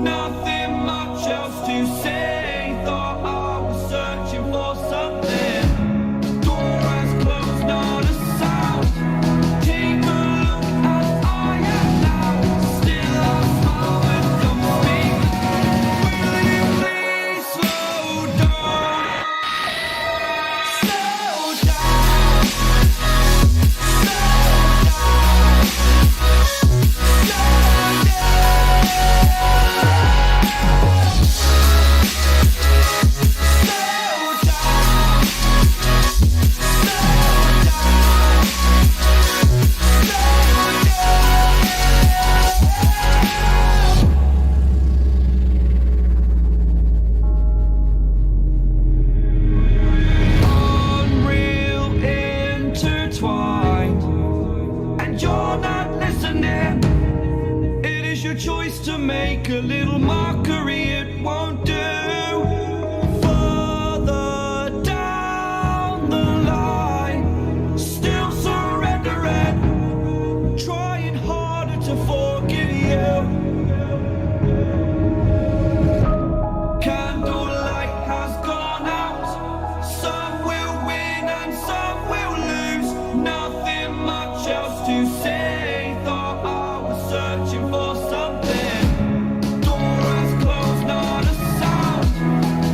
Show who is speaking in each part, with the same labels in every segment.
Speaker 1: nothing much else to say. Thought I was searching for something. Door has closed, not a sound. Take a look as I am now. Still I smile and don't speak. Will you please slow down? Slow down. Unreal intertwined, and you're not listening. It is your choice to make a little mockery, it won't do. Further down the line, still surrendering, trying harder to forgive you. Candlelight has gone out. Some will win and some will lose. Nothing much else to say. Thought I was searching for something. Door has closed, not a sound.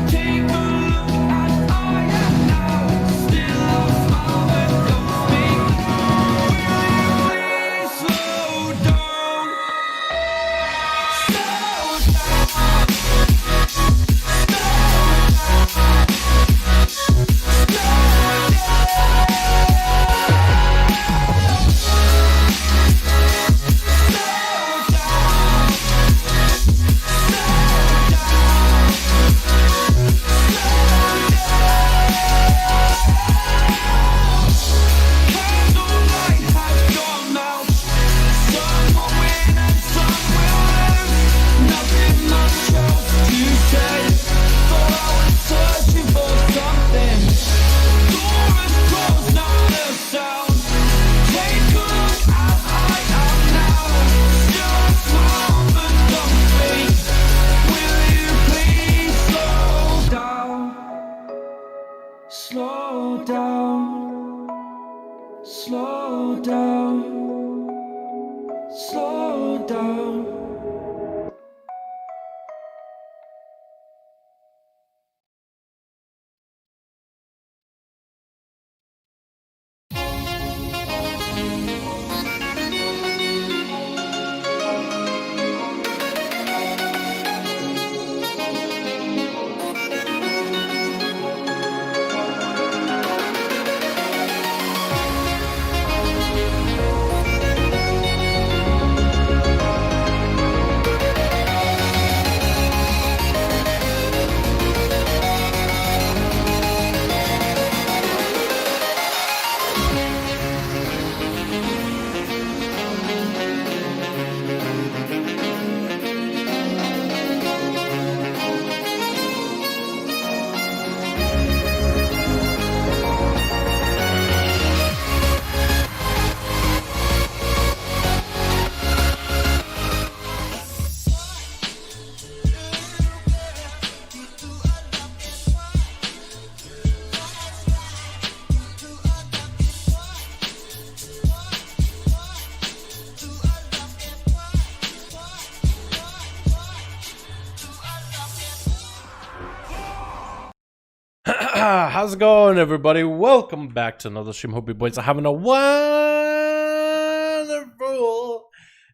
Speaker 1: Take a look as I am now. Still I smile and don't speak. Will you please slow down? Slow down. Candlelight has gone out. Some will win and some will lose. Nothing much else to say. Thought I was searching for something. Door has closed, not a sound. Take a look as I am now. Still a smile but don't speak. Will you please slow down? Slow down. Slow down. Slow down.
Speaker 2: How's it going, everybody? Welcome back to another stream. Hope you boys are having a wonderful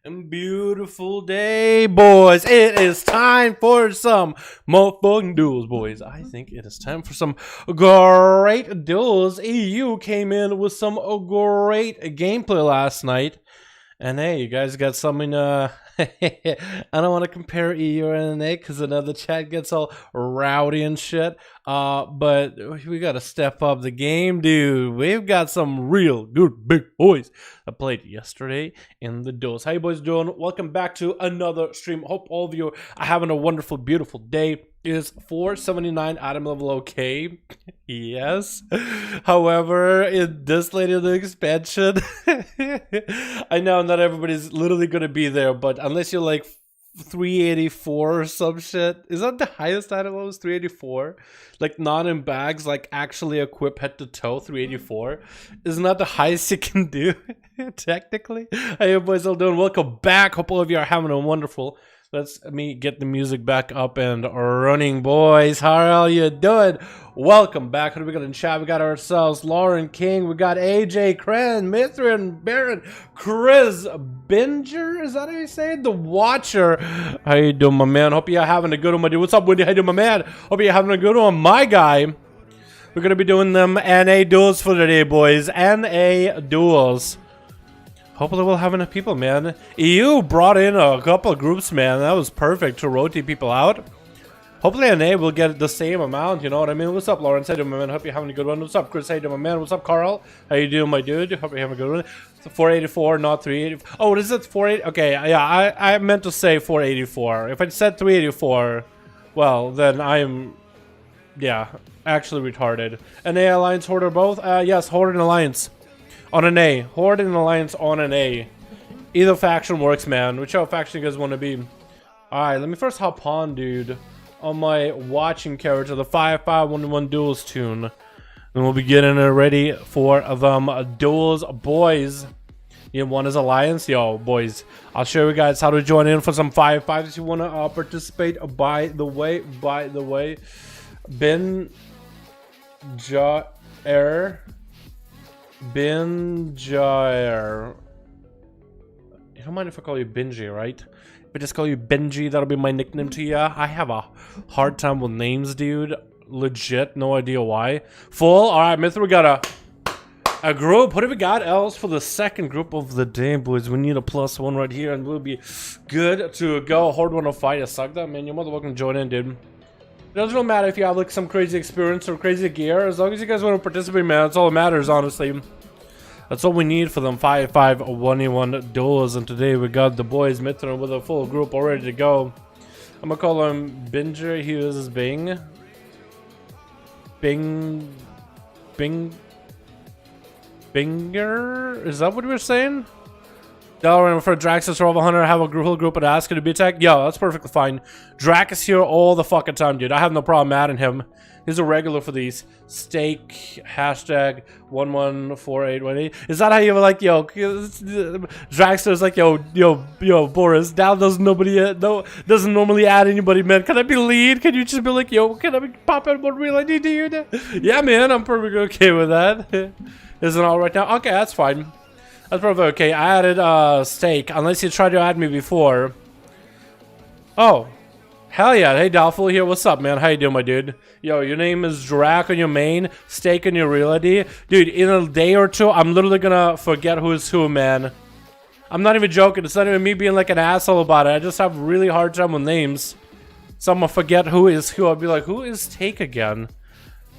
Speaker 2: and beautiful day, boys. It is time for some motherfucking duels, boys. I think it is time for some great duels. EU came in with some great gameplay last night. And hey, you guys got something, I don't want to compare EU and NA because another chat gets all rowdy and shit. But we got to step up the game, dude. We've got some real good big boys that played yesterday in the duels. How you boys doing? Welcome back to another stream. Hope all of you are having a wonderful, beautiful day. Is 479 item level okay? Yes. However, in this late in the expansion, I know not everybody's literally going to be there, but unless you're like 384 or some shit. Is that the highest item was 384? Like not in bags, like actually equip head to toe 384. Isn't that the highest you can do? Technically. Hey boys, all doing? Welcome back. Hope all of you are having a wonderful. Let's me get the music back up and running, boys. How are you doing? Welcome back. Who do we got in chat? We got ourselves Lauren King. We got AJ Kren, Mithrin, Baron, Chris Binger. Is that how you say it? The Watcher. How you doing, my man? Hope you're having a good one, my dude. What's up, Wendy? How you doing, my man? Hope you're having a good one, my guy. We're gonna be doing them NA duels for today, boys. NA duels. Hopefully we'll have enough people, man. EU brought in a couple of groups, man. That was perfect to rotate people out. Hopefully NA will get the same amount, you know what I mean? What's up, Lawrence? How you doing, my man? Hope you're having a good one. What's up, Chris? How you doing, my man? What's up, Carl? How you doing, my dude? Hope you're having a good one. It's 484, not 380. Oh, what is it? 480? Okay, yeah, I meant to say 484. If I said 384, well, then I'm, yeah, actually retarded. NA Alliance, Horde, or both? Yes, Horde and Alliance. On an A. Horde and Alliance on an A. Either faction works, man. Whichever faction you guys want to be. Alright, let me first hop on, dude. On my watching character, the 5V5 1v1 Duels tune. And we'll be getting it ready for them duels, boys. You want his Alliance? Yo, boys. I'll show you guys how to join in for some 5v5 if you want to participate. By the way. Ben Jair. Benjair. You don't mind if I call you Benji, right? If I just call you Benji, that'll be my nickname to you. I have a hard time with names, dude. Legit, no idea why. Full. All right, Myth, we got a group. What do we got else for the second group of the day, boys? We need a +1 right here, and we'll be good to go. Horde want to fight a suck that, man. You're more than welcome to join in, dude. It doesn't really matter if you have like some crazy experience or crazy gear. As long as you guys want to participate, man, that's all that matters, honestly. That's all we need for them 5v5 1v1 duels. And today we got the boys Mithrin with a full group all ready to go. I'm gonna call him Binger. He is Bing. Binger? Is that what we were saying? Dalaran for Draxus or over Hunter, have a whole group and ask it to be attacked. Yo, that's perfectly fine. Drac is here all the fucking time, dude. I have no problem adding him. He's a regular for these. Steak, hashtag 114818. Is that how you were like, yo, Draxter's like, yo, Boris, Dal doesn't normally add anybody, man. Can I be lead? Can you just be like, yo, can I pop out one real ID to you? Yeah, man, I'm perfectly okay with that. Isn't it all right now? Okay, that's fine. That's probably okay. I added steak, unless you tried to add me before. Oh, hell yeah! Hey, Doubtful here. What's up, man? How you doing, my dude? Yo, your name is Drac on your main, steak on your real ID, dude. In a day or two, I'm literally gonna forget who is who, man. I'm not even joking. It's not even me being like an asshole about it. I just have a really hard time with names, so I'm gonna forget who is who. I'll be like, who is Take again?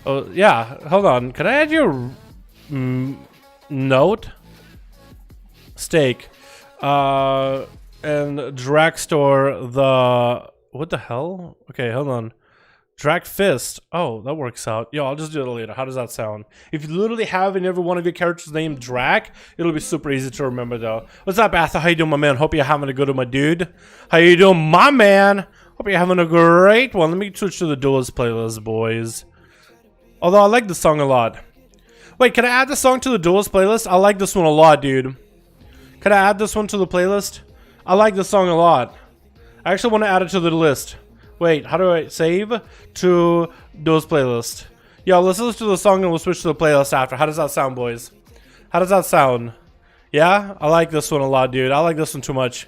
Speaker 2: Oh yeah. Hold on. Can I add your note? Steak and Dragstore the what the hell? Okay, hold on. Drag Fist. Oh, that works out. Yo, I'll just do it later. How does that sound? If you literally have in every one of your characters named Drac, it'll be super easy to remember though. What's up, Arthur? How you doing, my man? Hope you're having a good one, my dude. How you doing, my man? Hope you're having a great one. Let me switch to the Duels playlist, boys. Although I like this song a lot. Wait, can I add the song to the Duels playlist? I like this one a lot, dude. Can I add this one to the playlist? I like this song a lot. I actually want to add it to the list. Wait, how do I save to Duels playlist? Yo, let's listen to the song and we'll switch to the playlist after. How does that sound, boys? How does that sound? Yeah? I like this one a lot, dude. I like this one too much.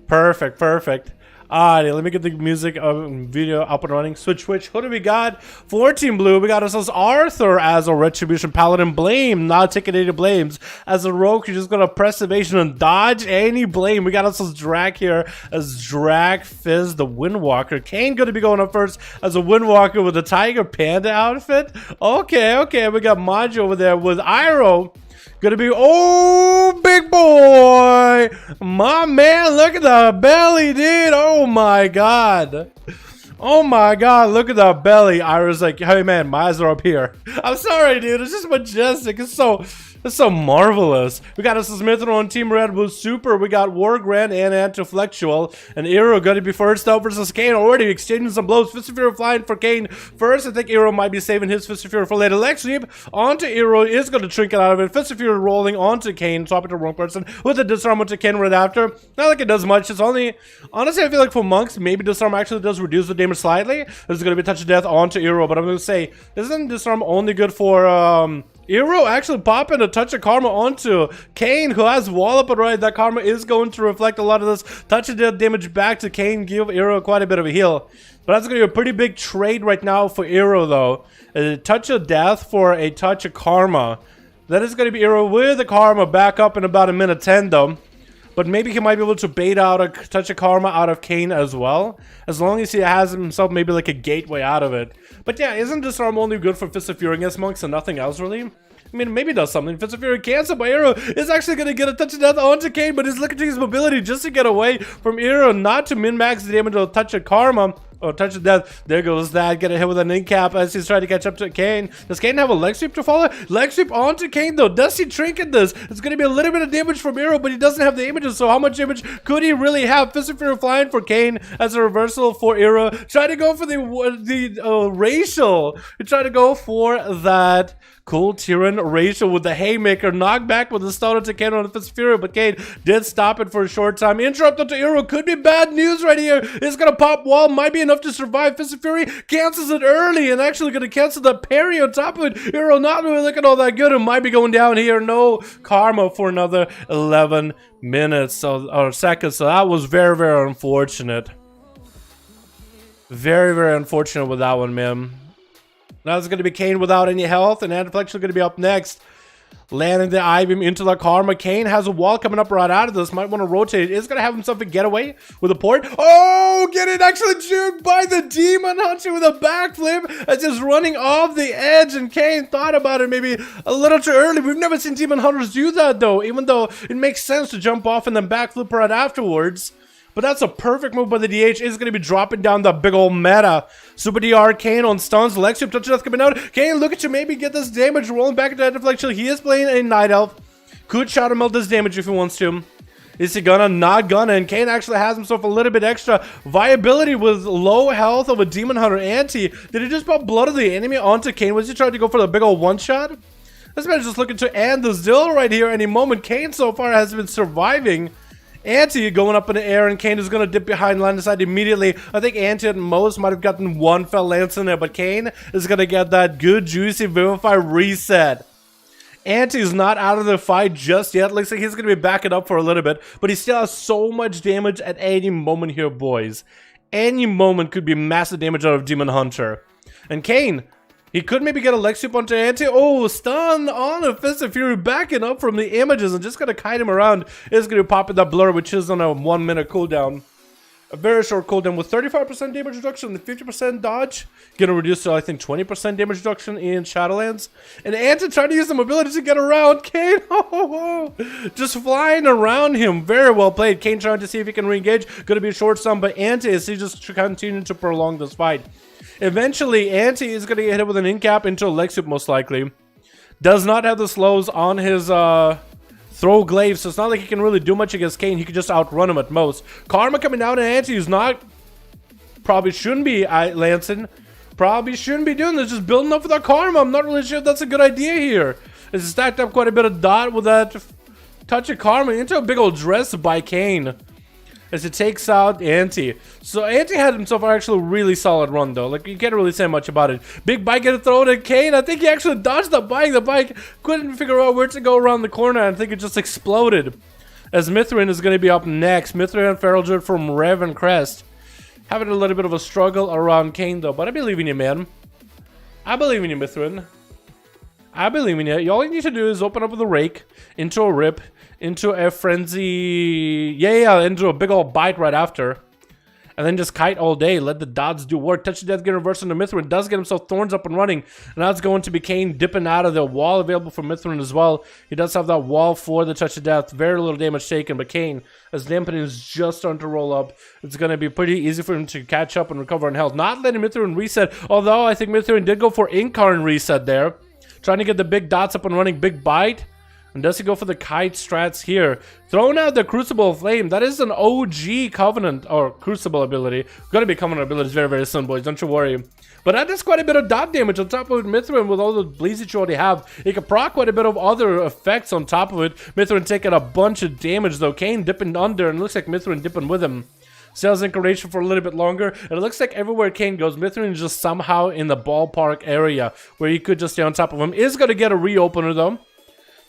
Speaker 2: Perfect, perfect. Alright, let me get the music video up and running. Switch. Who do we got? 14 blue. We got ourselves Arthur as a Retribution Paladin. Blame, not ticketed blames. As a rogue, you're just gonna press evasion and dodge any blame. We got ourselves Drac here as Drac Fizz, the Windwalker. Kane gonna be going up first as a Windwalker with a Tiger Panda outfit. Okay. We got Maji over there with Iroh. Gonna be, oh, big boy, my man, look at the belly, dude. Oh my god, look at the belly. I was like, hey man, my eyes are up here. I'm sorry, dude, it's just majestic. It's so That's so marvelous. We got ASUS Mithrin on Team Red Bull Super. We got War Grand and Antiflectual. And Eero going to be first out versus Kane. Already exchanging some blows. Fist of Fury flying for Kane first. I think Eero might be saving his Fist of Fury for later. Leg sweep onto Eero is going to trinket out of it. Fist of Fury rolling onto Kane. Swapping to wrong person with a disarm onto Kane right after. Not like it does much. It's only... Honestly, I feel like for monks, maybe disarm actually does reduce the damage slightly. There's going to be touch of death onto Eero. But I'm going to say, isn't disarm only good for... Eero actually popping a touch of karma onto Kane, who has wall up and right. That karma is going to reflect a lot of this touch of death damage back to Kane, give Eero quite a bit of a heal. But that's going to be a pretty big trade right now for Eero, though. A touch of death for a touch of karma. That is going to be Eero with the karma back up in about a minute 10, though. But maybe he might be able to bait out a touch of karma out of Kane as well. As long as he has himself maybe like a gateway out of it. But yeah, isn't disarm only good for Fist of Fury against monks and nothing else really? I mean, maybe it does something. Fist of Fury cancelled by Eero is actually going to get a touch of death onto Kane, but he's looking to his mobility just to get away from Eero, not to min-max the damage with a touch of karma. Oh, touch of death. There goes that. Get a hit with an in-cap as he's trying to catch up to Kane. Does Kane have a leg sweep to follow? Leg sweep onto Kane, though. Does he trinket this? It's going to be a little bit of damage from Eero, but he doesn't have the images, so how much damage could he really have? Fist of Fury flying for Kane as a reversal for Eero. Try to go for the racial. He tried to go for that cool Tyrann racial with the haymaker. Knockback with the starter to Kane on the Fist of Fury, but Kane did stop it for a short time. Interrupt onto Eero. Could be bad news right here. It's going to pop wall. Might be enough to survive. Fist of Fury cancels it early and actually going to cancel the parry on top of it. Eero not really looking all that good and might be going down here. No karma for another 11 minutes or seconds. So that was very, very unfortunate. Very, very unfortunate with that one, man. Now it's going to be Kane without any health, and Antiflexion going to be up next. Landing the I-beam into the karma. Kane has a wall coming up right out of this. Might want to rotate. Is going to have himself a getaway with a port. Oh, getting actually juked by the Demon Hunter with a backflip. As just running off the edge, and Kane thought about it maybe a little too early. We've never seen Demon Hunters do that, though, even though it makes sense to jump off and then backflip right afterwards. But that's a perfect move by the DH. Is going to be dropping down the big old meta. Super DR Kane on stuns. Leg sweep, touch of death coming out. Kane, look at you, maybe get this damage. Rolling back into deflection. He is playing a Night Elf. Could shadow melt this damage if he wants to. Is he gonna? Not gonna. And Kane actually has himself a little bit extra viability with low health of a Demon Hunter anti. Did he just pop blood of the enemy onto Kane? Was he trying to go for the big old one shot? This man is just looking to end the Zill right here any moment. Kane so far has been surviving. Anti going up in the air, and Kane is going to dip behind line side immediately. I think Anti at most might have gotten one fell lance in there, but Kane is going to get that good, juicy Vivify reset. Anti is not out of the fight just yet. Looks like he's going to be backing up for a little bit, but he still has so much damage at any moment here, boys. Any moment could be massive damage out of Demon Hunter. And Kane, he could maybe get a leg sweep onto Anti. Oh, stun on a Fist of Fury, backing up from the images and just gonna kite him around. Is gonna pop in that blur, which is on a 1 minute cooldown. A very short cooldown with 35% damage reduction and 50% dodge. Gonna reduce to, I think, 20% damage reduction in Shadowlands. And Anti trying to use the mobility to get around Kane. Just flying around him. Very well played. Kane trying to see if he can re-engage. Gonna be a short stun, but Anti is just continuing to prolong this fight. Eventually, Anti is going to get hit with an in-cap into a leg sweep, most likely. Does not have the slows on his throw glaive, so it's not like he can really do much against Kane. He could just outrun him at most. Karma coming down, and Anti is not... Probably shouldn't be lancing. Probably shouldn't be doing this. Just building up with that Karma. I'm not really sure if that's a good idea here. It's stacked up quite a bit of dot with that touch of Karma into a big old dress by Kane. As it takes out Anti. So Anti had himself actually a really solid run, though. Like, you can't really say much about it. Big bike get thrown at Kane. I think he actually dodged the bike. The bike couldn't figure out where to go around the corner, and I think it just exploded. As Mithrin is going to be up next. Mithrin and Feral Druid from Rev and Crest. Having a little bit of a struggle around Kane, though. But I believe in you, man. I believe in you, Mithrin. I believe in you. All you need to do is open up with a rake into a rip. Into a frenzy, into a big old bite right after. And then just kite all day, let the dots do work. Touch of death, get reversed into Mithrin. Does get himself thorns up and running. And now it's going to be Kane dipping out of the wall available for Mithrin as well. He does have that wall for the touch of death. Very little damage taken, but Kane, as dampening is just starting to roll up, it's going to be pretty easy for him to catch up and recover in health. Not letting Mithrin reset, although I think Mithrin did go for Incarn reset there. Trying to get the big dots up and running, big bite. And does he go for the kite strats here? Throwing out the Crucible of Flame. That is an OG Covenant or Crucible ability. Gonna be Covenant abilities very, very soon, boys. Don't you worry. But that does quite a bit of dot damage on top of it. Mithrin, with all the bleeds that you already have, it can proc quite a bit of other effects on top of it. Mithrin taking a bunch of damage though. Kayn dipping under, and it looks like Mithrin dipping with him. Sales Incarnation for a little bit longer, and it looks like everywhere Kayn goes, Mithrin is just somehow in the ballpark area where you could just stay on top of him. Is gonna get a reopener though.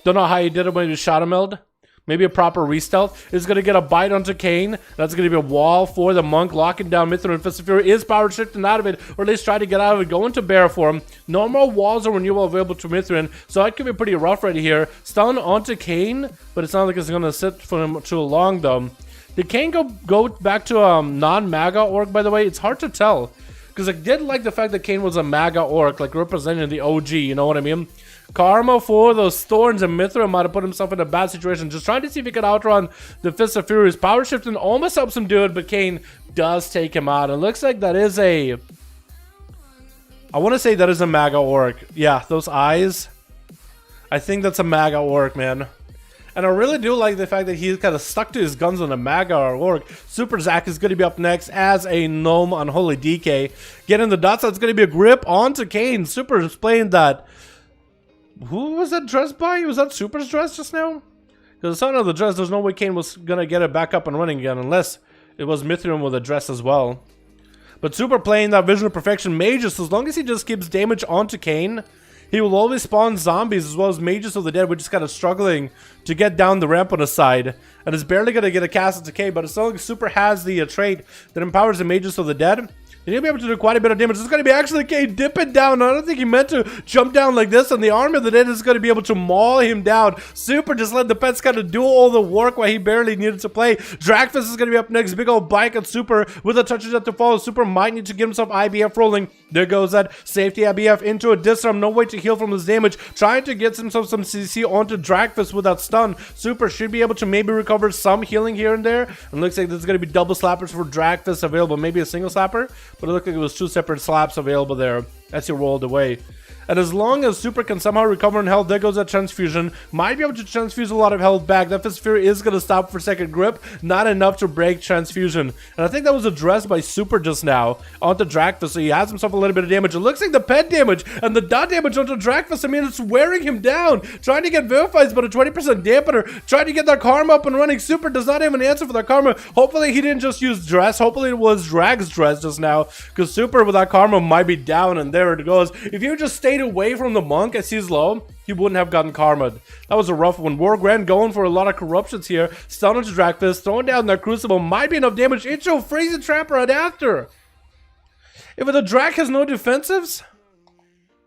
Speaker 2: Don't know how he did it when he shot a meld. Maybe a proper restealth. Is going to get a bite onto Kayn. That's going to be a wall for the monk. Locking down Mithrin and Fist of Fury. Is power shifting out of it, or at least try to get out of it. Going to bear for him. No more walls or renewal available to Mithrin, so it could be pretty rough right here. Stun onto Kayn, but it's not like it's going to sit for him too long though. Did Kayn go back to non-MAGA orc, by the way? It's hard to tell. Because I did like the fact that Kayn was a MAGA orc, like representing the OG, you know what I mean? Karma for those thorns, and Mithrin might have put himself in a bad situation. Just trying to see if he could outrun the Fist of Fury's power shifting. Almost helps him do it, but Kayn does take him out. It looks like that is a... I want to say that is a MAGA orc. Yeah, those eyes. I think that's a MAGA orc, man. And I really do like the fact that he's kind of stuck to his guns on a MAGA or orc. Super Zac is going to be up next as a Gnome Unholy DK. Getting the dots, that's going to be a grip onto Kayn. Super explained that... Who was that dressed by? Was that Super's dress just now? Because it's not on the dress. There's no way Kayn was going to get it back up and running again. Unless it was Mithrin with a dress as well. But Super playing that Vision of Perfection Mages. So as long as he just keeps damage onto Kayn, he will always spawn zombies as well as Mages of the Dead. We're just kind of struggling to get down the ramp on the side. And it's barely going to get a cast into Kayn. But as long as Super has the trait that empowers the Mages of the Dead, then he'll be able to do quite a bit of damage. It's going to be actually Kayn dipping down. I don't think he meant to jump down like this. And the Army of the Dead is going to be able to maul him down. Super just let the pets kind of do all the work while he barely needed to play. Dragfist is going to be up next. Big old bike on Super with a touch of death to follow. Super might need to get himself IBF rolling. There goes that safety IBF into a disarm. No way to heal from his damage. Trying to get himself some CC onto Dragfist with that stun. Super should be able to maybe recover some healing here and there. And looks like there's going to be double slappers for Dragfist available. Maybe a single slapper. But it looked like it was two separate slaps available there as he rolled away. And as long as Super can somehow recover in health, there goes that transfusion. Might be able to transfuse a lot of health back. That Fist of Fury is going to stop for second grip. Not enough to break transfusion. And I think that was addressed by Super just now onto Dragfist. So he has himself a little bit of damage. It looks like the pet damage and the dot damage onto Dragfist. I mean, it's wearing him down. Trying to get Vivifies, but a 20% dampener. Trying to get that Karma up and running. Super does not have an answer for that Karma. Hopefully he didn't just use Dress. Hopefully it was Drag's Dress just now. Because Super with that Karma might be down. And there it goes. If you just stayed away from the monk as he's low, he wouldn't have gotten karma'd. That was a rough one. Wargrand going for a lot of corruptions here. Stun into Dragfist, throwing down that Crucible. Might be enough damage into Freezing Trap right after. If the Drag has no defensives,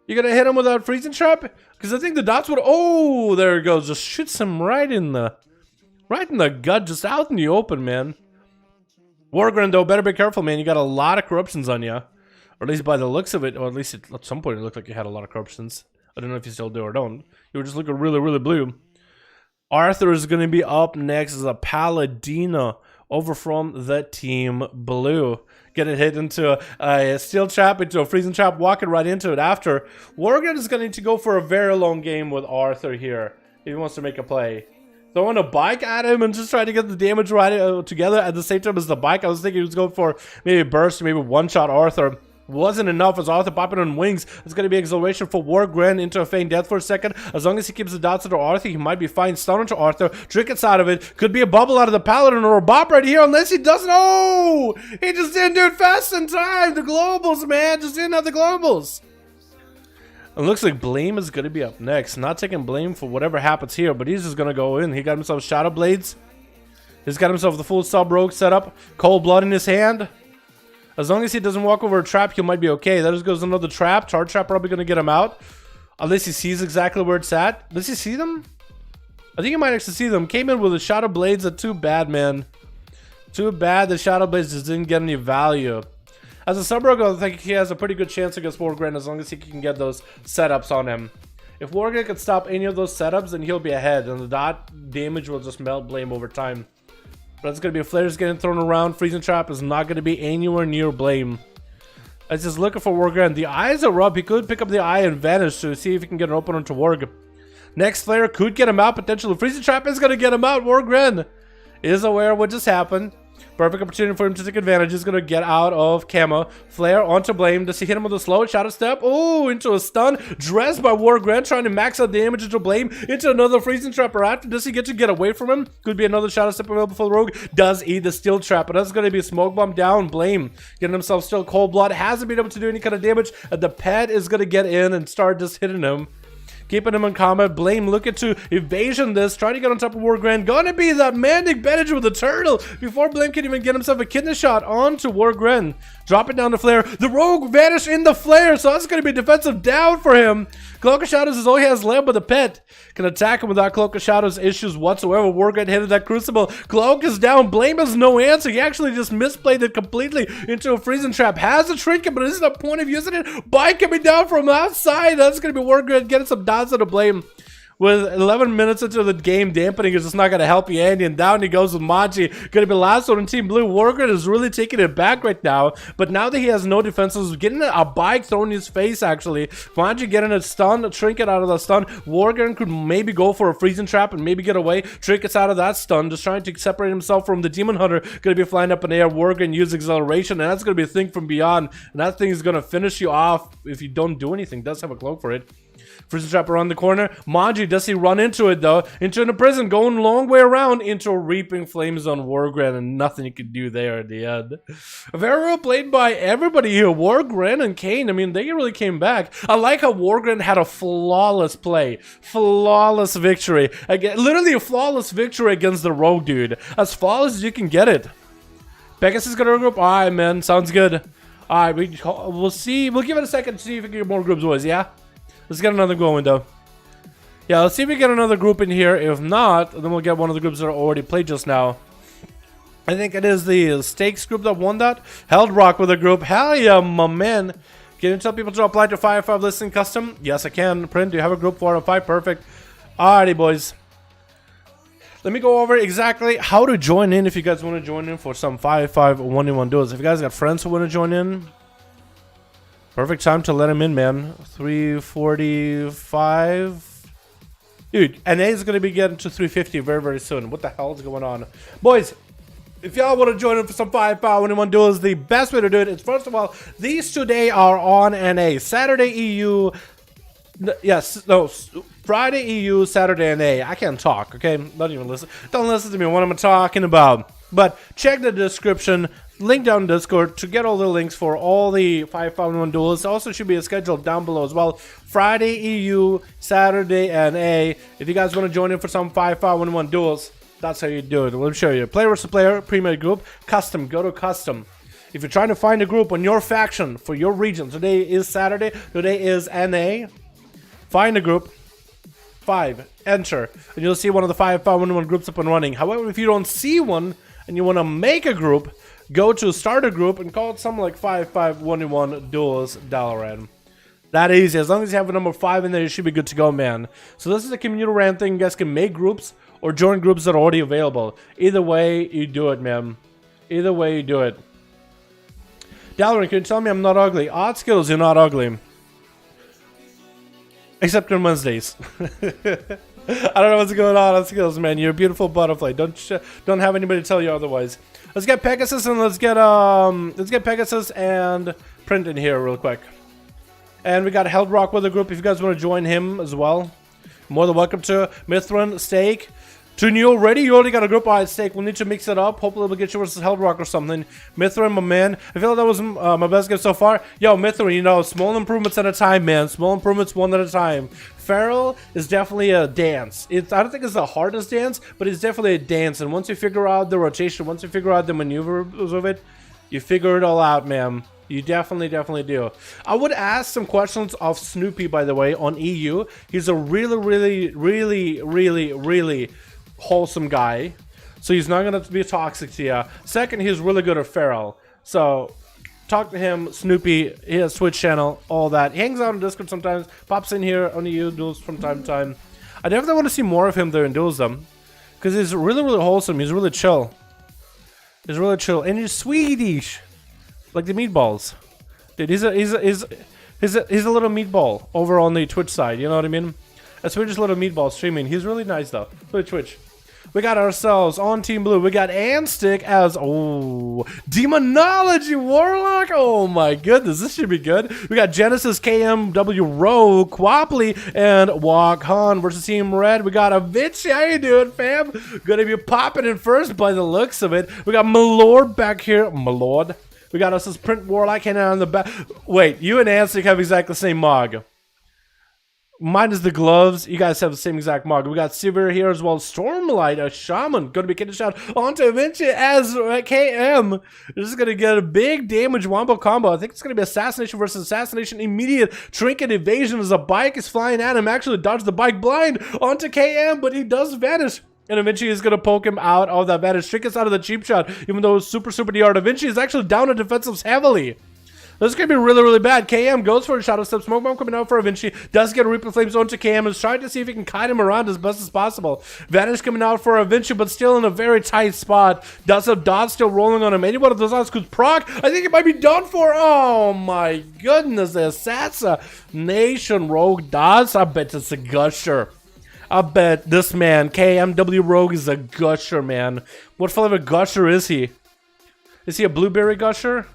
Speaker 2: you're gonna hit him with that Freezing Trap? Because I think the dots would... Oh, there it goes. Just shoots him right in the gut, just out in the open, man. Wargrand, though, better be careful, man. You got a lot of corruptions on you. Or at least by the looks of it, or at least at some point it looked like you had a lot of corruptions. I don't know if you still do or don't. You were just looking really, really blue. Arthur is going to be up next as a Paladina over from the team blue. Getting hit into a steel trap, into a freezing trap, walking right into it after. Wargren is going to need to go for a very long game with Arthur here if he wants to make a play. Throwing a bike at him and just trying to get the damage right together at the same time as the bike. I was thinking he was going for maybe a burst, maybe one-shot Arthur. Wasn't enough as Arthur popping on wings. It's going to be exhilaration for Wargren into a feigned death for a second. As long as he keeps the dots into Arthur, he might be fine. Stun into Arthur. Trinkets out of it. Could be a bubble out of the Paladin or a bop right here unless he doesn't. Oh! He just didn't do it fast in time. The globals, man. Just didn't have the globals. It looks like Blame is going to be up next. Not taking blame for whatever happens here, but he's just going to go in. He got himself Shadow Blades. He's got himself the full sub-rogue setup. Cold Blood in his hand. As long as he doesn't walk over a trap, he might be okay. That just goes another trap. Charge trap probably going to get him out. Unless he sees exactly where it's at. Does he see them? I think he might actually see them. Came in with the Shadow Blades. That's too bad, man. Too bad the Shadow Blades just didn't get any value. As a sub-rogue, I think he has a pretty good chance against Wargren as long as he can get those setups on him. If Wargren can stop any of those setups, then he'll be ahead. And the dot damage will just melt Blame over time. But it's going to be flares getting thrown around. Freezing Trap is not going to be anywhere near Blame. It's just looking for Wargren. The eyes are up. He could pick up the eye and vanish to see if he can get an opener to Warg. Next flare could get him out, potentially. Freezing Trap is going to get him out. Wargren is aware of what just happened. Perfect opportunity for him to take advantage. He's going to get out of camo. Flare onto Blame. Does he hit him with a slow shadow step? Oh, into a stun. Dressed by Wargren, trying to max out damage into Blame. Into another Freezing Trap. Or after, does he get away from him? Could be another shadow step available for the Rogue. Does eat the Steel Trap. But that's going to be a smoke bomb down. Blame getting himself still cold blood. Hasn't been able to do any kind of damage. The pet is going to get in and start just hitting him. Keeping him in combat. Blame looking to evasion this. Trying to get on top of Wargren. Gonna be that manic bandage with the turtle. Before Blame can even get himself a kidney shot onto Wargren. Drop it down the flare. The Rogue vanished in the flare. So that's going to be defensive down for him. Cloak of Shadows is all he has left, but the pet can attack him without Cloak of Shadows issues whatsoever. Wargren hit that Crucible. Cloak is down. Blame has no answer. He actually just misplayed it completely into a Freezing Trap. Has a Trinket, but isn't a point of using it. Bite coming down from outside. That's going to be Wargren getting some dots to Blame. With 11 minutes into the game, dampening is just not going to help you, Andy. And down he goes with Maji. Going to be last one in Team Blue. Wargren is really taking it back right now. But now that he has no defenses, getting a bike thrown in his face, actually. Maji getting a stun, a Trinket out of the stun. Wargren could maybe go for a Freezing Trap and maybe get away. Trinkets out of that stun, just trying to separate himself from the Demon Hunter. Going to be flying up in the air. Wargren use acceleration, and that's going to be a thing from beyond. And that thing is going to finish you off if you don't do anything. Does have a cloak for it. Freezing Trap around the corner. Maji, does he run into it though? Into the prison, going a long way around into Reaping Flames on Wargren, and nothing you can do there at the end. Very well played by everybody here. Wargren and Kane, I mean, they really came back. I like how Wargren had a flawless play. Flawless victory. Again, literally a flawless victory against the Rogue dude. As flawless as you can get it. Pegasus is gonna regroup. Alright, man. Sounds good. Alright, we'll see. We'll give it a second to see if we can get more groups, boys, yeah? Let's get another going though. Yeah, let's see if we get another group in here. If not, then we'll get one of the groups that are already played just now. I think it is the Stakes group that won that. Held Rock with a group. Hell yeah, my man. Can you tell people to apply to 5V5 Listing Custom? Yes, I can. Print, do you have a group for 5? Perfect. Alrighty, boys. Let me go over exactly how to join in if you guys want to join in for some 5V5 1v1 duels. If you guys got friends who want to join in, perfect time to let him in, man. 345. Dude, NA is going to be getting to 350 very, very soon. What the hell is going on? Boys, if y'all want to join in for some 5V5 1v1 duels, the best way to do it is, first of all, these today are on NA. Saturday EU. Yes, no. Friday EU, Saturday NA. I can't talk, okay? Don't even listen. Don't listen to me what I'm talking about. But check the description. Link down in Discord to get all the links for all the 5V5 1v1 duels. Also should be a schedule down below as well. Friday EU, Saturday NA. If you guys want to join in for some 5V5 1v1 duels, that's how you do it. Let me show you. Player versus player, premier group, custom. Go to custom. If you're trying to find a group on your faction for your region, today is Saturday, today is NA. Find a group. 5. Enter. And you'll see one of the 5V5 1v1 groups up and running. However, if you don't see one and you want to make a group, go to start a group and call it something like 5V5 1v1 Duels Dalaran. That easy. As long as you have a number 5 in there, you should be good to go, man. So this is a community rant thing. You guys can make groups or join groups that are already available. Either way, you do it, man. Either way, you do it. Dalaran, can you tell me I'm not ugly? Odd skills, you're not ugly. Except on Wednesdays. I don't know what's going on skills, man. You're a beautiful butterfly. Don't have anybody tell you otherwise. Let's get Pegasus and let's get Pegasus and Print in here real quick. And we got Held Rock with a group. If you guys want to join him as well, more than welcome to. Mithrin, Steak. To new already? You already got a group. Alright, Steak. We'll need to mix it up. Hopefully we'll get you versus Held Rock or something. Mithrin, my man. I feel like that was my best game so far. Yo, Mithrin, you know, small improvements at a time, man. Small improvements one at a time. Feral is definitely a dance. I don't think it's the hardest dance, but it's definitely a dance. And once you figure out the rotation, once you figure out the maneuvers of it, you figure it all out, man. You definitely do. I would ask some questions of Snoopy, by the way, on EU. He's a really wholesome guy, so he's not gonna be toxic to you. Second, he's really good at Feral, so talk to him. Snoopy, he has Twitch channel, all that. He hangs out on Discord sometimes, pops in here on the duels from time to time. I definitely want to see more of him there in duels them, because he's really wholesome. He's really chill. And he's Swedish, like the meatballs. Dude, he's a little meatball over on the Twitch side. You know what I mean? That's Swedish little meatball streaming. He's really nice though. Twitch. We got ourselves on Team Blue. We got Anstick as Demonology Warlock. Oh my goodness, this should be good. We got Genesis KMW Rogue, Quapley, and Walk Han versus Team Red. We got Avicii. How you doing, fam? Gonna be popping in first by the looks of it. We got Malord back here. Malord. We got us this Print Warlock hanging out on the back. Wait, you and Anstick have exactly the same mog. Minus the gloves, you guys have the same exact mog. We got Severe here as well. Stormlight, a shaman, going to be getting a shot onto Avicii as KM. This is going to get a big damage wombo combo. I think it's going to be assassination versus assassination. Immediate trinket evasion as a bike is flying at him. Actually dodged the bike blind onto KM, but he does vanish. And Avicii is going to poke him out of that vanish. Trinket's out of the cheap shot, even though it's super DR. Avicii is actually down on defensives heavily. This is going to be really, really bad. KM goes for a Shadow Step. Smoke Bomb coming out for Avicii. Does get a Reaper Flames onto KM. Is trying to see if he can kite him around as best as possible. Vanish coming out for Avicii, but still in a very tight spot. Does have Dodge still rolling on him. Any one of those odds could proc. I think it might be done for. Oh my goodness. The Assassination Rogue Dodge. I bet it's a Gusher. I bet this man, KMW Rogue, is a Gusher, man. What flavor Gusher is he? Is he a Blueberry Gusher?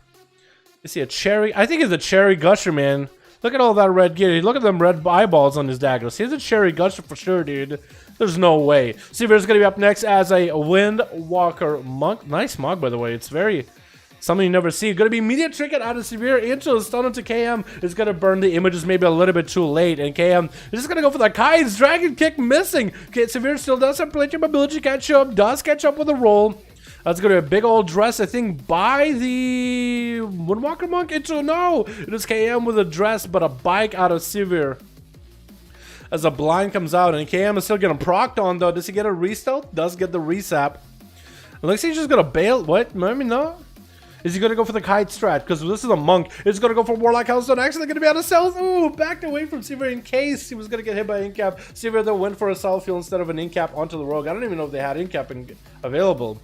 Speaker 2: Is he a cherry? I think he's a cherry Gusher, man. Look at all that red gear. Look at them red eyeballs on his daggers. He's a cherry Gusher for sure, dude. There's no way. Seaver's going to be up next as a Windwalker Monk. Nice mog, by the way. It's very... something you never see. Going to be immediate trinket out of Severe into the stun into KM. It's going to burn the images maybe a little bit too late. And KM is just going to go for the Kai's Dragon Kick missing. Okay, Severe still does have plenty of ability to catch up. Does catch up with a roll. That's going to be a big old dress, I think, by the Windwalker Monk. No, it is KM with a dress, but a bike out of Severe. As a blind comes out, and KM is still getting procced on, though. Does he get a re-stealth? Does get the resap. It looks like he's just going to bail. What? Maybe not. Is he going to go for the kite strat? Because this is a monk. It's going to go for Warlock Hellstone. Actually going to be out of stealth. Ooh, backed away from Severe in case he was going to get hit by Incap. Severe, though, went for a self-heal instead of an Incap onto the Rogue. I don't even know if they had Incap available.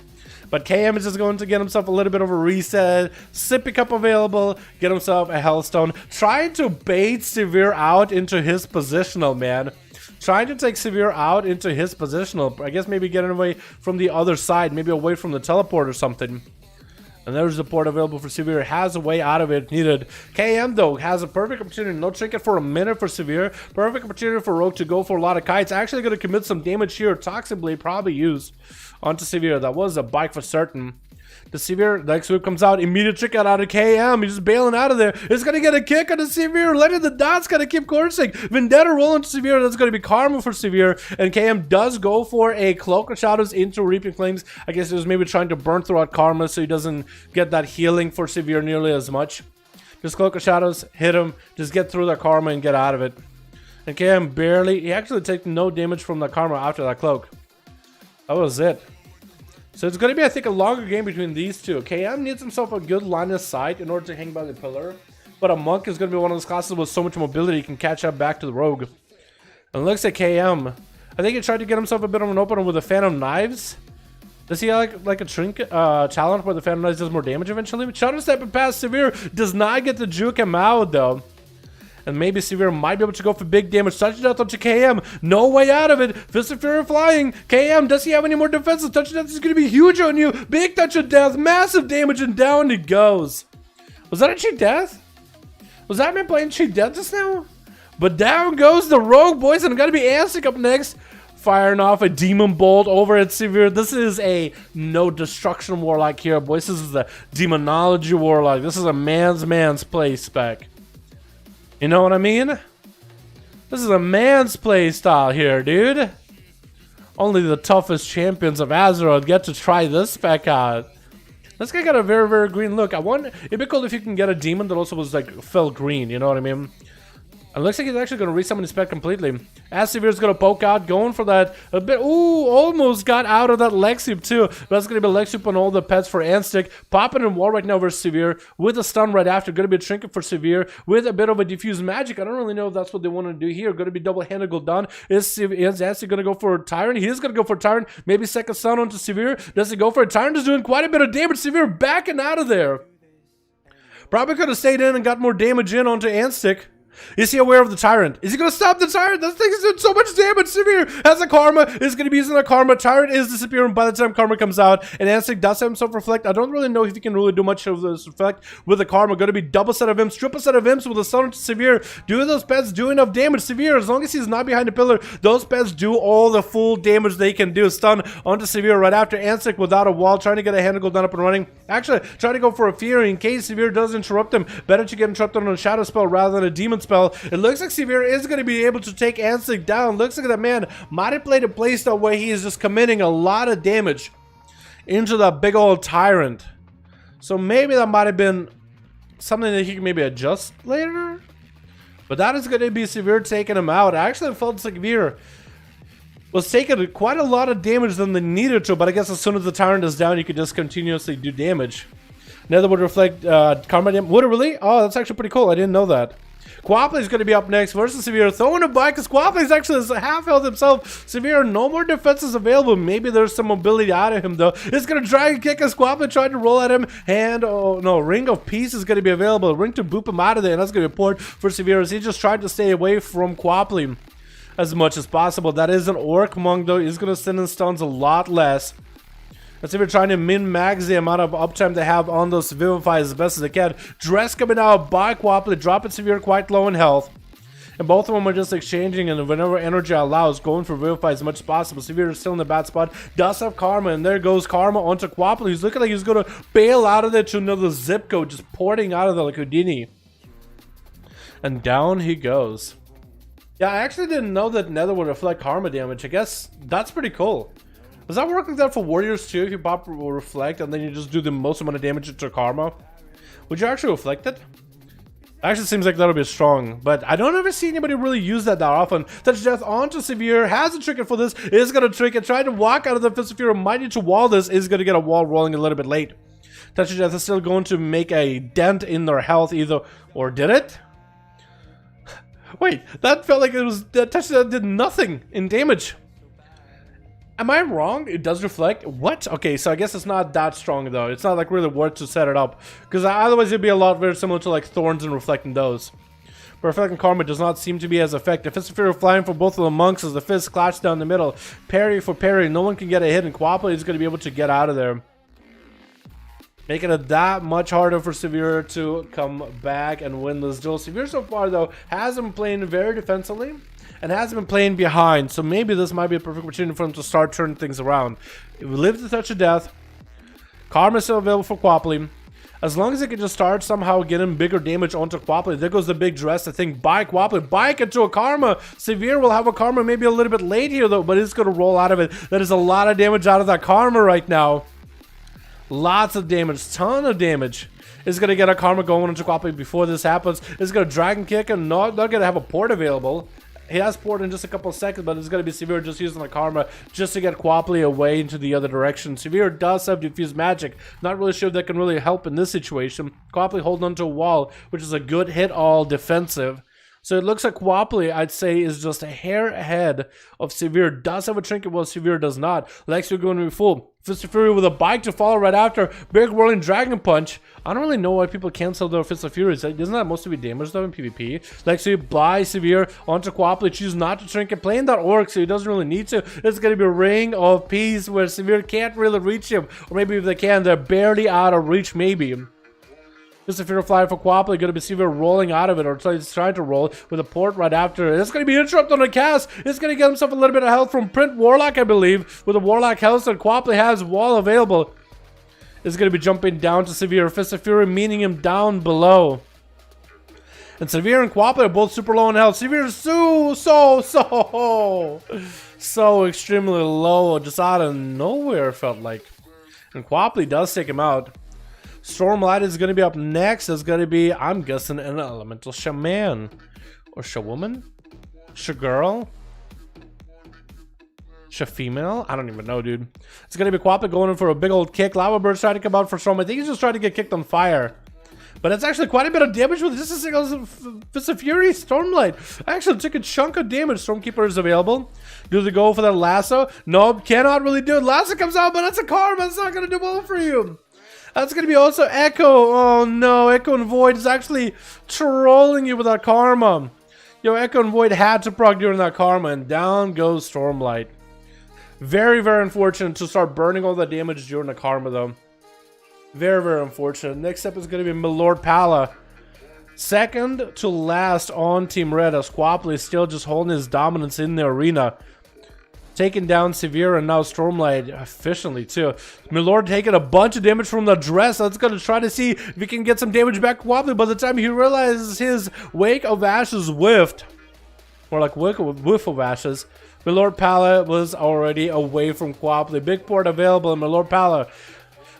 Speaker 2: But KM is just going to get himself a little bit of a reset. Sippy Cup available. Get himself a Hellstone. Trying to bait Severe out into his positional, man. Trying to take Severe out into his positional. I guess maybe getting away from the other side. Maybe away from the teleport or something. And there's the port available for Severe. Has a way out of it needed. KM, though, has a perfect opportunity. No trinket for a minute for Severe. Perfect opportunity for Rogue to go for a lot of kites. Actually going to commit some damage here. Toxic Blade probably used onto Severe. That was a bike for certain. The Severe, next sweep comes out. Immediate trick out of KM. He's just bailing out of there. It's going to get a kick on the Severe. Letting the dots going to keep coursing. Vendetta rolling to Severe. That's going to be karma for Severe. And KM does go for a Cloak of Shadows into Reaping Flames. I guess he was maybe trying to burn throughout karma so he doesn't get that healing for Severe nearly as much. Just Cloak of Shadows, hit him. Just get through that karma and get out of it. And KM barely, he actually takes no damage from the karma after that cloak. That was it. So it's going to be, I think, a longer game between these two. KM needs himself a good line of sight in order to hang by the pillar. But a Monk is going to be one of those classes with so much mobility he can catch up back to the Rogue. And it looks like KM, I think he tried to get himself a bit of an opener with the Phantom Knives. Does he have like a trinket challenge where the Phantom Knives does more damage eventually? Shadow Step past Severe does not get to juke him out, though. And maybe Severe might be able to go for big damage. Touch death onto KM. No way out of it. Fist of Fury flying. KM, does he have any more defenses? Touch death is going to be huge on you. Big touch of death. Massive damage, and down he goes. Was that a cheat death? Was that man playing cheat death just now? But down goes the Rogue, boys. And got to be Anstick up next. Firing off a Demon Bolt over at Severe. This is a no destruction Warlock here, boys. This is the Demonology Warlock. This is a man's play spec. You know what I mean? This is a man's play style here, dude. Only the toughest champions of Azeroth get to try this spec out. This guy got a very, very green look. It'd be cool if you can get a demon that also was like felt green, you know what I mean? It looks like he's actually going to resummon his spec completely. As Severe's going to poke out, going for that a bit. Ooh, almost got out of that leg sweep too. That's going to be a leg sweep on all the pets for Anstick. Popping in wall right now versus Severe with a stun right after. Going to be a trinket for Severe with a bit of a diffuse magic. I don't really know if that's what they want to do here. Going to be double-handed Gul'dan. Is Anstick going to go for Tyrant? He is going to go for Tyrant. Maybe second stun onto Severe. Does he go for a Tyrant? Is doing quite a bit of damage. Severe backing out of there. Probably could have stayed in and got more damage in onto Anstick. Is he aware of the Tyrant? Is he going to stop the Tyrant? That thing is doing so much damage. Severe has a Karma. Is going to be using a Karma. Tyrant is disappearing by the time Karma comes out. And Ansik does have himself Reflect. I don't really know if he can really do much of this Reflect with the Karma. Going to be double set of imps, triple set of imps with a Stun to Severe. Do those pets do enough damage? Severe, as long as he's not behind the pillar, those pets do all the full damage they can do. Stun onto Severe right after Ansik without a wall. Trying to get a hand to go down up and running. Actually, trying to go for a Fear in case Severe does interrupt him. Better to get interrupted on a Shadow spell rather than a Demon spell. It looks like Severe is going to be able to take Ansik down. Looks like that man might have played a playstyle where he is just committing a lot of damage into that big old Tyrant. So maybe that might have been something that he can maybe adjust later. But that is going to be Severe taking him out. I actually felt Severe was taking quite a lot of damage than they needed to, but I guess as soon as the Tyrant is down, you could just continuously do damage. Nether would reflect Karma damage. Would it really? Oh, that's actually pretty cool. I didn't know that. Quapley is going to be up next versus Severe. Throwing him back because Quapley is actually half health himself. Severe, no more defenses available. Maybe there's some mobility out of him though. It's going to drag and kick as Quapley tried to roll at him. And oh no, Ring of Peace is going to be available. Ring to boop him out of there. And that's going to be a port for Severe as he just tried to stay away from Quapley as much as possible. That is an Orc Monk though. He's going to send in stuns a lot less. Let's see if we're trying to min-max the amount of uptime they have on those Vivify as best as they can. Dress coming out by Quapley, dropping Severe quite low in health. And both of them are just exchanging, and whenever energy allows, going for Vivify as much as possible. Severe is still in the bad spot. Does have Karma, and there goes Karma onto Quapley. He's looking like he's going to bail out of there to another zip code, just porting out of there like Houdini. And down he goes. Yeah, I actually didn't know that Nether would reflect Karma damage. I guess that's pretty cool. Does that work like that for Warriors too? If you pop Reflect and then you just do the most amount of damage to Karma, would you actually reflect it? Actually seems like that'll be strong, but I don't ever see anybody really use that often. Touch Death onto Severe, has a trick for this, is going to trick it, try to walk out of the Fist of Fury, might need to wall this, is going to get a wall rolling a little bit late. Touch Death is still going to make a dent in their health either, or did it? Wait, that felt like it was, that Touch Death did nothing in damage. Am I wrong? It does reflect? What? Okay, so I guess it's not that strong though. It's not like really worth to set it up. Because otherwise it'd be a lot very similar to like Thorns and reflecting those. But reflecting Karma does not seem to be as effective. Fist of Fury flying for both of the monks as the fist clash down the middle. Parry for parry. No one can get a hit and Quapley is going to be able to get out of there. Making it that much harder for Severe to come back and win this duel. Severe so far though has been playing very defensively. And hasn't been playing behind, so maybe this might be a perfect opportunity for him to start turning things around. If we live the Touch of Death, Karma is still available for Quapley. As long as he can just start somehow getting bigger damage onto Quapley. There goes the big dress, I think, by Quapley. Bike into a Karma. Severe will have a Karma maybe a little bit late here though, but it's going to roll out of it. That is a lot of damage out of that Karma right now. Lots of damage, ton of damage. Is going to get a Karma going into Quapley before this happens. It's going to Dragon Kick and not going to have a port available. He has port in just a couple of seconds, but it's going to be Severe just using the Karma just to get Quapley away into the other direction. Severe does have Diffuse Magic. Not really sure if that can really help in this situation. Quapley holding onto a wall, which is a good hit all defensive. So it looks like Quapley, I'd say, is just a hair ahead of Severe. Does have a trinket while Severe does not. Lexi going to be full. Fist of Fury with a bike to follow right after. Big Whirling Dragon Punch. I don't really know why people cancel their Fist of Fury. Doesn't that mostly be damage though in PvP? Lexi by Severe onto Quapley. Chooses not to trinket. Playing that Orc, so he doesn't really need to. It's going to be a Ring of Peace where Severe can't really reach him. Or maybe if they can, they're barely out of reach maybe. Just a Fear Flyer for Quapley, going to be Severe rolling out of it, or trying to roll with a port right after. It's going to be interrupted on a cast. It's going to get himself a little bit of health from Print Warlock, I believe, with a Warlock health, and Quapley has wall available. It's going to be jumping down to Severe. Fist of Fury meeting him down below. And Severe and Quapley are both super low in health. Severe is so extremely low, just out of nowhere, it felt like. And Quapley does take him out. Stormlight is going to be up next. It's going to be, I'm guessing, an Elemental Shaman. Or Shawoman? Shagirl? Shafemale? I don't even know, dude. It's going to be Quapley going in for a big old kick. Lava Bird's trying to come out for Storm. I think he's just trying to get kicked on fire. But it's actually quite a bit of damage with this. Is Fist of Fury, Stormlight. Actually took a chunk of damage. Stormkeeper is available. Do they go for that lasso? Nope, cannot really do it. Lasso comes out, but that's a Karma. It's not going to do well for you. That's gonna be also Echo. Oh no, Echo and Void is actually trolling you with that karma. Yo, Echo and Void had to proc during that karma, and down goes Stormlight. Very, very unfortunate to start burning all the damage during the karma, though. Very, very unfortunate. Next up is going to be Milord Pala. Second to last on Team Red, as Quapley is still just holding his dominance in the arena. Taking down Severe and now Stormlight efficiently, too. Milord taking a bunch of damage from the dress. That's going to try to see if he can get some damage back Quapley. By the time he realizes his Wake of Ashes whiffed, or like whiff of ashes, Milord Pala was already away from Quapley. Big port available in Milord Pala.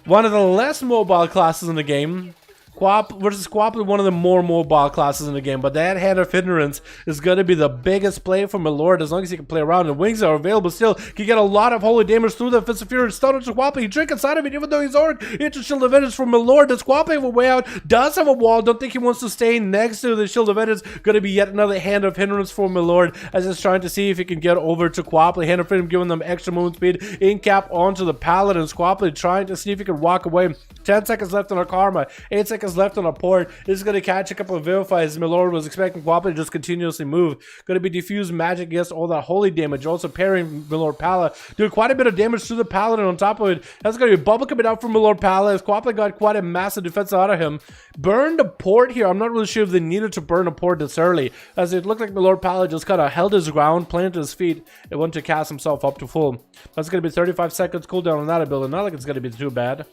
Speaker 2: One of the less mobile classes in the game. Quap versus Quapley, one of the more mobile classes in the game, but that Hand of Hindrance is going to be the biggest play for Milord as long as he can play around, and wings are available still. Can get a lot of holy damage through the Fist of Fury. Stun into Quapley, he drink inside of it even though he's Orc. Into Shield of Vengeance from Milord. Does Quapley have a way out? Does have a wall. Don't think he wants to stay next to the Shield of Vengeance. Going to be yet another Hand of Hindrance for Milord as he's trying to see if he can get over to Quapley. Hand of Freedom giving them extra movement speed. In cap onto the Paladins. Quapley trying to see if he can walk away. 10 seconds left on our Karma. 8 seconds left on our Port. This is going to catch a couple of Vivifies. Milord was expecting Quapley to just continuously move. Going to be diffuse magic against all that holy damage. Also parrying Milord Pala. Doing quite a bit of damage to the Paladin on top of it. That's going to be bubble coming out from Milord Pala as Quapley got quite a massive defense out of him. Burned a Port here. I'm not really sure if they needed to burn a Port this early, as it looked like Milord Pala just kind of held his ground, planted his feet, and went to cast himself up to full. That's going to be 35 seconds cooldown on that ability. Not like it's going to be too bad.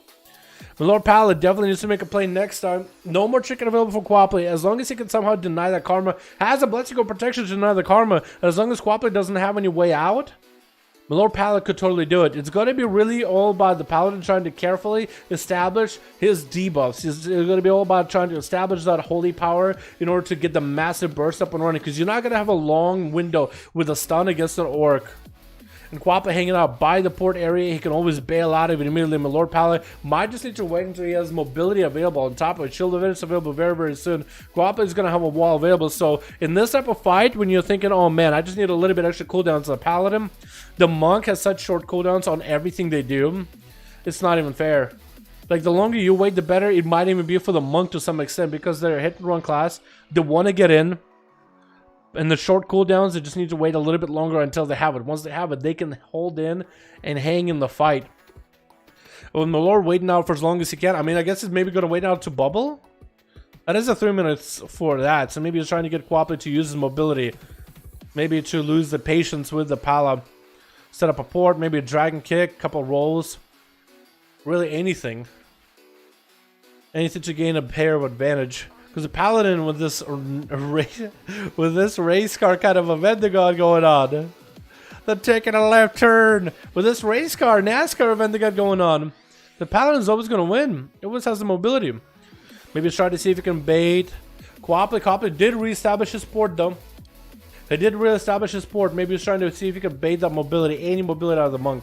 Speaker 2: Milord Pala definitely needs to make a play next time. No more chicken available for Quapley. As long as he can somehow deny that karma. Has a blessing of protection to deny the karma. As long as Quapley doesn't have any way out, Milord Pala could totally do it. It's going to be really all about the Paladin trying to carefully establish his debuffs. It's going to be all about trying to establish that holy power in order to get the massive burst up and running. Because you're not going to have a long window with a stun against an Orc. And Quapley hanging out by the port area, he can always bail out of it immediately. Milord Pala might just need to wait until he has mobility available on top of it. Shield of Vengeance available very, very soon. Quapley is going to have a wall available. So in this type of fight, when you're thinking, oh man, I just need a little bit extra cooldowns to the Paladin, the Monk has such short cooldowns on everything they do. It's not even fair. Like, the longer you wait, the better. It might even be for the Monk to some extent, because they're a hit and run class. They want to get in. And the short cooldowns, they just need to wait a little bit longer until they have it. Once they have it, they can hold in and hang in the fight. Well, Milord waiting out for as long as he can. I mean, I guess he's maybe going to wait out to bubble. That is a 3 minutes for that. So maybe he's trying to get Quapley to use his mobility. Maybe to lose the patience with the Pala. Set up a port, maybe a dragon kick, couple rolls. Really anything. Anything to gain a pair of advantage. Because the Paladin with this race car kind of event they got going on. They're taking a left turn. With this race car, NASCAR event they got going on. The Paladin's always going to win. It always has the mobility. Maybe try to see if he can bait Quapley. Quapley did reestablish his port though. They did reestablish his port. Maybe he's trying to see if he can bait that mobility. Any mobility out of the Monk.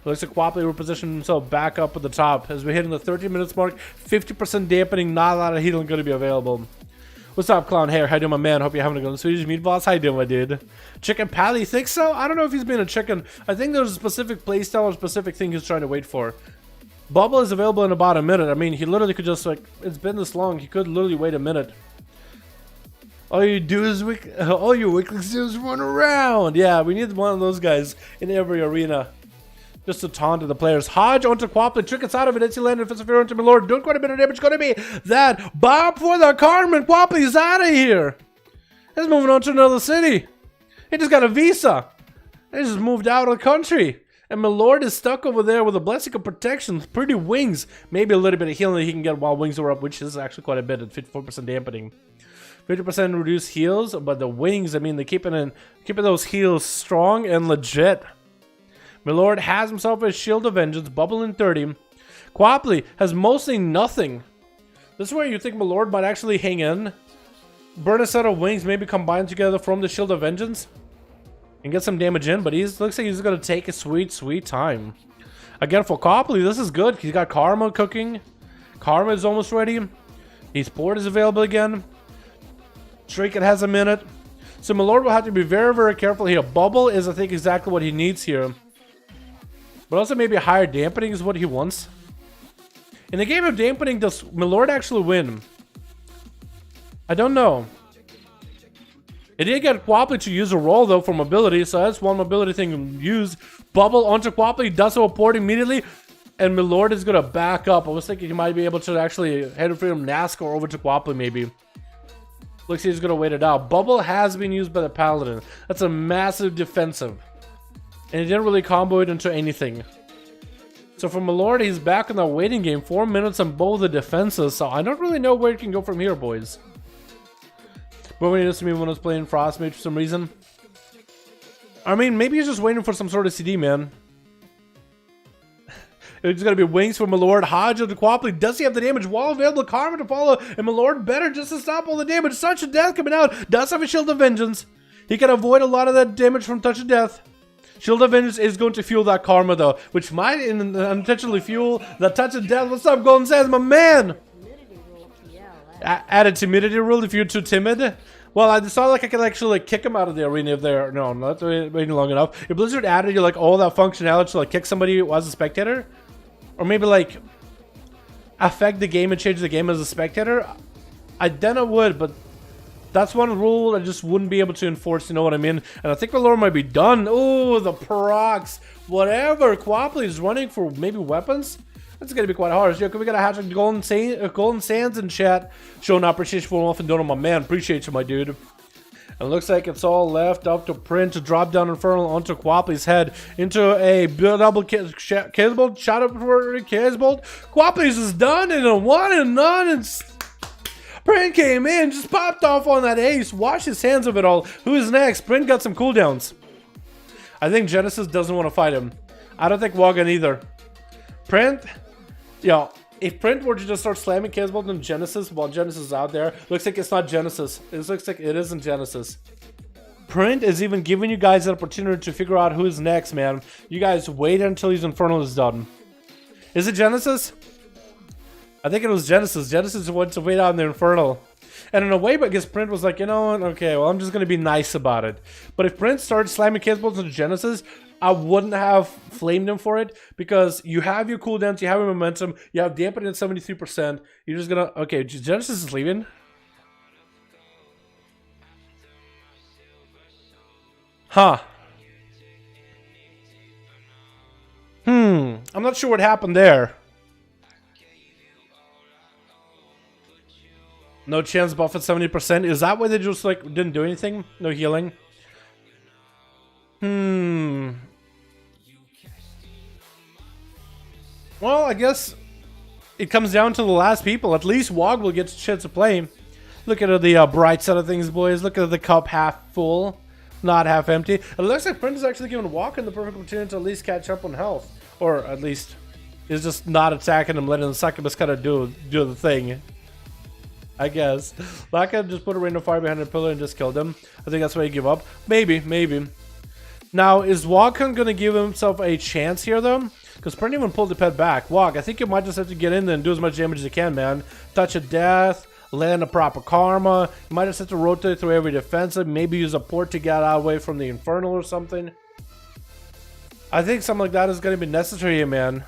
Speaker 2: Looks like Quapley repositioned himself back up at the top. As we're hitting the 30 minutes mark, 50% dampening, not a lot of healing going to be available. What's up, Clown Hair? How you doing, my man? Hope you're having a good Swedish meatballs. How you doing, my dude? Chicken Pally, you think so? I don't know if he's been a chicken. I think there's a specific playstyle or specific thing he's trying to wait for. Bubble is available in about a minute. I mean, he literally could just, like, it's been this long. He could literally wait a minute. All you do is all your weaklings do is run around. Yeah, we need one of those guys in every arena. Just to taunt the players. Hodge onto Quapley. Trick out of it. It's landed. Offensive hero onto Milord. Doing quite a bit of damage. Going to be that bomb for the Carmen. Quapley's out of here. He's moving on to another city. He just got a visa. He just moved out of the country. And Milord is stuck over there with a blessing of protection. Pretty wings. Maybe a little bit of healing that he can get while wings are up, which is actually quite a bit at 54% dampening. 50% reduced heals, but the wings, I mean, they're keeping those heals strong and legit. Milord has himself a Shield of Vengeance, bubble in 30. Quapley has mostly nothing. This is where you think Milord might actually hang in. Burn a set of wings, maybe combine together from the Shield of Vengeance. And get some damage in, but looks like he's going to take a sweet, sweet time. Again, for Quapley, this is good. He's got Karma cooking. Karma is almost ready. His port is available again. Trinket has a minute. So Milord will have to be very, very careful here. Bubble is, I think, exactly what he needs here. But also maybe higher dampening is what he wants. In the game of dampening, does Milord actually win? I don't know. It did get Quapley to use a roll though for mobility, so that's one mobility thing to use. Bubble onto Quapley, does so port immediately, and Milord is gonna back up. I was thinking he might be able to actually head from NASCAR over to Quapley maybe. Looks like he's gonna wait it out. Bubble has been used by the Paladin. That's a massive defensive. And he didn't really combo it into anything. So for Milord, he's back in the waiting game. 4 minutes on both the defenses, so I don't really know where it can go from here, boys. But when he used to me when I was playing Frostmage for some reason. I mean, maybe he's just waiting for some sort of CD, man. It's gonna be wings for Milord. Hodge of the Quapley. Does he have the damage? Wall available. Karma to follow. And Milord better just to stop all the damage. Touch of Death coming out. Does have a Shield of Vengeance. He can avoid a lot of that damage from Touch of Death. Shield of Vengeance is going to fuel that Karma though, which might unintentionally fuel the Touch of Death. What's up, Golden Sands, my man? Added timidity rule if you're too timid. Well, I saw like I could actually like kick him out of the arena if they're no, not waiting long enough. If Blizzard added you like all that functionality to like kick somebody as a spectator, or maybe like affect the game and change the game as a spectator, then I would, but that's one rule I just wouldn't be able to enforce, you know what I mean? And I think the lore might be done. Oh, the procs. Whatever. Quapley is running for maybe weapons. That's going to be quite hard. Yo, we got a hashtag Golden Sands in chat. Showing appreciation for Wolf and Donald, my man. Appreciate you, my dude. And it looks like it's all left up to Print to drop down Infernal onto Quapley's head into a double Kizbolt. Shot up for Kizbolt. Quapley's is done in a 1 and none. And Print came in, just popped off on that ace. Wash his hands of it all. Who's next? Print got some cooldowns. I think Genesis doesn't want to fight him. I don't think Wagon either. Print, yo, if Print were to just start slamming Kizbolt and Genesis while Genesis is out there, looks like it's not Genesis. It looks like it isn't Genesis. Print is even giving you guys an opportunity to figure out who's next, man. You guys wait until his Infernal is done. Is it Genesis? I think it was Genesis. Genesis went to wait out in the Infernal. And in a way, but I guess Print was like, you know what? Okay, well, I'm just going to be nice about it. But if Print started slamming Kizbolt into Genesis, I wouldn't have flamed him for it, because you have your cooldowns, you have your momentum, you have dampening at 73%. You're just gonna, okay, Genesis is leaving. Huh. I'm not sure what happened there. No chance buff at 70%. Is that why they just like didn't do anything? No healing? Well, I guess it comes down to the last people. At least Wog will get a chance to play. Look at the bright side of things, boys. Look at the cup half full, not half empty. It looks like Print is actually giving Walken the perfect opportunity to at least catch up on health. Or at least is just not attacking him, letting the succubus kind of do the thing. I guess. Laka just put a ring of fire behind the pillar and just killed him. I think that's why he gave up. Maybe. Now, is Walken going to give himself a chance here, though? Because Print even pulled the pet back. Wog, I think you might just have to get in there and do as much damage as you can, man. Touch of Death, land a proper Karma. You might just have to rotate through every defensive. Maybe use a port to get out away from the Infernal or something. I think something like that is going to be necessary here, man.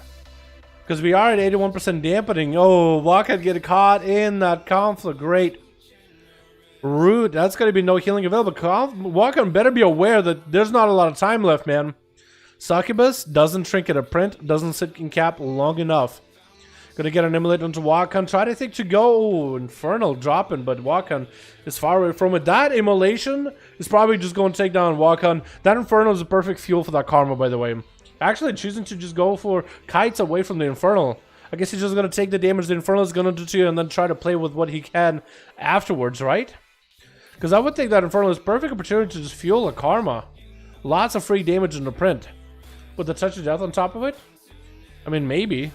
Speaker 2: Because we are at 81% dampening. Oh, Walken getting caught in that conflict. Great. Rude. That's going to be no healing available. Walken better be aware that there's not a lot of time left, man. Succubus doesn't trinket a Print. Doesn't sit in cap long enough. Gonna get an emulate onto Walken. Try to think to go. Infernal dropping, but Walken is far away from it. That immolation is probably just going to take down Walken. That Infernal is a perfect fuel for that Karma, by the way. Actually choosing to just go for kites away from the Infernal. I guess he's just going to take the damage the Infernal is going to do to you and then try to play with what he can afterwards, right? Because I would think that Infernal is perfect opportunity to just fuel a Karma. Lots of free damage in the Print. With the Touch of Death on top of it? I mean, maybe.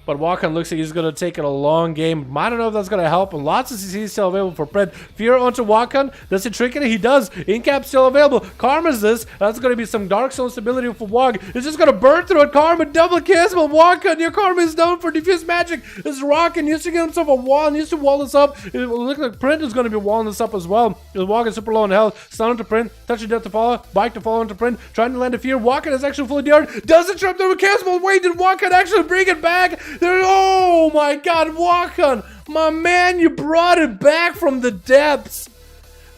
Speaker 2: But Walken looks like he's going to take it a long game. I don't know if that's going to help. And lots of CC still available for Print. Fear onto Walken. Does he trick it? He does. Incap still available. Karma's this. That's going to be some Dark Soul stability for Wog. It's just going to burn through it. Karma double cancel. Walken, your Karma is down for diffuse magic. This Rockin needs to get himself a wall. Needs to wall this up. It looks like Print is going to be walling this up as well. Walken super low in health. Stun into Print. Touch of Death to follow. Bike to follow into Print. Trying to land a Fear. Walken is actually fully DR'd. Does it trap through a cancel? Wait, did Walken actually bring it back? Oh my god, walk on! My man, you brought it back from the depths!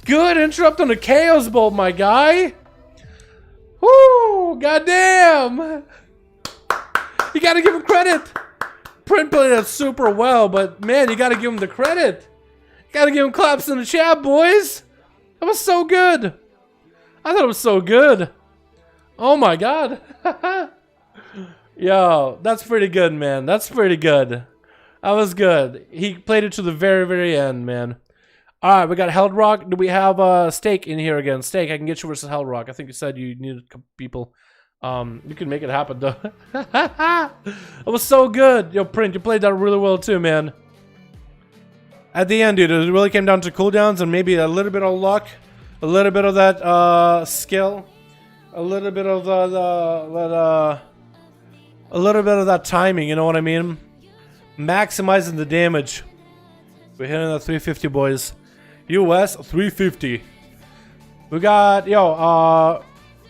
Speaker 2: Good interrupt on the Chaos Bolt, my guy! Woo! Goddamn! You gotta give him credit! Print played that super well, but man, you gotta give him the credit! You gotta give him claps in the chat, boys! That was so good! I thought it was so good! Oh my god! Yo, that's pretty good, man. That's pretty good. That was good. He played it to the very, very end, man. Alright, we got Held Rock. Do we have Steak in here again? Steak, I can get you versus Held Rock. I think you said you needed a couple people. You can make it happen, though. It was so good. Yo, Print, you played that really well, too, man. At the end, dude, it really came down to cooldowns and maybe a little bit of luck. A little bit of that, skill. A little bit of a little bit of that timing, you know what I mean? Maximizing the damage. We're hitting the 350, boys. US 350. We got, yo,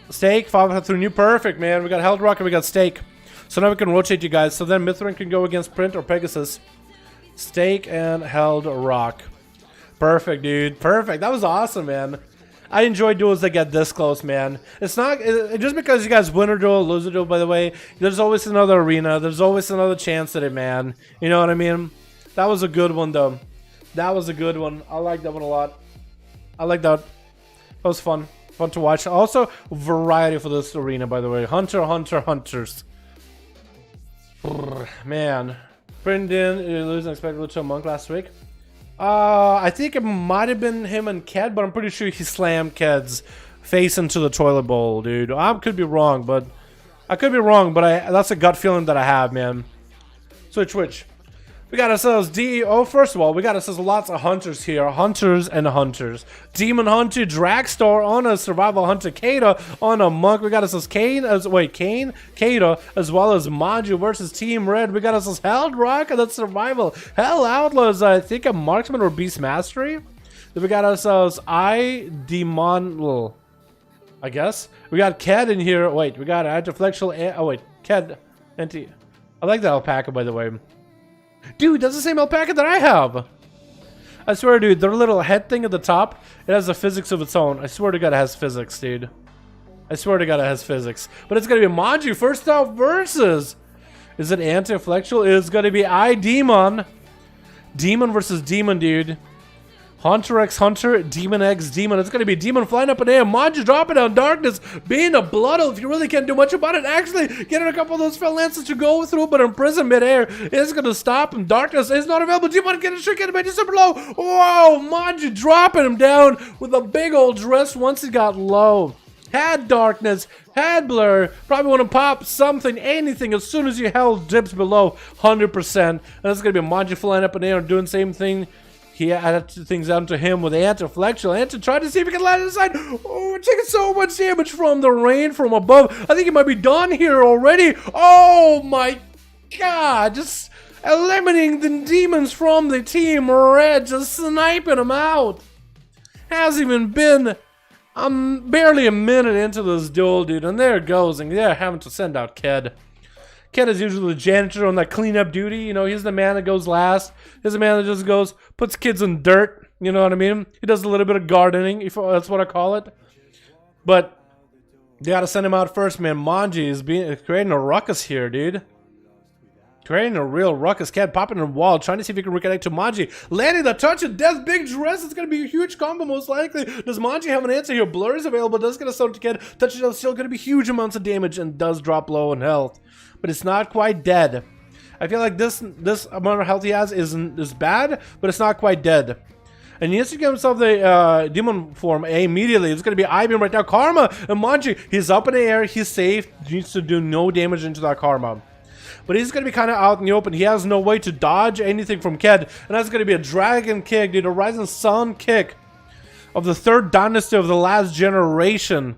Speaker 2: Steak, 5 through new. Perfect, man. We got Held Rock and we got Steak. So now we can rotate you guys. So then Mithrin can go against Print or Pegasus. Steak and Held Rock. Perfect, dude. Perfect. That was awesome, man. I enjoy duels that get this close, man. It's not just because you guys win a duel, lose a duel, by the way. There's always another arena. There's always another chance at it, man. You know what I mean? That was a good one, though. That was a good one. I like that one a lot. I like that. That was fun. Fun to watch. Also, variety for this arena, by the way. Hunters. Brr, man. Brendan losing unexpectedly to a monk last week. I think it might have been him and Ked, but I'm pretty sure he slammed Ked's face into the toilet bowl, dude. I could be wrong, but that's a gut feeling that I have, man. Switch. We got ourselves first of all, we got ourselves lots of hunters here. Hunters and hunters. Demon Hunter, Dragstar on a Survival Hunter, Kata on a Monk. We got ourselves Kata, as well as Maju versus Team Red. We got ourselves Held Rock and that's Survival. Hell Outlaws, I think a Marksman or Beast Mastery. Then we got ourselves Demon, I guess. We got Ked in here. Wait, we got Antiflexial. Oh wait, Ked. I like that alpaca, by the way. Dude, that's the same alpaca that I have. I swear, dude, their little head thing at the top, it has a physics of its own. I swear to God it has physics, dude. I swear to God it has physics. But it's going to be Maju first out versus. Is it Anti-Flexial? It's going to be Demon. Demon versus Demon, dude. Hunter x Hunter, Demon x Demon. It's going to be Demon flying up in the air. Maju dropping down Darkness. Being a blood elf, you really can't do much about it. Actually, getting a couple of those fell lances to go through, but in prison midair is going to stop him. Darkness is not available. Demon getting a trick, getting a super low. Whoa, Maju dropping him down with a big old dress once he got low. Had Darkness, had Blur, probably want to pop something, anything, as soon as your health dips below 100%. And it's going to be Maju flying up in the air and doing the same thing. He added things down to him with Anti-Flexial. And to try to see if he can land inside. Oh, taking so much damage from the rain from above. I think he might be done here already. Oh my god. Just eliminating the demons from the Team Red. Just sniping them out. Hasn't even been barely a minute into this duel, dude. And there it goes. And they're having to send out Ked. Ked is usually the janitor on that cleanup duty. You know, he's the man that goes last. He's the man that just goes, puts kids in dirt. You know what I mean? He does a little bit of gardening, if that's what I call it. But you gotta send him out first, man. Manji is creating a ruckus here, dude. Creating a real ruckus. Ked popping in the wall, trying to see if he can reconnect to Manji. Landing the touch of death, big dress. It's going to be a huge combo, most likely. Does Manji have an answer here? Blur is available. Does get a stone to Ked. Touch of death, still going to be huge amounts of damage and does drop low in health. But it's not quite dead. I feel like this amount of health he has is bad, but it's not quite dead. And he needs to get himself the demon form immediately. It's going to be I-Beam right now. Karma and Manji, he's up in the air. He's safe. He needs to do no damage into that Karma. But he's going to be kind of out in the open. He has no way to dodge anything from Ked. And that's going to be a dragon kick, dude. A rising sun kick of the third dynasty of the last generation.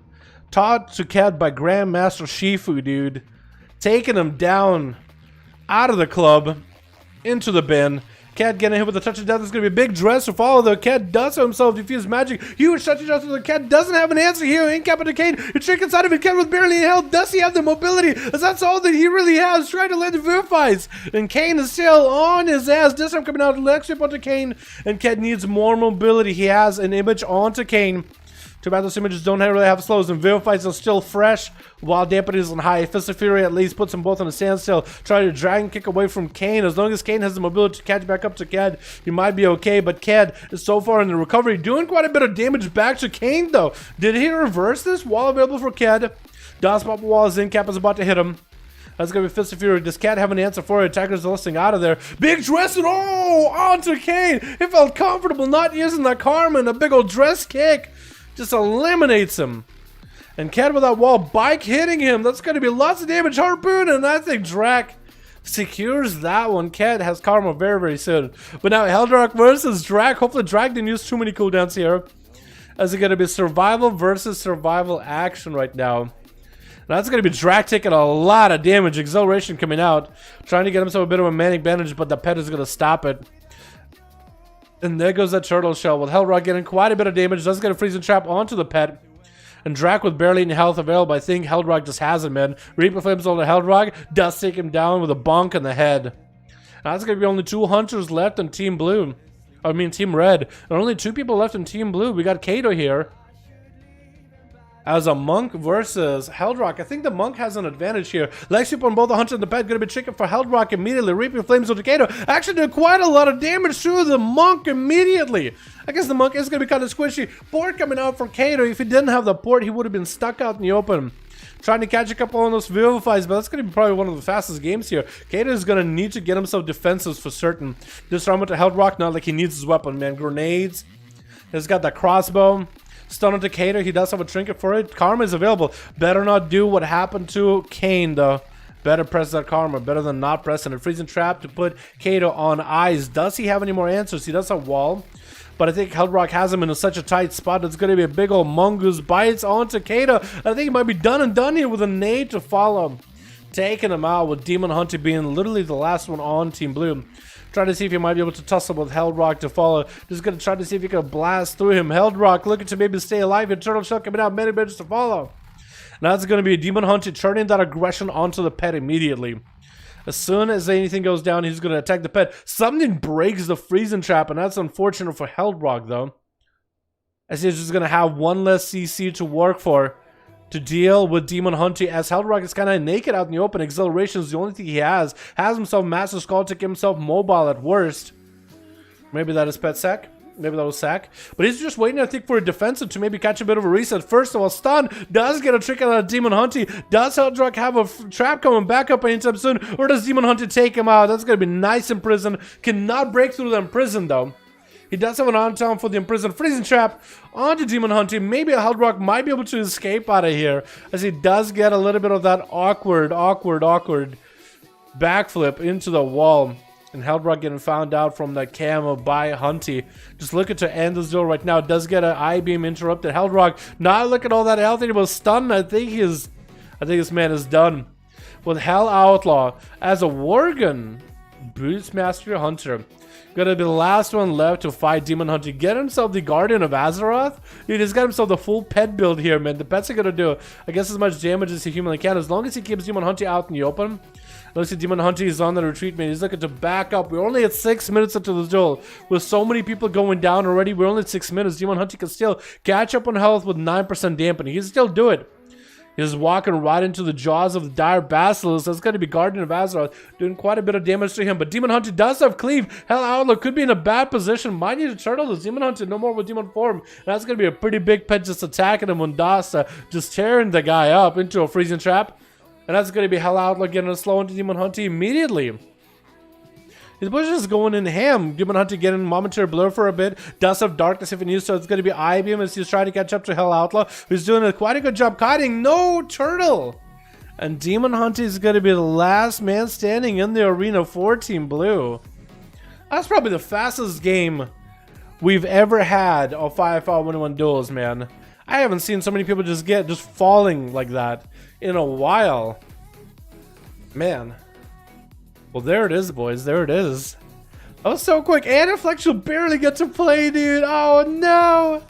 Speaker 2: Taught to Ked by Grandmaster Shifu, dude. Taking him down out of the club, into the bin. Cat getting hit with a touch of death. It's going to be a big dress to follow, though. Cat does himself defuse magic. Huge touch of death. The Cat doesn't have an answer here. Incap and Decay. The trick inside of it. Cat with barely any health. Does he have the mobility? As that's all that he really has. Trying to land the verifies. And Kane is still on his ass. This time coming out. Leg sweep onto Kane. And Cat needs more mobility. He has an image onto Kane. Too bad those images don't really have slows, and verifies are still fresh while dampening is on high. Fist of Fury at least puts them both on a standstill. Try to drag and kick away from Kane. As long as Kane has the mobility to catch back up to Cad, he might be okay. But Cad is so far in the recovery, doing quite a bit of damage back to Kane though. Did he reverse this? Wall available for Cad. Does pop a wall as Incap is about to him. That's gonna be Fist of Fury. Does Cat have an answer for it? Attackers are listing out of there. Big dress and oh, onto Kane. It felt comfortable not using the Karma and a big old dress kick. Just eliminates him. And Cat with that wall bike hitting him. That's going to be lots of damage. Harpoon, and I think Drac secures that one. Cat has Karma very, very soon. But now Heldrock versus Drac. Hopefully Drac didn't use too many cooldowns here. As it's going to be survival versus survival action right now. Now that's going to be Drac taking a lot of damage. Acceleration coming out. Trying to get himself a bit of a manic advantage, but the pet is going to stop it. And there goes that turtle shell with Hellrock getting quite a bit of damage. Does get a freezing trap onto the pet. And Drac with barely any health available. I think Hellrock just has him, man. Reaper Flames on the Hellrock. Does take him down with a bonk in the head. Now that's going to be only 2 hunters left in Team Blue. I mean Team Red. And only 2 people left in Team Blue. We got Kato here. As a Monk versus Heldrock. I think the Monk has an advantage here. Leg sweep on both the Hunter and the Pet. Going to be chicken for Heldrock immediately. Reaping Flames with Kato. Actually doing quite a lot of damage to the Monk immediately. I guess the Monk is going to be kind of squishy. Port coming out from Kato. If he didn't have the port, he would have been stuck out in the open. Trying to catch a couple on those vivifies, but that's going to be probably one of the fastest games here. Kato is going to need to get himself defenses for certain. This round with the Heldrock, not like he needs his weapon, man. Grenades. He's got that crossbow. Stun on Kato, he does have a trinket for it. Karma is available. Better not do what happened to Kane, though. Better press that Karma. Better than not pressing it. Freezing trap to put Kato on eyes. Does he have any more answers? He does have wall. But I think Heldrock has him in such a tight spot. It's going to be a big old mongoose. Bites onto Kato. I think he might be done and done here with a nade to follow. Taking him out with Demon Hunter being literally the last one on Team Blue. Trying to see if he might be able to tussle with Heldrock to follow. Just going to try to see if he can blast through him. Heldrock looking to maybe stay alive. And Turtle Shell coming out. Many minutes to follow. Now it's going to be a Demon Hunter turning that aggression onto the pet immediately. As soon as anything goes down, he's going to attack the pet. Something breaks the freezing trap, and that's unfortunate for Heldrock, though. As he's just going to have one less CC to work for to deal with Demon Hunter, as Heldrock is kind of naked out in the open. Acceleration is the only thing he has. Has himself Master Skull to keep himself mobile at worst. Maybe that is pet sack. Maybe that was sack. But he's just waiting, I think, for a defensive to maybe catch a bit of a reset. First of all, stun. Does get a trick out of Demon Hunter. Does Heldrock have a trap coming back up anytime soon? Or does Demon Hunter take him out? That's going to be nice in prison. Cannot break through the prison, though. He does have an on-town for the imprisoned freezing trap onto Demon Hunter. Maybe a Heldrock might be able to escape out of here, as he does get a little bit of that awkward backflip into the wall. And Heldrock getting found out from that camo by Hunty. Just looking to end this duel right now. Does get an I-beam interrupted. Heldrock not looking all that healthy. He was stunned. I think this man is done. With Hell Outlaw as a Worgen Beastmaster Hunter. Gonna be the last one left to fight Demon Hunter. Get himself the Guardian of Azeroth. Dude, he's got himself the full pet build here, man. The pets are gonna do, I guess, as much damage as he humanly can. As long as he keeps Demon Hunter out in the open. Looks like Demon Hunter is on the retreat, man. He's looking to back up. We're only at 6 minutes into the duel. With so many people going down already, we're only at 6 minutes. Demon Hunter can still catch up on health with 9% dampening. He can still do it. He's walking right into the jaws of the dire basilisk. That's going to be Guardian of Azeroth, doing quite a bit of damage to him. But Demon Hunter does have cleave. Hell Outlaw could be in a bad position. Might need to turtle this. Demon Hunter no more with Demon form. And that's going to be a pretty big pet just attacking him when Dasa just tearing the guy up into a freezing trap. And that's going to be Hell Outlaw getting a slow into Demon Hunter immediately. His push is going in ham. Demon Hunter getting momentary blur for a bit. Does have darkness if he needs, so it's going to be I-beam as he's trying to catch up to Hell Outlaw, who's doing quite a good job kiting. No turtle! And Demon Hunter is going to be the last man standing in the arena for Team Blue. That's probably the fastest game we've ever had of 5v5 1v1 duels, man. I haven't seen so many people just falling like that in a while. Man. Well, there it is, boys. There it is. That was so quick. And Flex will barely get to play, dude. Oh no.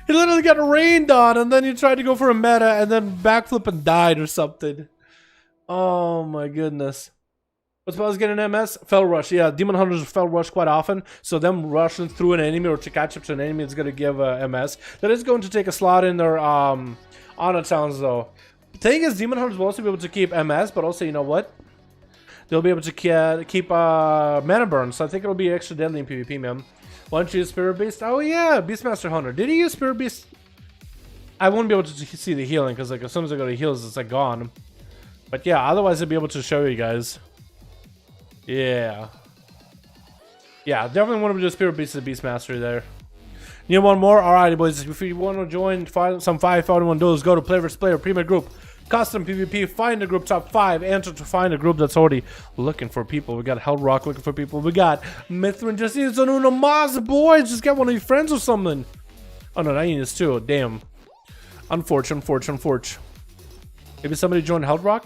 Speaker 2: He literally got rained on, and then he tried to go for a meta, and then backflip and died or something. Oh my goodness. What's about getting an MS? Fell rush. Yeah, Demon Hunters fell rush quite often, so them rushing through an enemy or to catch up to an enemy is going to give MS. That is going to take a slot in their honor towns, though. The thing is, Demon Hunters will also be able to keep MS, but also, you know what? They'll be able to keep mana burn, so I think it'll be extra deadly in PvP, man. Why don't you use Spirit Beast? Oh yeah, Beastmaster Hunter. Did he use Spirit Beast? I won't be able to see the healing, because like as soon as I go to heals, it's like gone. But yeah, otherwise I'd be able to show you guys. Yeah. Yeah, definitely want to do Spirit Beast as a Beastmaster there. You need one more? Alrighty, boys. If you want to join some 5V5 1v1 duels, go to Player vs Player Premier Group. Custom PvP, find a group top 5, enter to find a group that's already looking for people. We got Hellrock looking for people. We got Mithrin just needs an Uno Maz, boys. Just get one of your friends or something. Oh no, I need this too. Damn. Unfortunate. Maybe somebody joined Hellrock?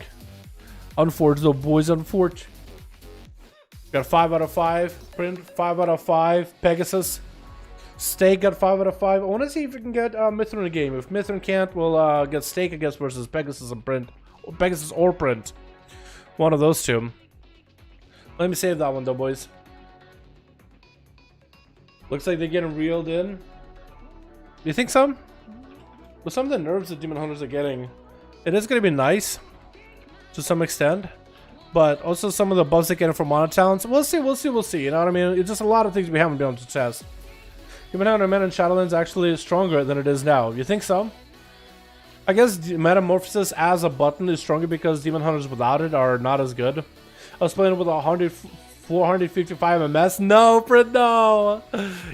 Speaker 2: Unfortunate, though, boys, unfortunate. Got a 5 out of 5. Print, 5 out of 5. Pegasus. Steak got 5 out of 5. I want to see if we can get Mithrin in the game. If Mithrin can't, we'll get Steak, I guess, versus Pegasus and Print. Or Pegasus or Print. One of those two. Let me save that one, though, boys. Looks like they're getting reeled in. Do you think so? With some of the nerves that Demon Hunters are getting, it is going to be nice. To some extent. But also some of the buffs they get from monotowns. We'll see. You know what I mean? It's just a lot of things we haven't been able to test. Demon Hunter meta in Shadowlands actually is stronger than it is now. You think so? I guess Metamorphosis as a button is stronger because Demon Hunters without it are not as good. I was playing with 455 MS. No, Fred, no.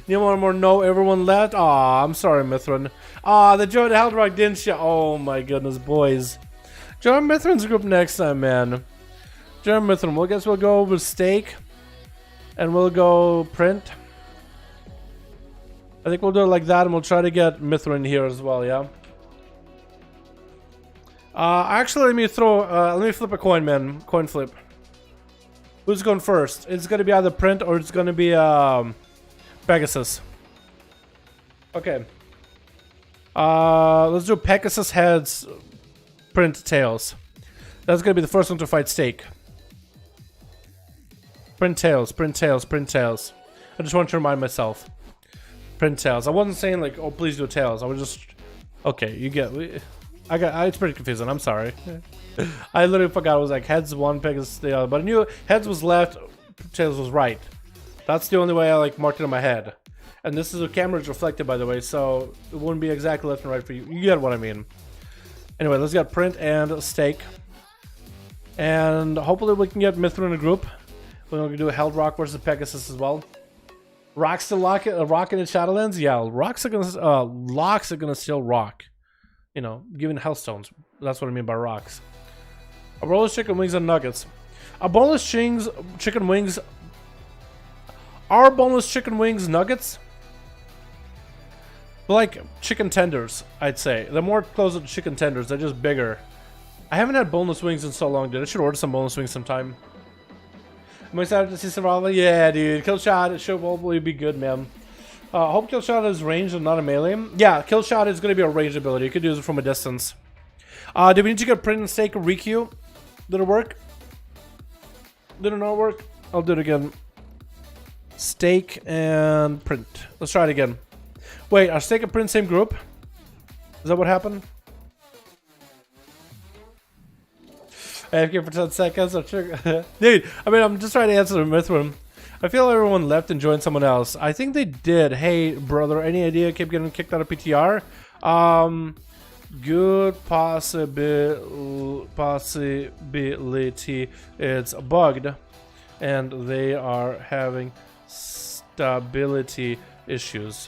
Speaker 2: You want more? No, everyone left. Aw, I'm sorry, Mithrin. Aw, they joined Hellrock, didn't you? Oh my goodness, boys. Join Mithrin's group next time, man. Join Mithrin. Well, I guess we'll go with Steak. And we'll go Print. I think we'll do it like that, and we'll try to get Mithrin here as well, yeah? Actually, let me flip a coin, man. Coin flip. Who's going first? It's gonna be either Print or it's gonna be, Pegasus. Okay. Let's do Pegasus heads, Print tails. That's gonna be the first one to fight Steak. Print tails. I just want to remind myself. Print tails. I wasn't saying like, oh, please do tails. I was just, okay. You get. It's pretty confusing. I'm sorry. I literally forgot. It was like heads one, Pegasus the other. But I knew heads was left, tails was right. That's the only way I like marked it in my head. And this is a camera's reflected, by the way, so it wouldn't be exactly left and right for you. You get what I mean. Anyway, let's get Print and Steak, and hopefully we can get Mithrin in a group. We're gonna do a Hellrock versus Pegasus as well. Rocks still rocking in Shadowlands? Yeah, locks are gonna still rock. You know, given Hellstones. That's what I mean by rocks. A boneless chicken wings and nuggets. Are boneless chicken wings nuggets? They're like chicken tenders, I'd say. They're more closer to chicken tenders. They're just bigger. I haven't had boneless wings in so long, dude. I should order some boneless wings sometime. I'm excited to see survival. Yeah, dude. Kill shot. It should hopefully be good, man. Hope kill shot is ranged and not a melee. Yeah, kill shot is going to be a ranged ability. You could use it from a distance. Do we need to get Print and Steak or Riku? Did it work? Did it not work? I'll do it again. Steak and Print. Let's try it again. Wait, are Steak and Print same group? Is that what happened? AFK for 10 seconds. Dude, I mean, I'm just trying to answer the Mithrin. I feel everyone left and joined someone else. I think they did. Hey, brother, any idea? Keep getting kicked out of PTR. Good possibility it's bugged, and they are having stability issues.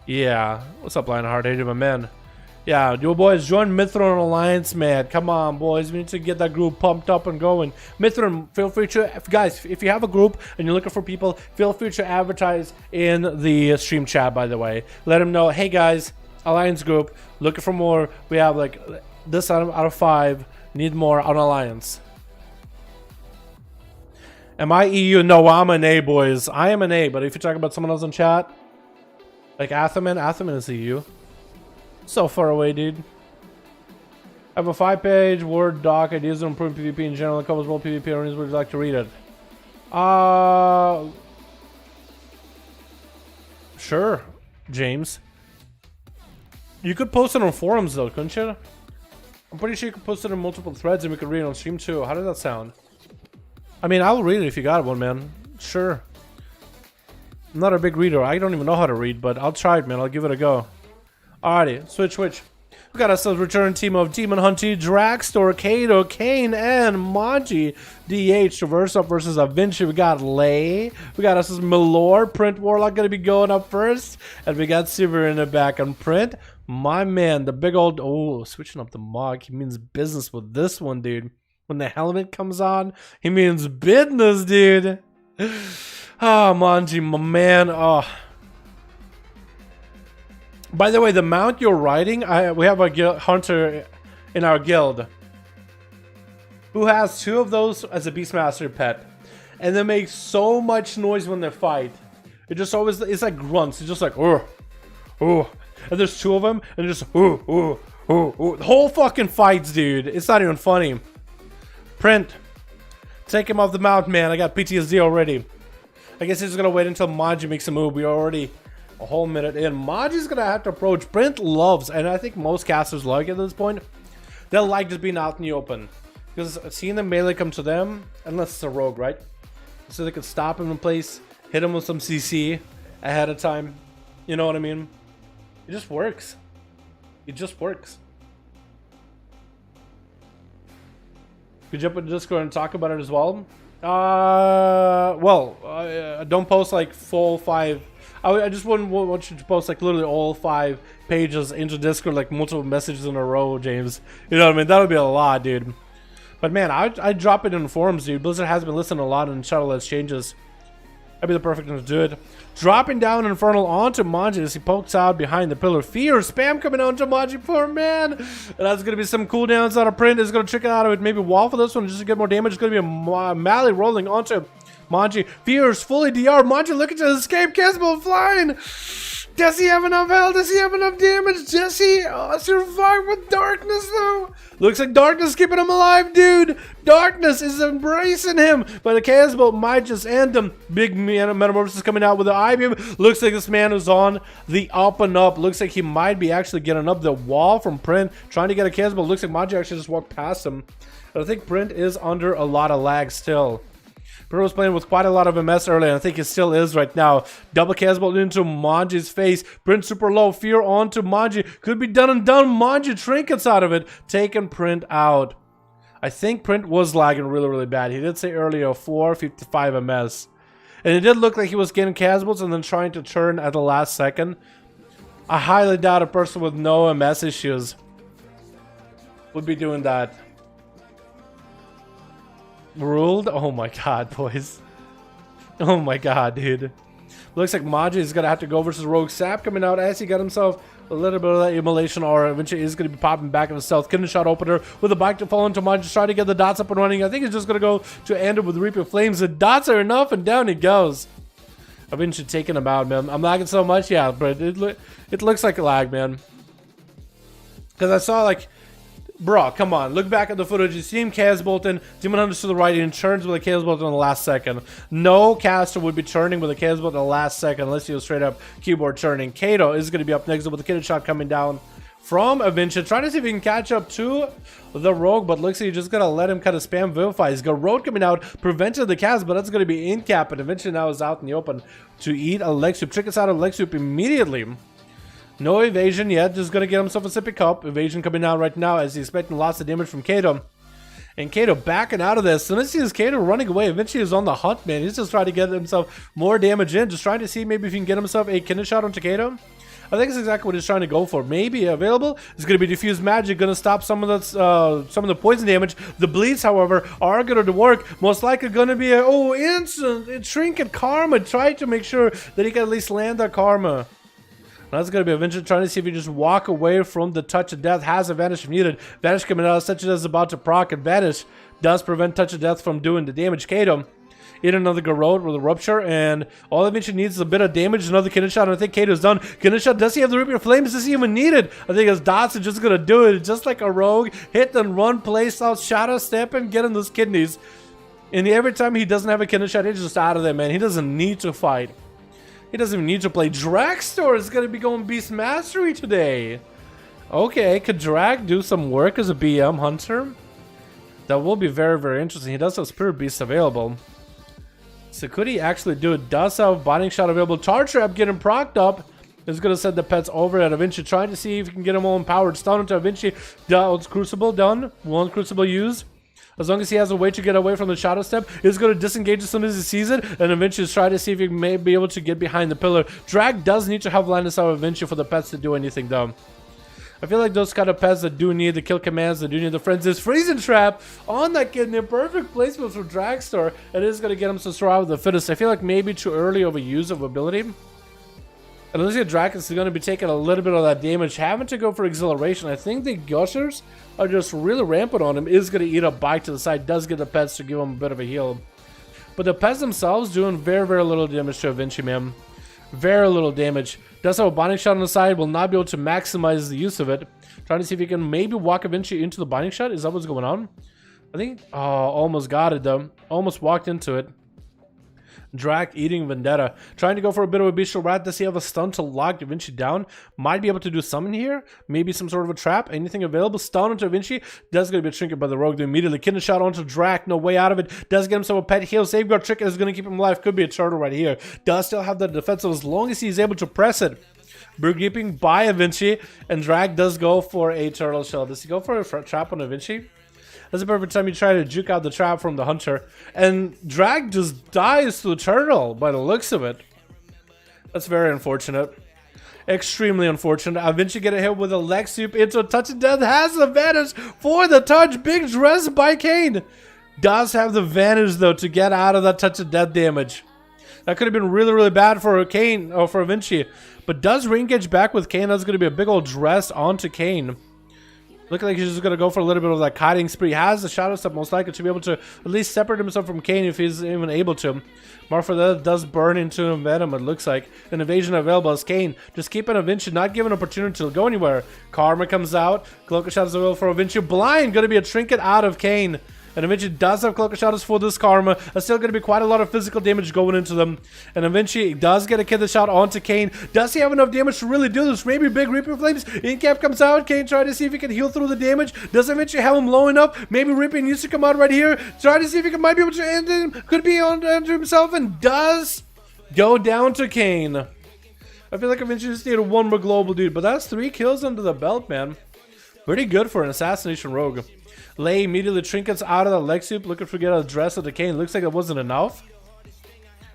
Speaker 2: Yeah. What's up, Lionheart? Hey, my man. Yeah, you boys, join Mithrin Alliance, man. Come on, boys. We need to get that group pumped up and going. Mithrin, feel free to... Guys, if you have a group and you're looking for people, feel free to advertise in the stream chat, by the way. Let them know, hey, guys, Alliance group, looking for more. We have, like, this out of 5. Need more on Alliance. Am I EU? No, I'm an A, boys. I am an A, but if you're talking about someone else in chat, like Atherman is EU. So far away, dude. I have a 5-page Word doc, ideas to improve PvP in general. It covers world PvP arenas. Would you like to read it? Sure, James. You could post it on forums though, couldn't you? I'm pretty sure you could post it in multiple threads and we could read it on stream too. How does that sound? I mean, I'll read it if you got one, man. Sure. I'm not a big reader. I don't even know how to read, but I'll try it, man. I'll give it a go. Alrighty, switch. We got ourselves a return team of Demon Hunty, Draxtor, Kato, Kane, and Monty. DH to verse up versus Avinci. We got Lay. We got us Malor. Print Warlock gonna be going up first. And we got Silver in the back on Print. My man, the big old... Oh, switching up the mog. He means business with this one, dude. When the helmet comes on, he means business, dude. Oh, Monty, my man. Oh. By the way, the mount you're riding, we have a hunter in our guild who has 2 of those as a Beastmaster pet, and they make so much noise when they fight. It just always, it's like grunts. It's just like oh, and there's 2 of them, and just oh. The whole fucking fights, dude. It's not even funny. Print, take him off the mount, man. I got PTSD already. I guess he's just gonna wait until Maji makes a move. We already a whole minute in. Maji's gonna have to approach. Print loves, and I think most casters like at this point, they'll like just being out in the open. Because seeing the melee come to them, unless it's a rogue, right? So they can stop him in place, hit him with some CC ahead of time. You know what I mean? It just works. It just works. Could you jump into Discord and talk about it as well? Don't post like full 5. I just wouldn't want you to post like literally all 5 pages into Discord, like multiple messages in a row, James. You know what I mean? That would be a lot, dude. But man, I'd drop it in forums, dude. Blizzard has been listening a lot in Shadowlands changes. That'd be the perfect thing to do it. Dropping down Infernal onto Manji as he pokes out behind the pillar. Fear spam coming out to Manji, poor man. And that's gonna be some cooldowns out of Print. Is gonna trick it out of it. Maybe wall for this one just to get more damage. It's gonna be a melee rolling onto Manji. Fear is fully DR. Manji looking to escape. Casable flying. Does he have enough health? Does he have enough damage? Does he survive with darkness though? Looks like darkness is keeping him alive, dude. Darkness is embracing him. But the Casable might just end him. Big metamorphosis coming out with the eye beam. Looks like this man is on the up and up. Looks like he might be actually getting up the wall from Print. Trying to get a Casable. Looks like Manji actually just walked past him. But I think Print is under a lot of lag still. Print was playing with quite a lot of MS earlier, and I think it still is right now. Double Casable into Manji's face. Print super low. Fear onto Manji. Could be done and done. Manji trinkets out of it. Taking Print out. I think Print was lagging really, really bad. He did say earlier 455 MS. And it did look like he was getting Casables and then trying to turn at the last second. I highly doubt a person with no MS issues would be doing that. Ruled? Oh my god, boys. Oh my god, dude. Looks like Manji is gonna have to go versus Rogue Sap coming out as he got himself a little bit of that immolation aura. Eventually he's gonna be popping back in the stealth. Getting a shot opener with a bike to fall into Manji, trying to get the dots up and running. I think he's just gonna go to end it with Reaping Flames. The dots are enough and down he goes. Eventually taking him out, man. I'm lagging so much, yeah, but it looks like a lag, man. Because I saw like, bro, come on. Look back at the footage. You see him Casbolton, Demon Hunter to the right, and turns with a Casbolt in the last second. No caster would be turning with a Casbolt in the last second unless he was straight up keyboard turning. Kato is going to be up next with a kidney shot coming down from Avinci. Trying to see if he can catch up to the Rogue, but looks like he's just going to let him kind of spam Vivify. He's got Road coming out, prevented the cast, but that's going to be in cap, and eventually now is out in the open to eat a leg soup. Trick us out of leg soup immediately. No evasion yet, just gonna get himself a sippy cup. Evasion coming out right now as he's expecting lots of damage from Kato. And Kato backing out of this. So let's see, Kato running away. Eventually he's on the hunt, man. He's just trying to get himself more damage in. Just trying to see maybe if he can get himself a kidney shot onto Kato. I think it's exactly what he's trying to go for. Maybe available. It's going to be diffused magic, going to stop some of the poison damage. The bleeds, however, are going to work. Most likely going to be a instant trinket karma. Try to make sure that he can at least land that karma. That's going to be eventually trying to see if he just walk away from the touch of death. Has a vanish muted. Vanish coming out. Touch of death is about to proc, and vanish does prevent touch of death from doing the damage. Kato Eat another Garrote with a Rupture, and all Vinci needs is a bit of damage, another Kidney Shot, and I think Kato's done. Kidney Shot, does he have the Reaper Flames? Does he even need it? I think his dots are just gonna do it, just like a rogue. Hit and run, place out, Shadow Step, and get him those kidneys. And every time he doesn't have a Kidney Shot, he's just out of there, man. He doesn't need to fight. He doesn't even need to play. Dragstore is gonna be going Beast Mastery today. Okay, could Drag do some work as a BM Hunter? That will be very, very interesting. He does have Spirit Beast available. So could he actually do it? Does have Binding Shot available. Charge Trap getting procced up. Is going to send the pets over at Vinci. Trying to see if he can get them all empowered. Stun into Vinci. Crucible done. One Crucible used. As long as he has a way to get away from the Shadow Step, he's going to disengage as soon as he sees it. And Vinci is trying to see if he may be able to get behind the pillar. Drag does need to have line of sight with Vinci for the pets to do anything though. I feel like those kind of pets that do need the kill commands, that do need the frenzies. Freezing Trap on that kidney. Perfect placement for Dragstore. It is going to get him to survive with the fittest. I feel like maybe too early of a use of ability. And it looks like Drag is going to be taking a little bit of that damage. Having to go for Exhilaration. I think the Gushers are just really rampant on him. Is going to eat a bite to the side. Does get the pets to give him a bit of a heal. But the pets themselves doing very, very little damage to Vinci, man. Very little damage. Does have a Binding Shot on the side. Will not be able to maximize the use of it. Trying to see if he can maybe walk Vinci into the Binding Shot. Is that what's going on? I think... Oh, almost got it though. Almost walked into it. Drac eating Vendetta. Trying to go for a bit of a Bestial Rat. Does he have a stun to lock Da Vinci down? Might be able to do something here. Maybe some sort of a trap. Anything available. Stun onto Da Vinci. Does going to be a trinket by the rogue. Immediately. Kidney Shot onto Drac. No way out of it. Does get himself a pet heal. Safeguard Trinket is going to keep him alive. Could be a turtle right here. Does still have the defensive as long as he's able to press it. Broodkeeping by a Vinci. And Drag does go for a turtle shell. Does he go for a trap on a Vinci? That's the perfect time you try to juke out the trap from the Hunter. And Drag just dies to the turtle by the looks of it. That's very unfortunate. Extremely unfortunate. Vinci get a hit with a leg sweep into a touch of death. Has the advantage for the touch. Big dress by Kane. Does have the advantage though to get out of that touch of death damage. That could have been really, really bad for Kane or for Vinci. But does re-engage back with Kane. That's going to be a big old dress onto Kane. Looking like he's just going to go for a little bit of that kiting spree. Has the Shadow Step most likely to be able to at least separate himself from Kane if he's even able to. Mark for that does burn into Venom, it looks like. An evasion available as Kane. Just keeping a Vinci, not giving an opportunity to go anywhere. Karma comes out. Cloak of Shadows available for a Vinci. Blind, going to be a trinket out of Kane. And Vinci does have Cloak of Shadows for this Karma. There's still going to be quite a lot of physical damage going into them. And Vinci does get a Kidney Shot onto Kane. Does he have enough damage to really do this? Maybe big Reaper Flames. Incap comes out. Kane trying to see if he can heal through the damage. Does Vinci have him low enough? Maybe Reaper needs to come out right here. Trying to see if he might be able to end him. Could be on to himself and does go down to Kane. I feel like Vinci just needed one more global dude. But that's 3 kills under the belt, man. Pretty good for an Assassination Rogue. Lay immediately trinkets out of the leg sweep, looking for get a dress of the Kane. Looks like it wasn't enough.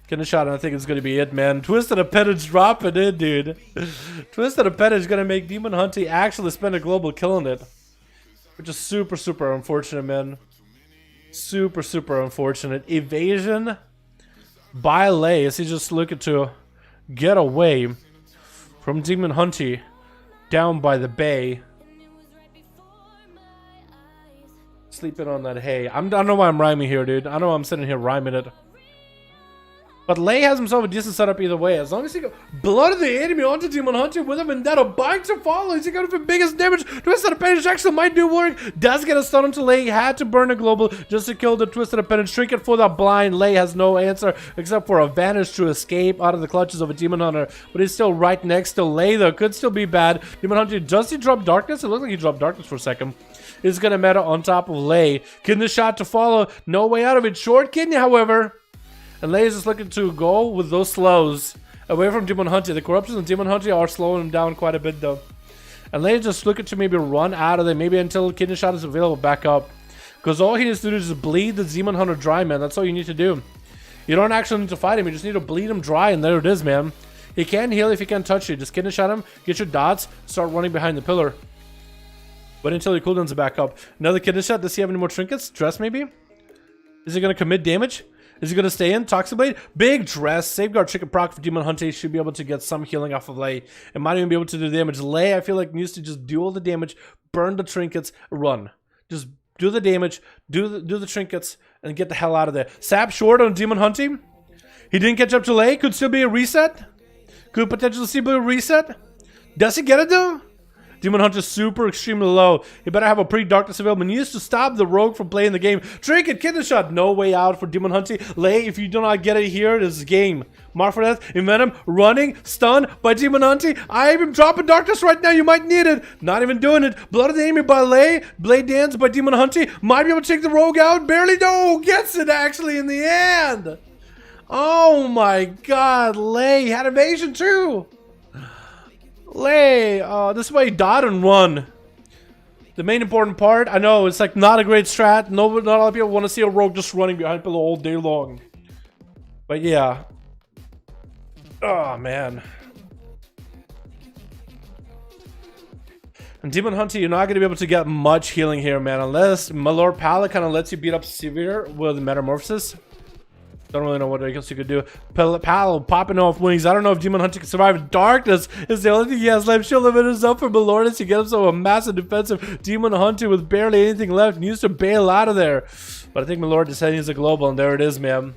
Speaker 2: Getting a shot, and I think it's gonna be it, man. Twisted Appendage dropping in, dude. Twisted Appendage gonna make Demon Hunty actually spend a global killing it. Which is super, super unfortunate, man. Super, super unfortunate. Evasion by Lay as he's just looking to get away from Demon Hunty down by the bay. Sleeping on that hay. I don't know why I'm rhyming here, dude. I know I'm sitting here rhyming it. But Lay has himself a decent setup either way. As long as he go blood of the enemy onto Demon Hunter with a Vendetta. Bite to follow. Is he going for biggest damage? Twisted Appendage actually might do work. Does get a stun onto Lay. Had to burn a global just to kill the Twisted Appendage. Trinket for that blind. Lay has no answer except for a vanish to escape out of the clutches of a Demon Hunter. But he's still right next to Lay though. Could still be bad. Demon Hunter, does he drop Darkness? It looks like he dropped Darkness for a second. Is going to meta on top of Lay. Kidney Shot to follow. No way out of it. Short Kidney, however. And Lay is just looking to go with those slows away from Demon Hunter. The corruptions of Demon Hunter are slowing him down quite a bit, though. And Lay is just looking to maybe run out of there. Maybe until Kidney Shot is available back up. Because all he needs to do is just bleed the Demon Hunter dry, man. That's all you need to do. You don't actually need to fight him. You just need to bleed him dry, and there it is, man. He can heal if he can't touch you. Just Kidney Shot him, get your dots, start running behind the pillar. But until your cooldowns are back up. Another Kidney Shot. Does he have any more trinkets? Dress, maybe? Is he going to commit damage? Is he going to stay in? Toxic Blade? Big dress. Safeguard Chicken proc for Demon Hunter. Should be able to get some healing off of Lay. And might even be able to do damage. Lay, I feel like, needs to just do all the damage, burn the trinkets, run. Just do the damage, do the trinkets, and get the hell out of there. Sap short on Demon Hunting. He didn't catch up to late. Could still be a reset. Could potentially still be a reset. Does he get it though? Demon Hunter super extremely low. He better have a pre-darkness available. He needs to stop the rogue from playing the game. Trinket, get the shot. No way out for Demon Hunter. Lay, if you do not get it here, this is game. Mark for death. Envenom, running, stunned by Demon Hunter. I am dropping darkness right now. You might need it. Not even doing it. Blood of the Enemy by Lay. Blade Dance by Demon Hunter. Might be able to take the rogue out. Barely. No, gets it actually in the end. Oh my god. Lay had evasion too. Lay, this is why you dot and run. The main important part, I know it's like not a great strat. Not a lot of people want to see a rogue just running behind pillow all day long. But yeah. Oh man. And Demon Hunter, you're not going to be able to get much healing here, man, unless Malor Pala kind of lets you beat up Severe with Metamorphosis. Don't really know what else you could do. Pal popping off wings. I don't know if Demon Hunter can survive. Darkness is the only thing he has left. Shield limit is up for Malornis. He gets himself a massive defensive Demon Hunter with barely anything left. He needs to bail out of there. But I think Malord is heading as a global, and there it is, man.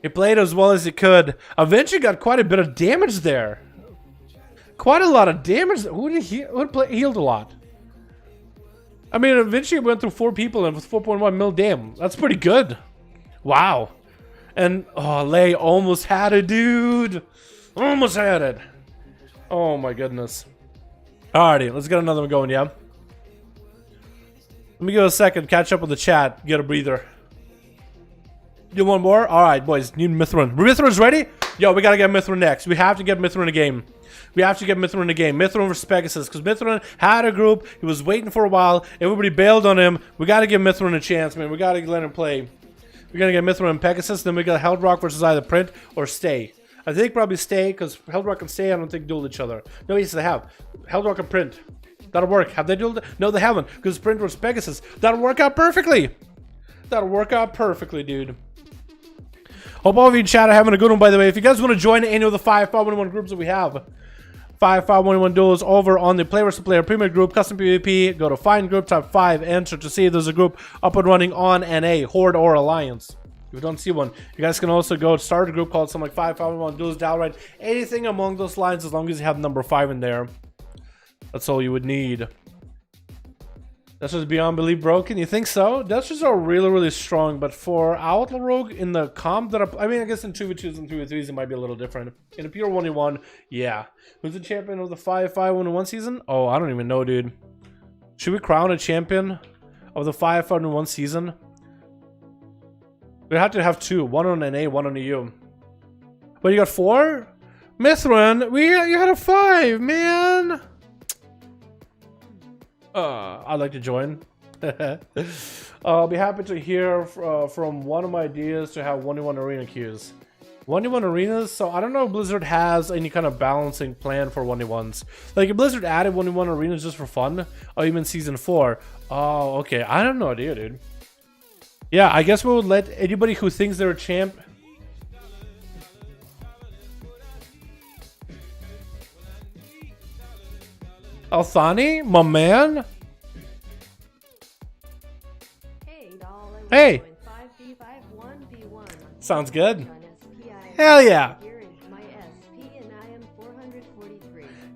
Speaker 2: He played as well as he could. Eventually got quite a bit of damage there. Quite a lot of damage. Who did he healed a lot? I mean, eventually went through 4 people and with 4.1 mil dam. That's pretty good. Wow. And, oh, Lay almost had it, dude. Almost had it. Oh, my goodness. Alrighty, let's get another one going, yeah? Let me give it a second, catch up with the chat, get a breather. Do one more? Alright, boys, need Mithrin. Mithrin's ready? Yo, we gotta get Mithrin next. We have to get Mithrin in the game. We have to get Mithrin in the game. Mithrin versus Pegasus, because Mithrin had a group. He was waiting for a while. Everybody bailed on him. We gotta give Mithrin a chance, man. We gotta let him play. We're gonna get Mithrin and Pegasus, then we got Heldrock versus either Print or Stay. I think probably Stay, because Heldrock and Stay I don't think duel each other. No, yes, they have. Heldrock and Print. That'll work. Have they dueled? No, they haven't, because Print versus Pegasus. That'll work out perfectly. That'll work out perfectly, dude. Hope all of you in chat are having a good one, by the way. If you guys want to join any of the 5V5 1v1 groups that we have, 5V5 1v1 duels over on the Player vs Player Premier group, custom PvP, go to find group, type 5, enter to see if there's a group up and running on NA, Horde or Alliance. If you don't see one, you guys can also go start a group called something like 5V5 1v1 duels, Dalaran, anything among those lines as long as you have number 5 in there. That's all you would need. That's just beyond belief broken. You think so? That's just are really, really strong. But for Outlaw Rogue in the comp that I mean, I guess in 2v2s and 3v3s it might be a little different. In a pure 1v1, yeah. Who's the champion of the 5v5 1v1 season? Oh, I don't even know, dude. Should we crown a champion of the 5v5 1v1 season? We have to have 2. 1 on NA, 1 on EU. But you got 4? Mithrin, you had a 5, man. I'd like to join. I'll be happy to hear from one of my ideas to have 1v1 arena queues. 1v1 arenas, so I don't know if Blizzard has any kind of balancing plan for 1v1s. Like if Blizzard added 1v1 arenas just for fun, or even season 4. Oh, okay. I have no idea, dude. Yeah, I guess we would let anybody who thinks they're a champ. Althani, my man. Hey.
Speaker 3: 5V5 1v1.
Speaker 2: Sounds good. Hell yeah.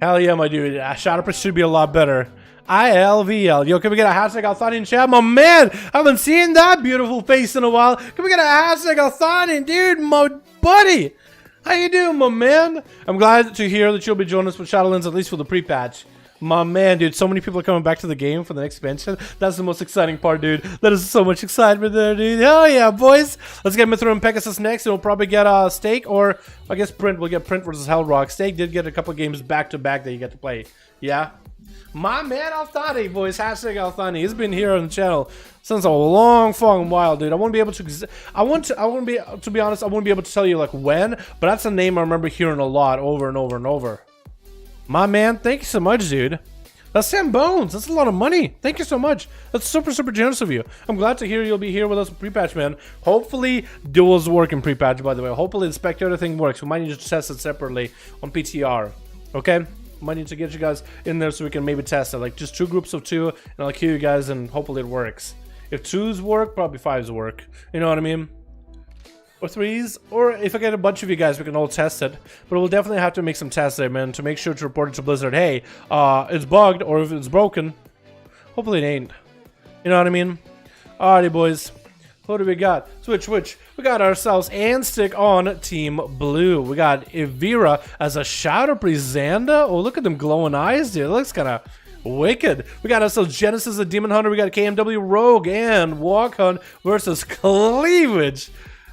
Speaker 2: Hell yeah, my dude. Shot should be a lot better. ILVL. Yo, can we get a hashtag Althani in chat? My man, I haven't seen that beautiful face in a while. Can we get a hashtag Althani, dude? My buddy. How you doing, my man? I'm glad to hear that you'll be joining us with Shadowlands, at least for the pre-patch. My man, dude, so many people are coming back to the game for the next expansion. That's the most exciting part, dude. That is so much excitement there, dude. Hell yeah, boys. Let's get Mithrin and Pegasus next, and we'll probably get Stake, or I guess Print. We'll get Print versus Hellrock. Stake did get a couple games back-to-back that you get to play. Yeah? My man Althani, boys. Hashtag Althani. He's been here on the channel since a long fucking while, dude. I won't be able to to be honest, I won't be able to tell you like when, but that's a name I remember hearing a lot over and over and over. My man, thank you so much, dude. That's 10 bones. That's a lot of money. Thank you so much. That's super, super generous of you. I'm glad to hear you'll be here with us in pre-patch, man. Hopefully, duels work in pre-patch, by the way. Hopefully, the spectator thing works. We might need to test it separately on PTR. Okay? Might need to get you guys in there so we can maybe test it. Like, just 2 groups of 2, and I'll queue you guys, and hopefully it works. If 2s work, probably 5s work. You know what I mean? Or 3s, or if I get a bunch of you guys, we can all test it. But we'll definitely have to make some tests there, man, to make sure to report it to Blizzard. Hey, it's bugged, or if it's broken. Hopefully it ain't. You know what I mean? Alrighty, boys. What do we got? Switch. We got ourselves Anstick on Team Blue. We got Evira as a Shadow Priest Xanda. Oh, look at them glowing eyes, dude. It looks kind of wicked. We got ourselves Genesis, the Demon Hunter. We got KMW Rogue and Walkhunt versus Cleavage.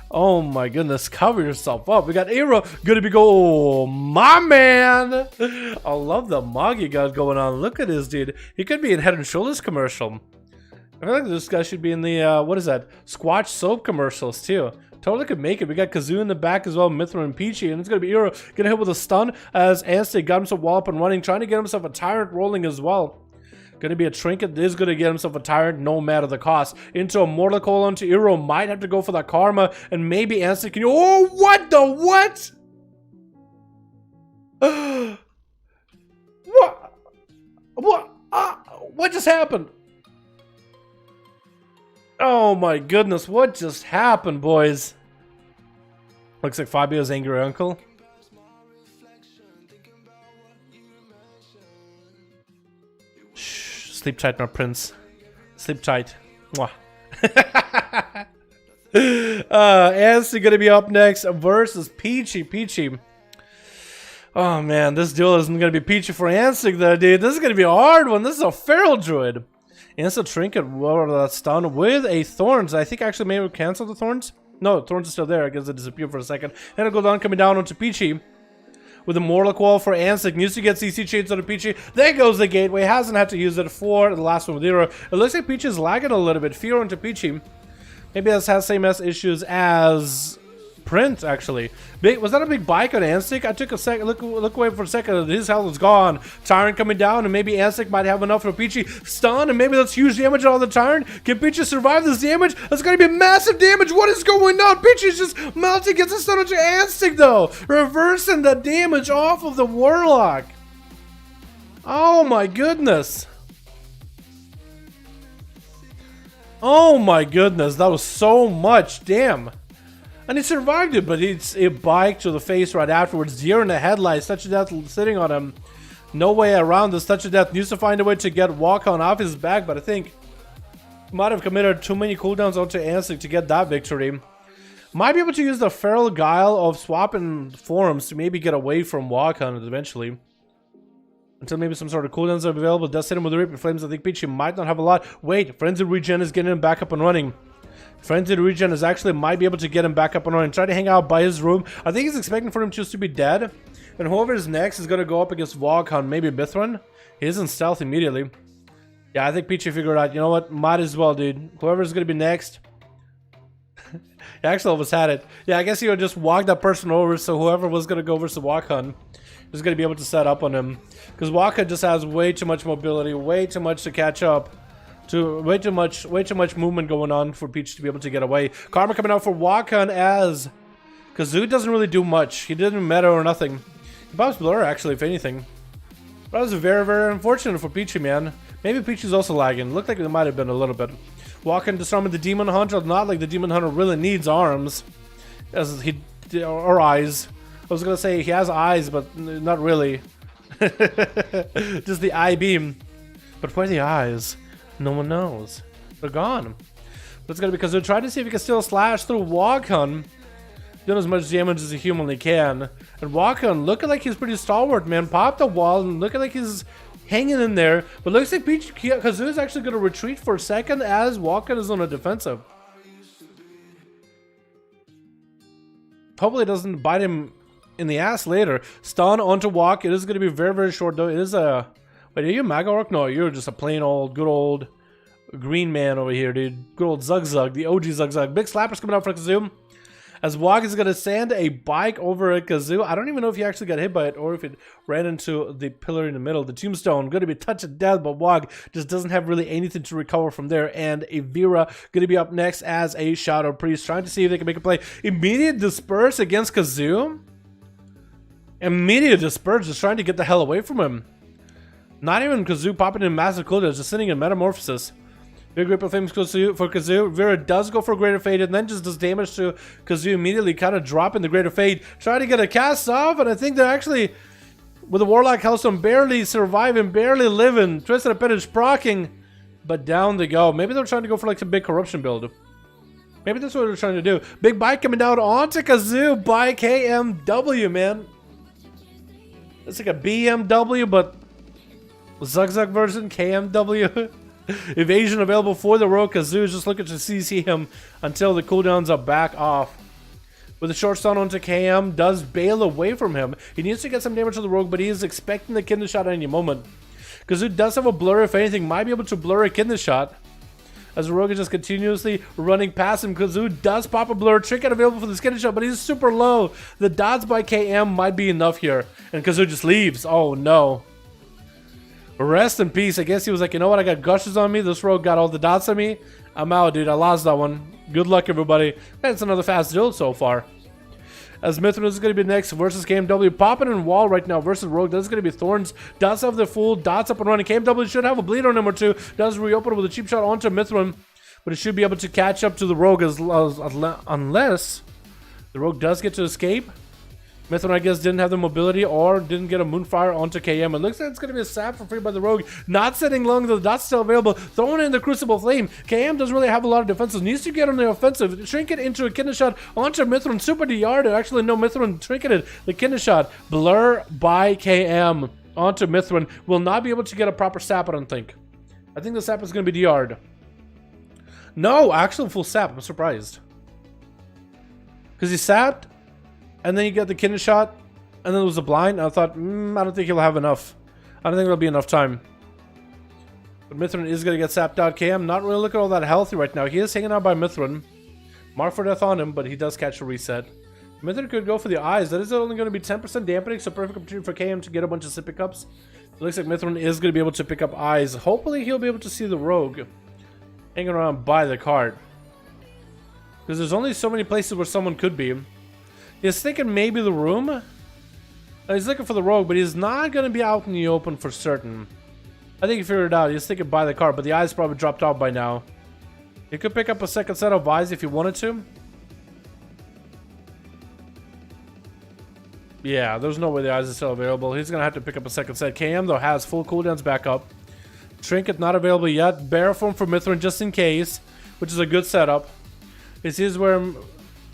Speaker 2: Oh my goodness, cover yourself up. We got Aero gonna be oh my man. I love the mug you got going on. Look at this dude. He could be in Head and Shoulders commercial. I feel like this guy should be in the what is that? Squatch soap commercials too. Totally could make it. We got Kazoo in the back as well, Mithra and Peachy, and it's gonna be Aero gonna hit with a stun as Anstey got himself wall up and running, trying to get himself a tyrant rolling as well. Gonna be a trinket. This is gonna get himself a tyrant no matter the cost. Into a mortal coil onto Eero. Might have to go for that karma. And maybe Ansel can. Oh, what the what? What just happened? Oh my goodness, what just happened, boys? Looks like Fabio's angry uncle. Sleep tight, my prince. Sleep tight. Mwah. Anstey gonna be up next versus Peachy. Oh man, this duel isn't gonna be Peachy for Anstey though, dude. This is gonna be a hard one. This is a feral druid. Anstey trinket that stun with a thorns. I think actually maybe cancel the thorns. No, thorns are still there. I guess it disappeared for a second. And it'll go down, coming down onto Peachy. With a Mortal Coil for Ansik. Needs to get CC Chains on Peachy. There goes the Gateway. Hasn't had to use it for the last one with Hero. It looks like Peachy is lagging a little bit. Fear onto Peachy. Maybe this has same issues as Print, actually. Was that a big bike on Ansik? I took a second. Look away for a second. His health is gone. Tyrant coming down, and maybe Ansik might have enough for Peachy. Stun, and maybe that's huge damage on the Tyrant. Can Peachy survive this damage? That's going to be massive damage. What is going on? Peachy's just melting. Gets a stun onto Ansik, though. Reversing the damage off of the Warlock. Oh, my goodness. Oh, my goodness. That was so much. Damn. And he survived it, but it biked to the face right afterwards. Deer in the headlights, touch of death sitting on him. No way around this. Touch of death needs to find a way to get Walk-On off his back, but I think he might have committed too many cooldowns onto Ansik to get that victory. Might be able to use the feral guile of swapping forms to maybe get away from Walk-On eventually. Until maybe some sort of cooldowns are available. Does hit him with the Reaper Flames. I think Peachy might not have a lot. Wait, Frenzied Regen is getting him back up and running. Frenzied Regen is actually might be able to get him back up and running. Try to hang out by his room. I think he's expecting for him just to be dead. And whoever is next is going to go up against Walkhound. Maybe Mithran. He isn't stealth immediately. Yeah, I think Peachy figured out, you know what? Might as well, dude. Whoever's going to be next. He actually almost had it. Yeah, I guess he would just walk that person over. So whoever was going to go versus Walkhound is going to be able to set up on him. Because Walkhound just has way too much mobility. Way too much to catch up. Way too much movement going on for Peach to be able to get away. Karma coming out for Wakan as Kazoo doesn't really do much. He didn't meta or nothing. He pops Blur actually, if anything. That was very, very unfortunate for Peachy, man. Maybe Peachy's also lagging. Looked like it might have been a little bit. Wakan disarming the Demon Hunter. Not like the Demon Hunter really needs arms. As he or eyes. I was gonna say he has eyes, but not really. Just the eye beam. But where are the eyes? No one knows. They're gone. But it's gonna be because they're trying to see if he can still slash through Walkhunt. Doing as much damage as he humanly can. And Walkhunt looking like he's pretty stalwart, man. Popped the wall and looking like he's hanging in there. But looks like Kazoo is actually gonna retreat for a second as Walkhunt is on a defensive. Hopefully it doesn't bite him in the ass later. Stun onto Walk. It is gonna be very, very short though. It is a Wait, are you a Maga Orc? No, you're just a plain old, good old green man over here, dude. Good old Zug, the OG Zug. Big slappers coming out for Kazoo. As Wog is going to send a bike over at Kazoo. I don't even know if he actually got hit by it or if it ran into the pillar in the middle. The tombstone going to be touched to death, but Wog just doesn't have really anything to recover from there. And Evira going to be up next as a Shadow Priest, trying to see if they can make a play. Immediate Disperse against Kazoo. Immediate Disperse, just trying to get the hell away from him. Not even Kazoo popping in massive cooldowns, just sitting in Metamorphosis. Big rip of flames for Kazoo. Vera does go for Greater Fade and then just does damage to Kazoo immediately, kind of dropping the Greater Fade. Trying to get a cast off, and I think they're actually, with the Warlock Hellstone barely surviving, barely living. Twisted Appendage proccing, but down they go. Maybe they're trying to go for like some big corruption build. Maybe that's what they're trying to do. Big bite coming down onto Kazoo by KMW, man. It's like a BMW, but Zug version, KMW. Evasion available for the Rogue. Kazoo is just looking to CC him until the cooldowns are back off. With a short stun onto KM, does bail away from him. He needs to get some damage to the Rogue, but he is expecting the Kidney Shot at any moment. Kazoo does have a blur, if anything, might be able to blur a Kidney Shot. As the Rogue is just continuously running past him, Kazoo does pop a blur. Trinket available for the Kidney Shot, but he's super low. The dots by KM might be enough here. And Kazoo just leaves. Oh no. Rest in peace. I guess he was like, you know what, I got gushes on me. This Rogue got all the dots on me. I'm out, dude. I lost that one. Good luck, everybody. That's another fast duel so far. As Mithrin is going to be next versus KMW. Popping in wall right now versus Rogue. That's going to be Thorns. Does have the full dots up and running. KMW should have a bleed on him or two. Does reopen with a cheap shot onto Mithrin. But it should be able to catch up to the Rogue unless the Rogue does get to escape. Mithrin, I guess, didn't have the mobility or didn't get a Moonfire onto KM. It looks like it's going to be a sap for free by the Rogue. Not sitting long, the dot's still available. Throwing in the Crucible Flame. KM doesn't really have a lot of defenses. Needs to get on the offensive. Shrink it into a Kidney Shot onto Mithrin. Super DR'd. Actually, no, Mithrin trinketed the Kidney Shot. Blur by KM onto Mithrin. Will not be able to get a proper sap, I don't think. I think the sap is going to be DR'd. No, actual full sap. I'm surprised. Because he sapped. And then you get the Kidney Shot, and then there was a blind. I thought, I don't think he'll have enough. I don't think there'll be enough time. But Mithrin is going to get sapped out. KM not really looking all that healthy right now. He is hanging out by Mithrin. Mark for death on him, but he does catch a reset. Mithrin could go for the eyes. That is only going to be 10% dampening, so perfect opportunity for KM to get a bunch of sit pickups. It looks like Mithrin is going to be able to pick up eyes. Hopefully he'll be able to see the Rogue hanging around by the cart. Because there's only so many places where someone could be. He's thinking maybe the room. He's looking for the Rogue, but he's not going to be out in the open for certain. I think he figured it out. He's thinking by the car, but the eyes probably dropped off by now. He could pick up a second set of eyes if he wanted to. Yeah, there's no way the eyes are still available. He's going to have to pick up a second set. KM, though, has full cooldowns back up. Trinket not available yet. Bear form for Mithrin just in case, which is a good setup. This is where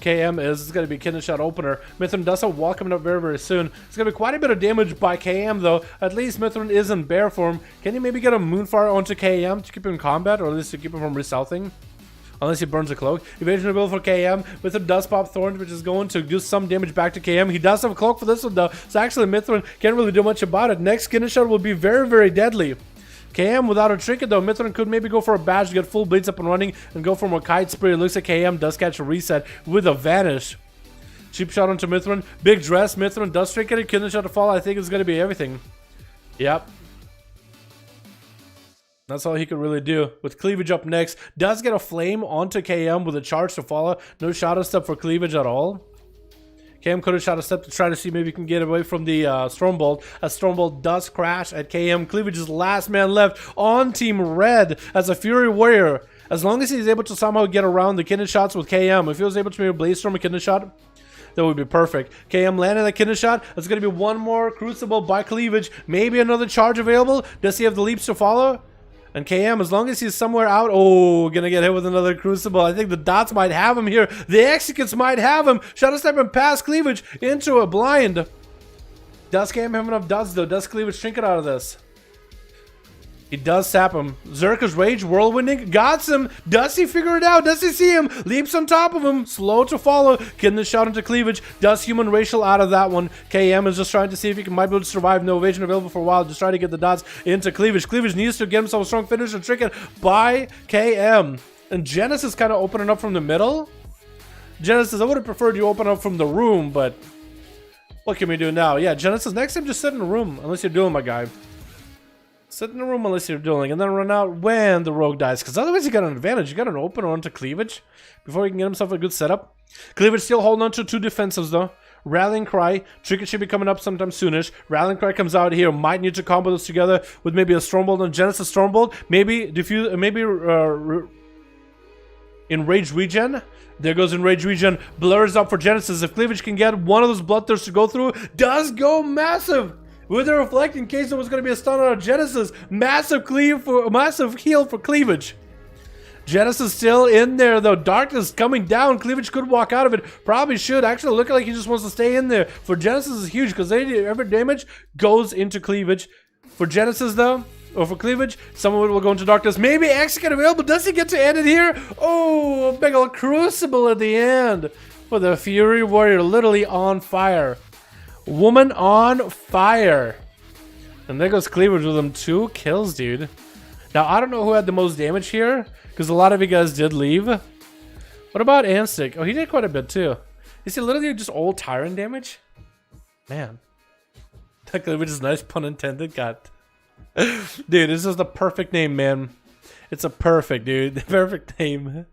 Speaker 2: KM is. It's going to be Kidney Shot opener. Mithrin does have wall coming up very, very soon. It's going to be quite a bit of damage by KM, though. At least Mithrin is in bear form. Can he maybe get a Moonfire onto KM to keep him in combat, or at least to keep him from resouthing? Unless he burns a cloak. Evasion ability for KM. Mithrin does pop Thorns, which is going to do some damage back to KM. He does have a cloak for this one, though. So actually, Mithrin can't really do much about it. Next Kidney Shot will be very, very deadly. KM without a trinket, though. Mithrin could maybe go for a badge to get full bleeds up and running and go for more kite spray. It looks like KM does catch a reset with a vanish. Cheap shot onto Mithrin. Big dress. Mithrin does trinket it. Kidney Shot to fall. I think it's going to be everything. Yep. That's all he could really do. With cleavage up next. Does get a flame onto KM with a charge to follow. No shadow step for cleavage at all. KM could have shot a step to try to see maybe he can get away from the Stormbolt. As Stormbolt does crash at KM. Cleavage is last man left on Team Red as a Fury Warrior. As long as he's able to somehow get around the Kidney Shots with KM. If he was able to maybe Blaze Storm a Kidney Shot, that would be perfect. KM landed that Kidney Shot. There's going to be one more Crucible by Cleavage. Maybe another charge available. Does he have the leaps to follow? And KM, as long as he's somewhere out, oh, gonna get hit with another Crucible. I think the dots might have him here. The Executes might have him. Shadow Step and pass Cleavage into a blind. Does KM have enough dots, though? Does Cleavage trinket out of this? He does sap him. Zerka's Rage, Whirlwinding, got him. Does he figure it out? Does he see him? Leaps on top of him. Slow to follow. Getting the shot into Cleavage. Does Human Racial out of that one. KM is just trying to see if he might be able to survive. No evasion available for a while. Just trying to get the dots into Cleavage. Cleavage needs to get himself a strong finish and trinket by KM. And Genesis kind of opening up from the middle. Genesis, I would have preferred you open up from the room, but what can we do now? Yeah, Genesis, next time just sit in the room, unless you're doing, my guy. Sit in the room unless you're dueling, and then run out when the Rogue dies. Because otherwise you got an advantage. You got an opener onto Cleavage before he can get himself a good setup. Cleavage still holding on to two defensives, though. Rallying Cry. Tricky should be coming up sometime soonish. Rallying Cry comes out here. Might need to combo this together with maybe a Stormbolt and Genesis Stormbolt. Maybe diffuse. Maybe Enraged Regen. There goes Enraged Regen. Blurs up for Genesis. If Cleavage can get one of those Bloodthirsts to go through, does go massive. With a Reflect in case there was going to be a stun on Genesis. Massive heal for Cleavage. Genesis still in there though. Darkness coming down. Cleavage could walk out of it. Probably should. Actually looking like he just wants to stay in there. For Genesis is huge because every damage goes into Cleavage. For Genesis though, or for Cleavage, some of it will go into Darkness. Maybe Execute available. Does he get to end it here? Oh, a big old Crucible at the end. For the Fury Warrior literally on fire. Woman on fire. And there goes Cleavage with them 2 kills, dude. Now, I don't know who had the most damage here, because a lot of you guys did leave. What about Anstic? Oh, he did quite a bit, too. Is he literally just all Tyrant damage? Man. That Cleavage is nice, pun intended. God. Dude, this is the perfect name, man. It's a perfect, dude. The perfect name.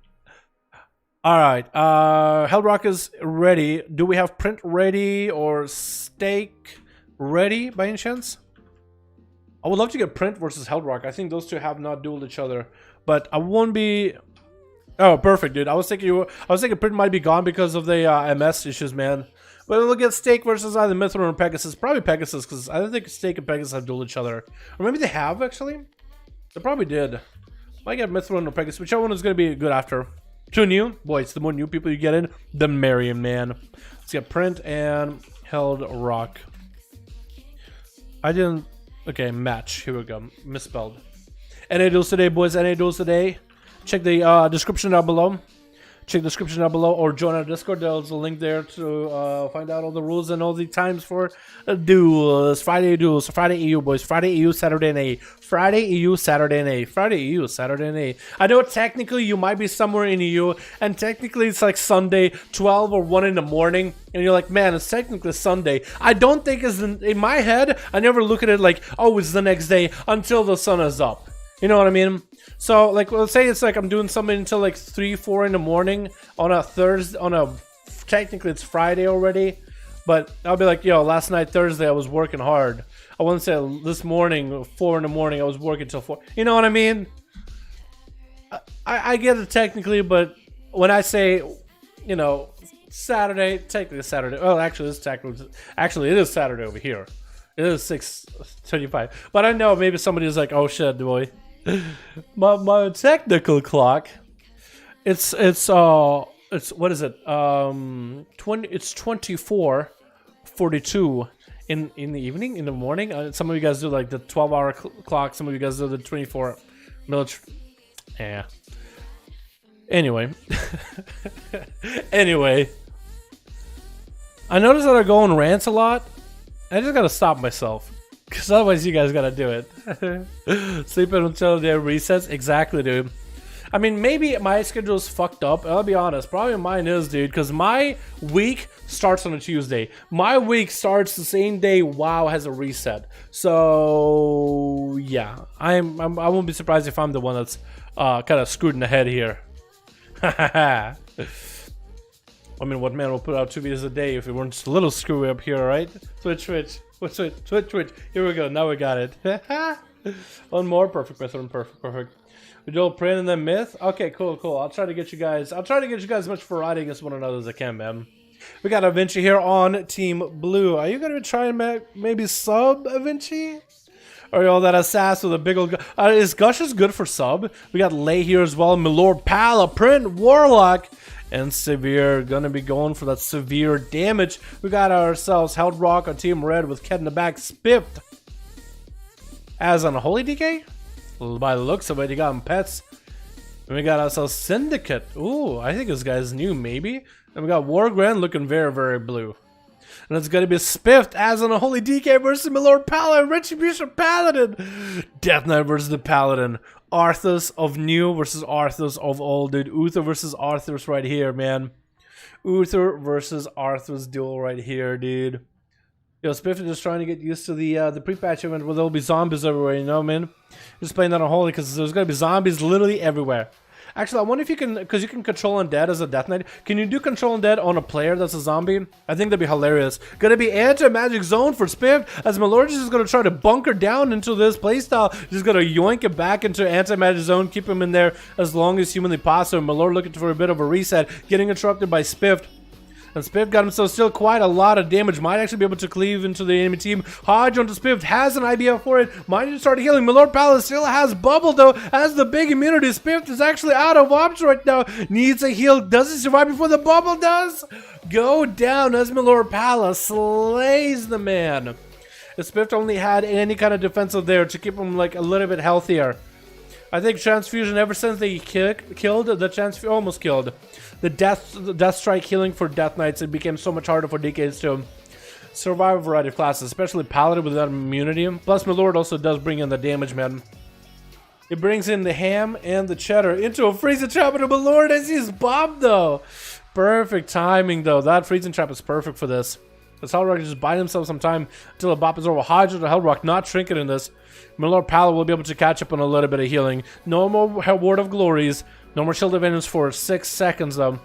Speaker 2: Alright, Hellrock is ready. Do we have Print ready or Stake ready by any chance? I would love to get Print versus Hellrock. I think those two have not dueled each other. But I won't be... Oh, perfect, dude. I was thinking Print might be gone because of the MS issues, man. But we'll get Stake versus either Mithril or Pegasus. Probably Pegasus, because I don't think Stake and Pegasus have dueled each other. Or maybe they have, actually. They probably did. Might get Mithril or Pegasus. Whichever one is going to be good after. 2 new. Boys, the more new people you get in, the merrier, man. Let's get Print and Held Rock. I didn't... Okay, match. Here we go. Misspelled. NA Duels today, boys. NA Duels today. Check the description down below. Check the description down below or join our Discord. There's a link there to find out all the rules and all the times for duels. Friday duels. Friday EU, boys. Friday EU, Saturday NA. Friday EU, Saturday NA. Friday EU, Saturday NA. I know technically you might be somewhere in EU, and technically it's like Sunday, 12 or 1 in the morning, and you're like, man, it's technically Sunday. I don't think it's in my head. I never look at it like, oh, it's the next day until the sun is up. You know what I mean? So, like, let's say it's like I'm doing something until like 3, 4 in the morning on a Thursday, technically it's Friday already, but I'll be like, yo, last night, Thursday, I was working hard. I wouldn't say this morning, 4 in the morning, I was working till 4. You know what I mean? I get it technically, but when I say, you know, Saturday, technically Saturday, well, actually, it is Saturday over here. It is 6:35, but I know maybe somebody is like, oh shit, boy. my technical clock, it's what is it, it's 24:42 in the evening, in the morning. Some of you guys do like the 12-hour clock, some of you guys do the 24 military. Yeah, anyway. Anyway, I noticed that I go on rants a lot. I just gotta stop myself, because otherwise you guys gotta do it. Sleeping until their resets? Exactly, dude. I mean, maybe my schedule's fucked up. I'll be honest. Probably mine is, dude, because my week starts on a Tuesday. My week starts the same day WoW has a reset. So, yeah. I won't be surprised if I'm the one that's kind of screwed in the head here. I mean, what man will put out 2 videos a day if it weren't just a little screwy up here, right? Switch. Here we go. Now we got it. One more. Perfect. Perfect. We do Print and then Myth. Okay, cool. I'll try to get you guys as much variety against one another as I can, man. We got Avinci here on Team Blue. Are you gonna try and maybe sub Avinci? Or all that assassin with a big old... is Gush's good for sub? We got Lay here as well. Milord Pala, Print, Warlock, and Severe. Gonna be going for that severe damage. We got ourselves Held Rock on Team Red with Ket in the back. Spiffed as on a Holy DK? By the looks of it, you got him Pets. And we got ourselves Syndicate. Ooh, I think this guy's new, maybe. And we got War Grand looking very, very blue. And it's going to be Spiffed as on a Holy DK versus Milord Paladin. Retribution Paladin. Death Knight versus the Paladin. Arthas of new versus Arthas of old, dude. Uther versus Arthas right here, man. Uther versus Arthas duel right here, dude. Yo, Spiffed is just trying to get used to the pre-patch event where there'll be zombies everywhere, you know, man? Just playing that on Holy because there's going to be zombies literally everywhere. Actually, I wonder if you can, because you can control undead as a death knight. Can you do control undead on a player that's a zombie? I think that'd be hilarious. Gonna be anti-magic zone for Spiff, as Malorge is gonna try to bunker down into this playstyle. Just gonna yoink it back into anti-magic zone, keep him in there as long as humanly possible. Malorge looking for a bit of a reset, getting interrupted by Spiff. And Spiff got himself still quite a lot of damage. Might actually be able to cleave into the enemy team. Hodge onto Spiff has an idea for it. Might need to start healing. Milord Palace still has bubble though. Has the big immunity. Spiff is actually out of options right now. Needs a heal. Does he survive before the bubble does? Go down as Milord Palace slays the man. If Spiff only had any kind of defensive there to keep him like a little bit healthier. I think transfusion, ever since they killed the transfusion, almost killed the death strike healing for death knights, it became so much harder for DKs to survive a variety of classes, especially paladin without immunity. Plus, my lord also does bring in the damage, man. It brings in the ham and the cheddar into a freezing trap, and my lord as he's bombed though. Perfect timing though. That freezing trap is perfect for this. This Hellrock just buying himself some time until the bop is over. Hodge the Hellrock, not trinket in this. Milord Pala will be able to catch up on a little bit of healing. No more Ward of Glories. No more Shield of Vengeance for 6 seconds though.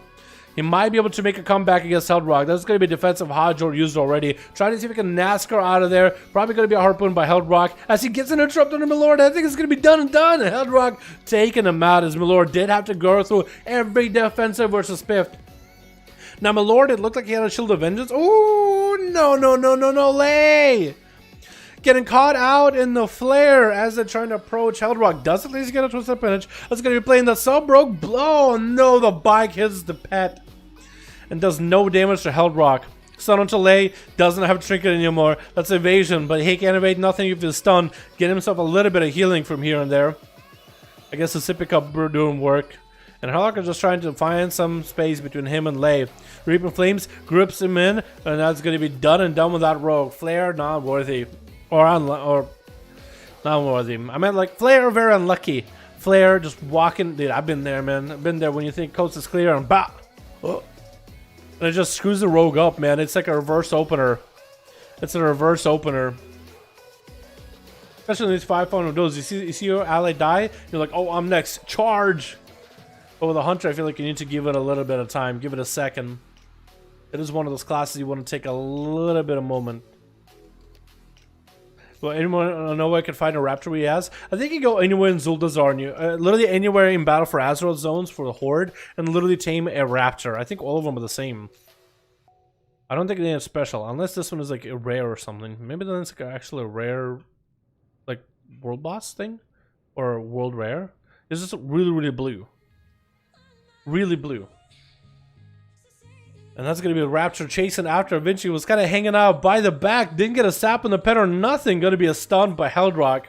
Speaker 2: He might be able to make a comeback against Hellrock. That's going to be defensive Hodge or used already. Trying to see if he can NASCAR out of there. Probably going to be a harpoon by Hellrock as he gets an interrupt on Milord. I think it's going to be done and done. Hellrock taking him out as Milord did have to go through every defensive versus Spiff. Now, my lord, it looked like he had a Shield of Vengeance. Ooh, no, lay! Getting caught out in the flare as they're trying to approach Hellrock. Does at least get a twisted pinch. That's going to be playing the sub-broke blow. No, the bike hits the pet and does no damage to Hellrock. Stun onto Lay, doesn't have trinket anymore. That's evasion, but he can't evade nothing if he's stunned. Get himself a little bit of healing from here and there. I guess the Sippy Cup doing work. And Hellrock is just trying to find some space between him and Lay. Reaping Flames grips him in, and that's going to be done and done with that rogue. Flare, not worthy. Or not worthy. I meant like Flare, very unlucky. Flare just walking. Dude, I've been there, man. I've been there when you think coast is clear and bah! Oh. And it just screws the rogue up, man. It's like a reverse opener. It's a reverse opener. Especially in these 5v5 duels. You see your ally die, you're like, oh, I'm next. Charge! But with a hunter, I feel like you need to give it a little bit of time. Give it a second. It is one of those classes you want to take a little bit of moment. Well, anyone know where I can find a raptor he has? I think you can go anywhere in Zuldazar, literally anywhere in Battle for Azeroth zones for the Horde, and literally tame a raptor. I think all of them are the same. I don't think they are special, unless this one is like a rare or something. Maybe then it's like actually a rare, like world boss thing, or world rare. It's just really blue. Really blue. And that's going to be a raptor chasing after. Vinci was kind of hanging out by the back. Didn't get a sap on the pet or nothing. Going to be a stun by Hellrock.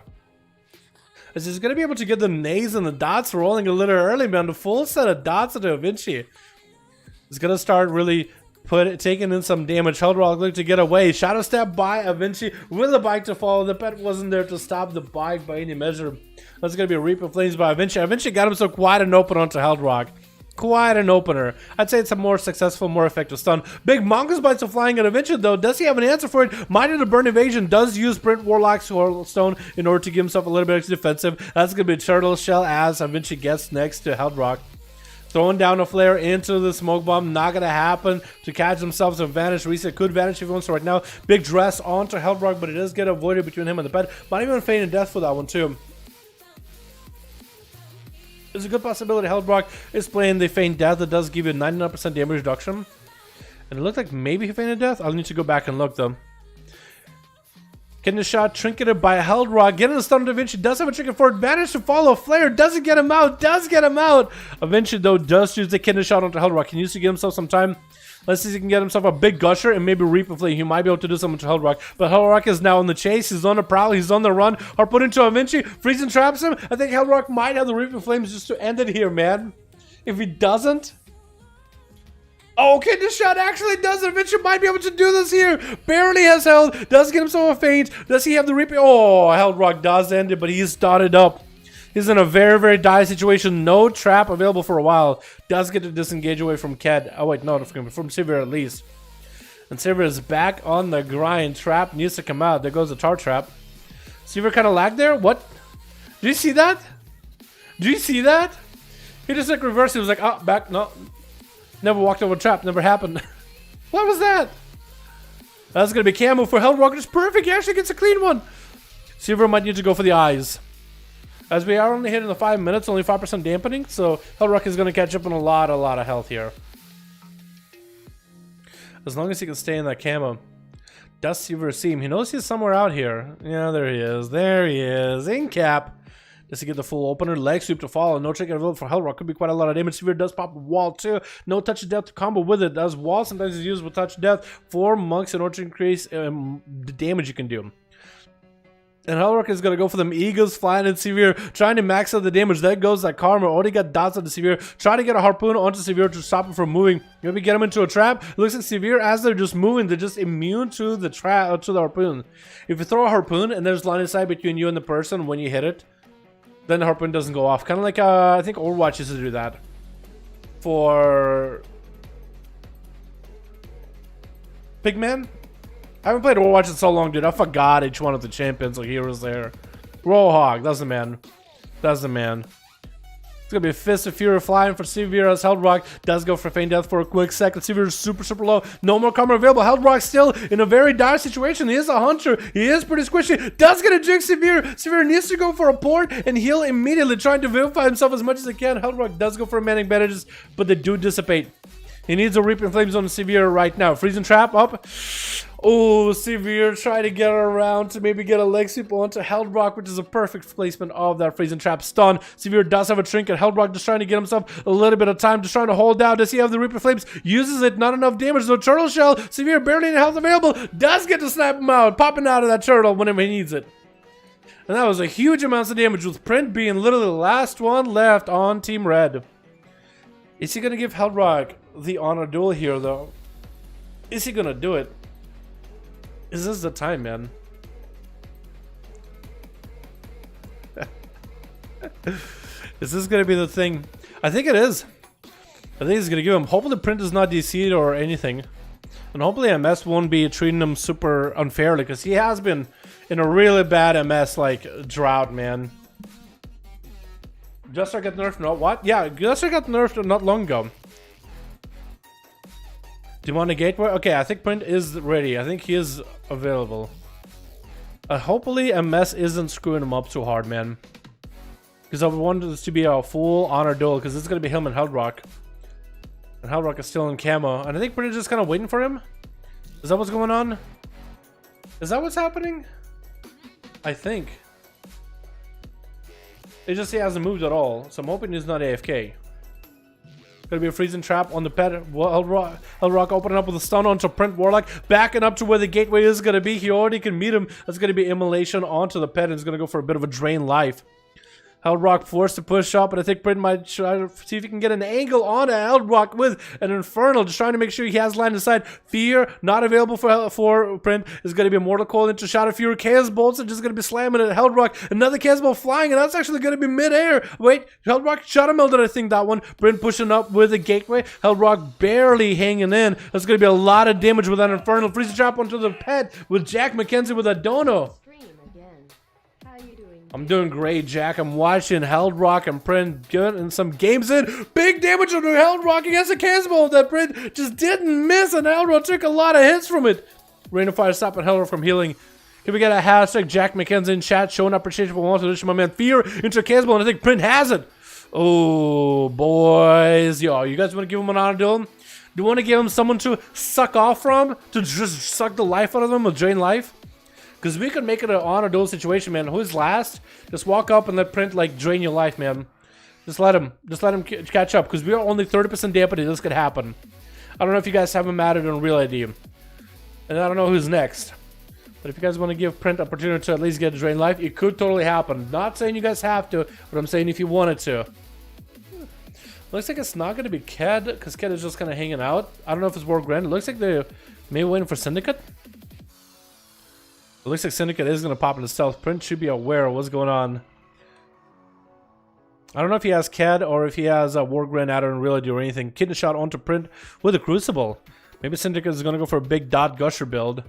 Speaker 2: As he's going to be able to get the nays and the dots rolling a little early, man. The full set of dots into Vinci. He's going to start really taking in some damage. Hellrock looking to get away. Shadow step by Vinci with a bike to follow. The pet wasn't there to stop the bike by any measure. That's going to be a Reap of Flames by Vinci. Vinci got himself quite an open onto Hellrock. Quite an opener. I'd say it's a more successful, more effective stun. Big Mongoose Bites are flying at Evasion though. Does he have an answer for it? Might have to burn evasion. Does use Brent Warlock's Stone in order to give himself a little bit extra defensive. That's going to be Turtle Shell as Vinci gets next to Hellrock. Throwing down a flare into the smoke bomb. Not going to happen to catch himself some vanish. Reset could vanish if he wants to right now. Big dress onto Hellrock, but it does get avoided between him and the pet. Might even feign in death for that one too. There's a good possibility Hellrock is playing the feign death that does give you 99% damage reduction. And it looked like maybe he feigned death. I'll need to go back and look though. Getting the shot trinketed by Hellrock. Getting the stun to Vinci. Does have a trinket for it. Managed to follow Flare. Doesn't get him out. Does get him out. Vinci though does use the kidney shot onto Hellrock. Can use to get himself some time. Let's see if he can get himself a big gusher and maybe Reap of Flame. He might be able to do something to Hellrock. But Hellrock is now on the chase. He's on the prowl. He's on the run. Harpoon into a Vinci. Freezing traps him. I think Hellrock might have the Reap of Flames just to end it here, man. If he doesn't. Oh, okay, this shot actually does it. Vinci might be able to do this here. Barely has health. Does get himself a feint. Does he have the Reap? Oh, Hellrock does end it, but he's started up. He's in a very dire situation. No trap available for a while. Does get to disengage away from Ked. Oh wait, no, from Sivir at least. And Sivir is back on the grind. Trap needs to come out. There goes the tar trap. Sivir kind of lagged there. What? Do you see that? Do you see that? He just like reversed. He was like, oh, back. No. Never walked over a trap. Never happened. What was that? That's going to be camo for Hellrock. It's perfect. He actually gets a clean one. Silver might need to go for the eyes. As we are only hitting the 5 minutes, only 5% dampening. So Hellrock is going to catch up on a lot of health here. As long as he can stay in that camo. Does Silver see him? He knows he's somewhere out here. Yeah, there he is. There he is. In cap. Does he get the full opener? Leg sweep to follow. No trick available for Hellrock. Could be quite a lot of damage. Severe does pop a wall too. No touch of death to combo with it. Does wall. Sometimes he's used with touch of death for monks in order to increase the damage you can do. And Hellrock is going to go for them Eagles flying in Severe, trying to max out the damage. There goes that Karma. Already got dots on the Severe. Trying to get a harpoon onto Severe to stop him from moving. Maybe get him into a trap. Looks like Severe, as they're just moving, they're just immune to the trap, to the harpoon. If you throw a harpoon and there's line of sight between you and the person when you hit it, then the harpoon doesn't go off. Kind of like, I think Overwatch used to do that. For Pigman? I haven't played Overwatch in so long, dude. I forgot each one of the champions or heroes there. Rollhog, that's the man. That's the man. It's gonna be a Fist of Fury flying for Severe as Hellrock does go for feign death for a quick second. Severe is super low. No more karma available. Hellrock still in a very dire situation. He is a hunter. He is pretty squishy. Does get a jinx Severe. Severe needs to go for a port and heal immediately, trying to vivify himself as much as he can. Hellrock does go for manic bandages, but they do dissipate. He needs a Reaping Flames on Severe right now. Freezing Trap up. Oh, Severe trying to get around to maybe get a leg sweep onto Hellrock, which is a perfect placement of that Freezing Trap stun. Severe does have a trinket. Hellrock just trying to get himself a little bit of time, just trying to hold down. Does he have the Reaper Flames? Uses it, not enough damage. No Turtle Shell. Severe barely any health available. Does get to snap him out, popping out of that turtle whenever he needs it. And that was a huge amount of damage, with Print being literally the last one left on Team Red. Is he going to give Hellrock the honor duel here, though? Is he going to do it? Is this the time, man? Is this going to be the thing? I think it is. I think it's going to give him. Hopefully Print is not DC'd or anything. And hopefully MS won't be treating him super unfairly, because he has been in a really bad MS like drought, man. Jester got nerfed? No, what? Yeah, Jester got nerfed not long ago. Do you want a gateway? Okay, I think Print is ready. I think he is available. Hopefully MS isn't screwing him up too hard, man. Because I want this to be a full honor duel, because it's going to be him and Hellrock. And Hellrock is still in camo. And I think Print is just kind of waiting for him. Is that what's going on? Is that what's happening? I think. It just he hasn't moved at all. So I'm hoping he's not AFK. Gonna be a freezing trap on the pet. Hellrock opening up with a stun onto Print Warlock, backing up to where the gateway is gonna be. He already can meet him. That's gonna be immolation onto the pet, and he's gonna go for a bit of a drain life. Hellrock forced to push up, and I think Print might try to see if he can get an angle on Hellrock with an Infernal, just trying to make sure he has line of sight. Fear, not available for Print, is going to be a Mortal Coil into Shadow Fury. Chaos Bolts are just going to be slamming at Hellrock. Another Chaos Bolt flying, and that's actually going to be mid-air. Wait, Hellrock Shadow Melted, I think that one. Print pushing up with a Gateway. Hellrock barely hanging in. That's going to be a lot of damage with that Infernal. Freeze trap onto the pet with Jack McKenzie with a Dono. I'm doing great, Jack. I'm watching Hellrock and Print getting some games in. Big damage on Hellrock against a Cannonball that Print just didn't miss, and Hellrock took a lot of hits from it. Rain of Fire stopping Hellrock from healing. Can we get a hashtag Jack McKenzie in chat showing appreciation for one to my man Fear into Cannonball, and I think Print has it. Oh, boys. Yo, you guys want to give him an honor duel? Do you want to give him someone to suck off from? To just suck the life out of him or drain life? Because we could make it an honor duel situation, man. Who's last? Just walk up and let Print like drain your life, man. Just let him catch up. Because we are only 30% dampening. This could happen. I don't know if you guys have him added on Real ID. And I don't know who's next. But if you guys want to give Print opportunity to at least get a drain life, it could totally happen. Not saying you guys have to, but I'm saying if you wanted to. Looks like it's not going to be Ked, because Ked is just kind of hanging out. I don't know if it's War Grand. It looks like they're maybe waiting for Syndicate. It looks like Syndicate is going to pop into stealth. Print should be aware of what's going on. I don't know if he has Ked or if he has a War Grand added in reality or anything. Kidney shot onto Print with a Crucible. Maybe Syndicate is going to go for a big dot gusher build.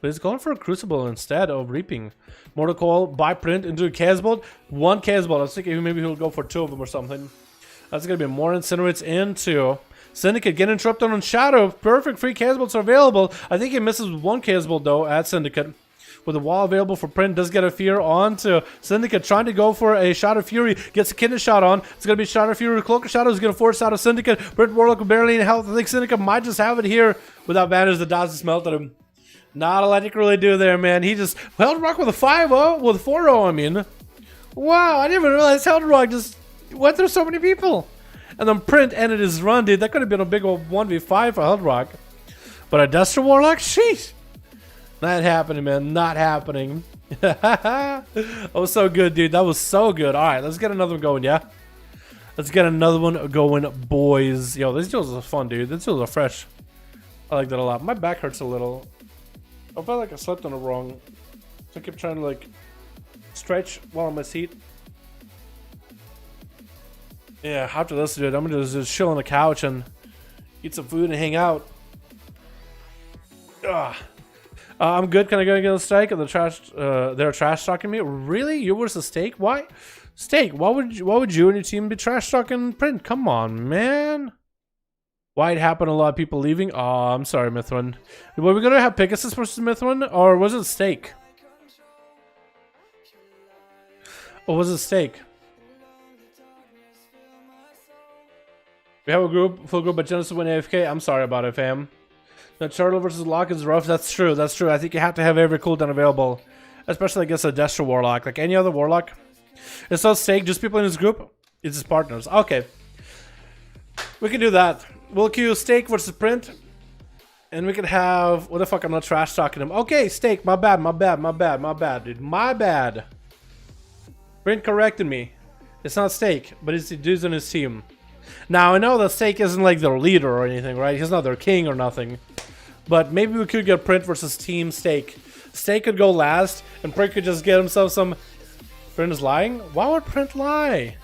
Speaker 2: But he's going for a Crucible instead of Reaping. Mortal Coil by Print into a Casbolt. One Casbolt. I was thinking maybe he'll go for two of them or something. That's going to be more incinerates into Syndicate. Get interrupted on Shadow. Perfect free Casbolts are available. I think he misses one Casbolt though at Syndicate. With a wall available for Print, does get a fear onto Syndicate, trying to go for a Shot of Fury, gets a Kidney Shot on. It's going to be Shot of Fury. Cloak of Shadow is going to force out of Syndicate. Print Warlock with barely any health. I think Syndicate might just have it here without banners. The dots just melted him. Not a lot you can really do there, man. He just held rock with a 5-0, with a 4-0, I mean. Wow, I didn't even realize held rock just went through so many people. And then Print ended his run, dude. That could have been a big old 1v5 for held rock. But a Duster Warlock? Sheesh. Not happening, man. Not happening. That was so good, dude. That was so good. All right, let's get another one going, yeah? Let's get another one going, boys. Yo, these duels are fun, dude. These duels are fresh. I like that a lot. My back hurts a little. I felt like I slept on it wrong. So I kept trying to, like, stretch while on my seat. Yeah, after this, dude, I'm gonna just chill on the couch and eat some food and hang out. Ugh. I'm good. Can I go get a steak? And they're trash talking me. Really? You versus Steak? Why? Steak? Why would you and your team be trash talking Print? Come on, man. Why it happened? A lot of people leaving. Oh, I'm sorry, Mithrin. Were we gonna have Pegasus versus Mithrin, or was it Steak? Or was it Steak? We have a group, full group, but Genesis went AFK. I'm sorry about it, fam. The Charlo versus Lock is rough. That's true. That's true. I think you have to have every cooldown available, especially against a Destro Warlock. Like any other Warlock, it's not Steak. Just people in his group. It's his partners. Okay, we can do that. We'll queue Steak versus Print, and we can have. What the fuck? I'm not trash talking him. Okay, Steak. My bad. My bad. My bad. My bad, dude. My bad. Print corrected me. It's not Steak, but it's the dudes on his team. Now I know that Steak isn't like their leader or anything, right? He's not their king or nothing. But maybe we could get Print versus Team Steak. Steak could go last, and Print could just get himself some. Print is lying? Why would Print lie?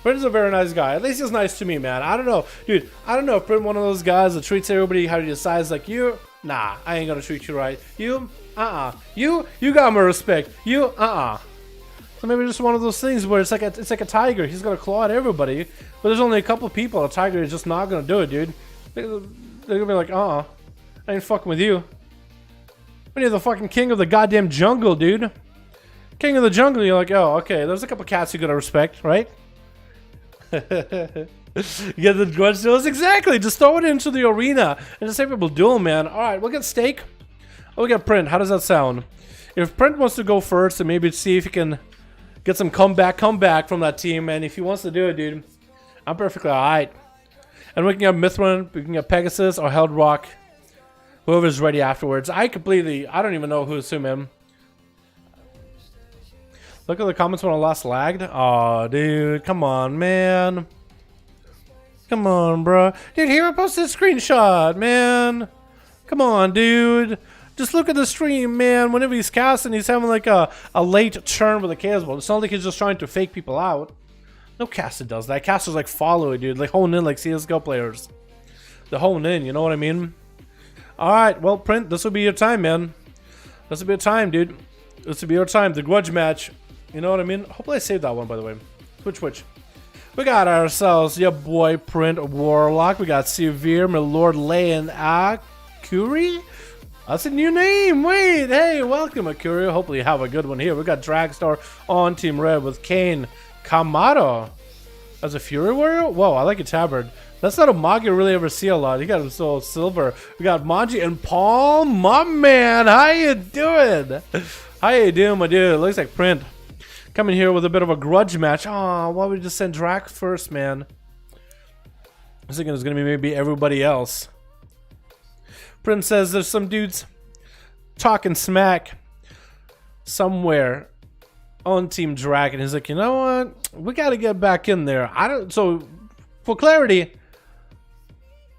Speaker 2: Print is a very nice guy. At least he's nice to me, man. I don't know, dude. I don't know if Print one of those guys that treats everybody how he decides. Like you, nah, I ain't gonna treat you right. You, You got my respect. You, So maybe just one of those things where it's like a tiger. He's gonna claw at everybody, but there's only a couple of people. A tiger is just not gonna do it, dude. They're gonna be like, I ain't fucking with you. When you're the fucking king of the goddamn jungle, dude. King of the jungle, you're like, oh, okay. There's a couple cats you gotta respect, right? You get the grudge duels? Exactly. Just throw it into the arena and just say people duel, man. All right, we'll get Steak. Oh, we got Print. How does that sound? If Print wants to go first, and maybe see if he can get some comeback from that team, and if he wants to do it, dude, I'm perfectly alright. And we can get Mithrin, we can get Pegasus, or Held Rock. Whoever's ready afterwards. I don't even know who's who, man. Look at the comments when I last lagged. Oh, dude, come on, man. Come on, bro. Dude, Hero posted a screenshot, man. Come on, dude. Just look at the stream, man. Whenever he's casting, he's having like a late turn with a Casbolt. It's not like he's just trying to fake people out. No caster does that. Casters like follow it, dude. Like hone in like CSGO players. They hone in, you know what I mean? Alright, well, Print, this will be your time, man. This will be your time, dude. This will be your time. The grudge match. You know what I mean? Hopefully I saved that one, by the way. Switch. We got ourselves your boy Print Warlock. We got Severe, my Lord Leon Akuri. That's a new name. Wait, hey, welcome, Akuri. Hopefully you have a good one here. We got Dragstar on Team Red with Kane Kamado as a Fury Warrior. Whoa, I like a tabard. That's not a Magi really ever see a lot. He got him so silver. We got Manji and Paul, my man. How you doing? How you doing, my dude? It looks like Print coming here with a bit of a grudge match. Oh, why would we just send Drak first, man? I was thinking it was gonna be maybe everybody else. Print says there's some dudes talking smack somewhere on Team Drak, and he's like, you know what? We gotta get back in there. So for clarity,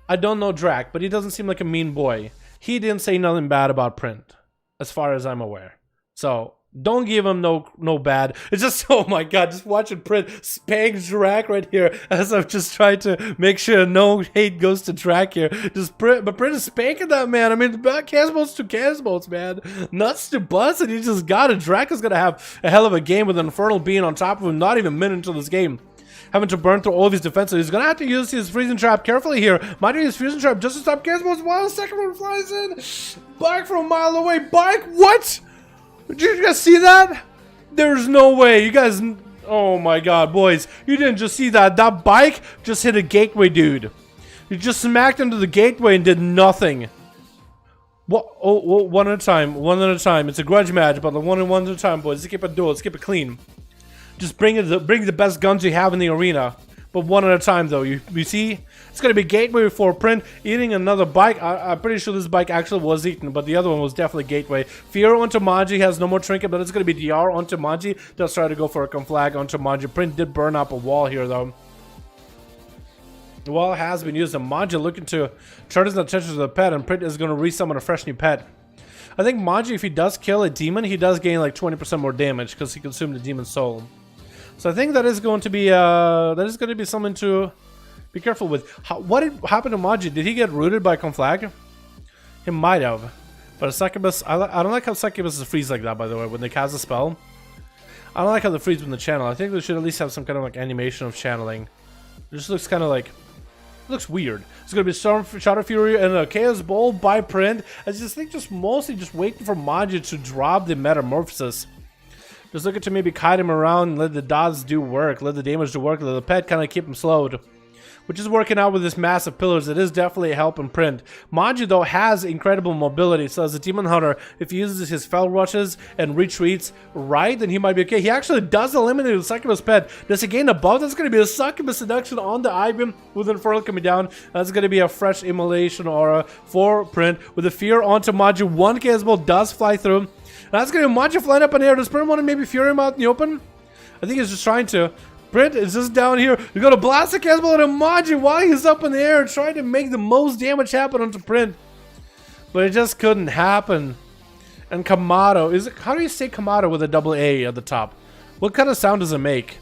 Speaker 2: I don't know Drak, but he doesn't seem like a mean boy. He didn't say nothing bad about Print, as far as I'm aware. So don't give him no bad. It's just, oh my god, just watching Print spank Drak right here as I'm just trying to make sure no hate goes to Drak here. But Print is spanking that man. I mean, Casbolts to Casbolts, man. Nuts to bust, and he just got it. Drak is gonna have a hell of a game with an Infernal Being on top of him, not even a minute into this game. having to burn through all of his defenses. He's gonna have to use his freezing trap carefully here. Might use his freezing trap just to stop Casbo's while the second one flies in. Bike from a mile away. Bike? What? Did you guys see that? There's no way. You guys... Oh my god, boys. You didn't just see that. That bike just hit a gateway, dude. You just smacked into the gateway and did nothing. What? Oh, one at a time. One at a time. It's a grudge match, but the one at a time, boys. Let's keep it duel. Let's keep it clean. Just bring the best guns you have in the arena. But one at a time, though. You see? It's going to be gateway for Print eating another bike. I'm pretty sure this bike actually was eaten, but the other one was definitely gateway. Fear onto Manji has no more trinket, but it's going to be DR onto Manji. Does try to go for a conflag onto Manji. Print did burn up a wall here, though. The wall has been used, and Manji looking to turn his attention to the pet, and Print is going to resummon a fresh new pet. I think Manji, if he does kill a demon, he does gain like 20% more damage because he consumed the demon soul. So I think that is going to be something to be careful with. What happened to Manji? Did he get rooted by conflag? He might have. But Succubus, I don't like how Succubus is freeze like that, by the way, when they cast a spell. I don't like how they freeze when they channel. I think they should at least have some kind of like animation of channeling. It just looks kind of like... It looks weird. It's going to be Shadow Fury and a Chaos Bowl by Print. I just think mostly waiting for Manji to drop the Metamorphosis. Just looking to maybe kite him around and let the dots do work. Let the damage do work. Let the pet kind of keep him slowed. Which is working out with this massive pillars. It is definitely a help in Print. Manji, though, has incredible mobility. So as a Demon Hunter, if he uses his fell rushes and retreats right, then he might be okay. He actually does eliminate the Succubus pet. Does he gain a buff? That's going to be a Succubus seduction on the Ibim with Infernal coming down. That's going to be a fresh immolation aura for Print. With the fear onto Manji. One Chaos Ball does fly through. That's going to be Manji flying up in the air. Does Print want to maybe Fury him out in the open? I think he's just trying to. Print is just down here. You're going to blast the Casball into Manji while he's up in the air, trying to make the most damage happen onto Print. But it just couldn't happen. And Kamado, how do you say Kamado with a double A at the top? What kind of sound does it make?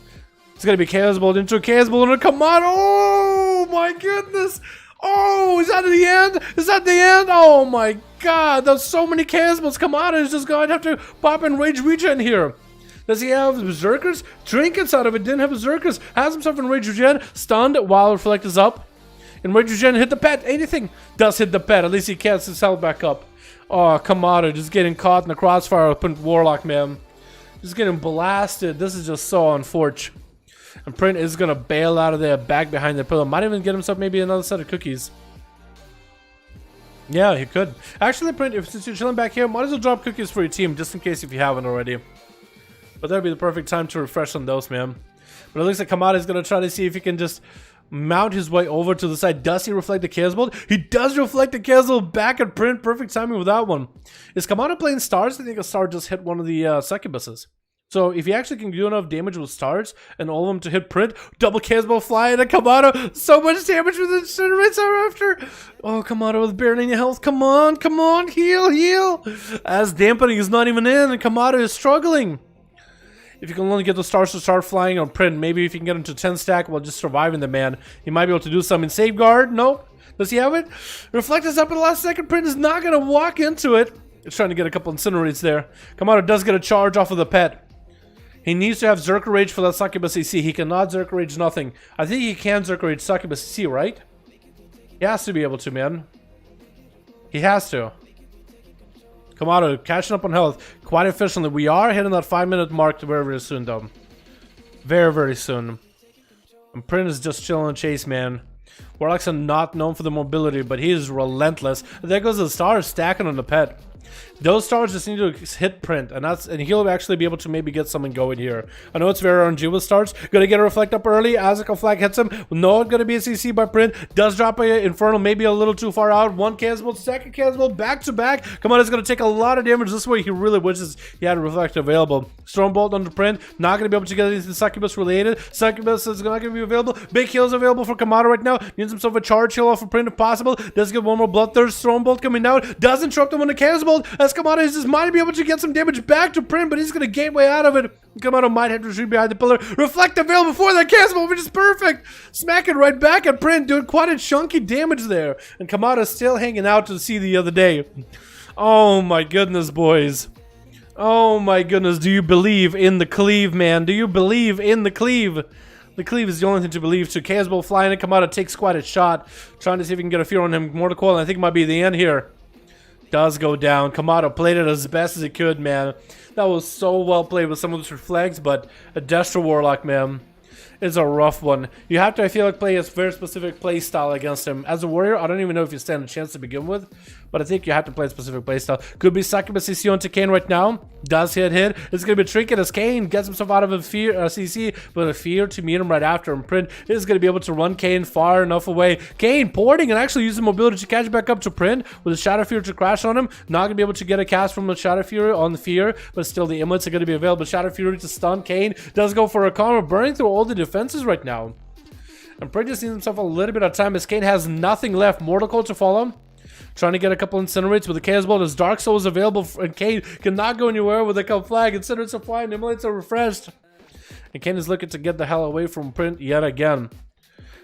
Speaker 2: It's going to be Chaos Bolt into a Chaos Bolt into a Kamado. Oh my goodness. Oh, is that the end? Is that the end? Oh my god, there's so many Chaos Bolts. Kamado is just going to have to pop in Rage Regen here. Does he have Berserkers? Trinkets out of it. Didn't have Berserkers. Has himself in Rage Regen. Stunned while Reflect is up. And Rage Regen hit the pet. Anything does hit the pet. At least he casts his health back up. Oh, Kamado just getting caught in the crossfire of Warlock, man. Just getting blasted. This is just so unfortunate. And Print is going to bail out of there back behind the pillar. Might even get himself maybe another set of cookies. Yeah, he could. Actually, Print, since you're chilling back here, might as well drop cookies for your team, just in case if you haven't already. But that'd be the perfect time to refresh on those, man. But it looks like Kamada is going to try to see if he can just mount his way over to the side. Does he reflect the Chaos Bolt? He does reflect the Chaos Bolt back at Print. Perfect timing with that one. Is Kamada playing stars? I think a star just hit one of the Succubuses. So if he actually can do enough damage with stars and all of them to hit Print, double Chaos Bolt fly into Kamada. So much damage with incinerates are after. Oh, Kamada with barely any health. Come on, come on, heal, heal. As dampening is not even in and Kamada is struggling. If you can only get the stars to start flying on Print, maybe if you can get him to 10 stack while just surviving the man, he might be able to do something. Safeguard? Nope. Does he have it? Reflect is up in the last second. Print is not going to walk into it. He's trying to get a couple incinerates there. Kamado does get a charge off of the pet. He needs to have Zerker Rage for that Succubus CC. He cannot Zerker Rage nothing. I think he can Zerker Rage Succubus CC, right? He has to be able to, man. He has to. Kamado catching up on health quite efficiently. We are hitting that 5-minute mark very, very soon, though. Very, very soon. And Print is just chilling on chase, man. Warlocks are not known for the mobility, but he is relentless. There goes the stars stacking on the pet. Those stars just need to hit Print, and he'll actually be able to maybe get something going here. I know it's very RNG with stars. Gonna get a reflect up early as a flag hits him. No, gonna be a CC by Print. Does drop a Infernal, maybe a little too far out. One Chaos Bolt, second Chaos Bolt, back to back. Come on, it's gonna take a lot of damage this way. He really wishes he had a reflect available. Storm Bolt under Print, not gonna be able to get anything Succubus related. Succubus is not gonna be available. Big heals available for Kamado right now. Needs himself a charge heal off of Print if possible. Does get one more Bloodthirst. Storm Bolt coming out. Doesn't interrupt him on the Chaos Bolt. As Kamado is just might be able to get some damage back to Print, but he's gonna gateway out of it. Kamado might have to retreat behind the pillar. Reflect the veil before that Chaos Bolt, which is perfect. Smack it right back at Print, doing quite a chunky damage there. And Kamado still hanging out to see the other day. Oh my goodness, boys. Oh my goodness, do you believe in the cleave, man? Do you believe in the cleave? The cleave is the only thing to believe. To Casbolt flying in, Kamada takes quite a shot, trying to see if he can get a fear on him. Mortal Coil, I think it might be the end here. Does go down. Kamada played it as best as he could, man. That was so well played with some of those reflex, but a Destro Warlock, man, is a rough one. You have to, I feel like, play a very specific play style against him. As a warrior, I don't even know if you stand a chance to begin with, but I think you have to play a specific play style. Could be Succubus CC onto Kane right now. Does hit. It's going to be tricky as Kane gets himself out of a fear CC, but a fear to meet him right after. And Print is going to be able to run Kane far enough away. Kane porting and actually using mobility to catch back up to Print with a Shadow Fury to crash on him. Not going to be able to get a cast from the Shadow Fury on the fear, but still the Inlets are going to be available. Shadow Fury to stun. Kane does go for a karma, burning through all the defenses right now. And Print just needs himself a little bit of time as Kane has nothing left. Mortal Coil to follow. Trying to get a couple incinerates with the Chaos Bolt as Dark Soul is available, and Kane cannot go anywhere with a cup flag. Incinerates are flying, Immolates are refreshed. And Kane is looking to get the hell away from Print yet again.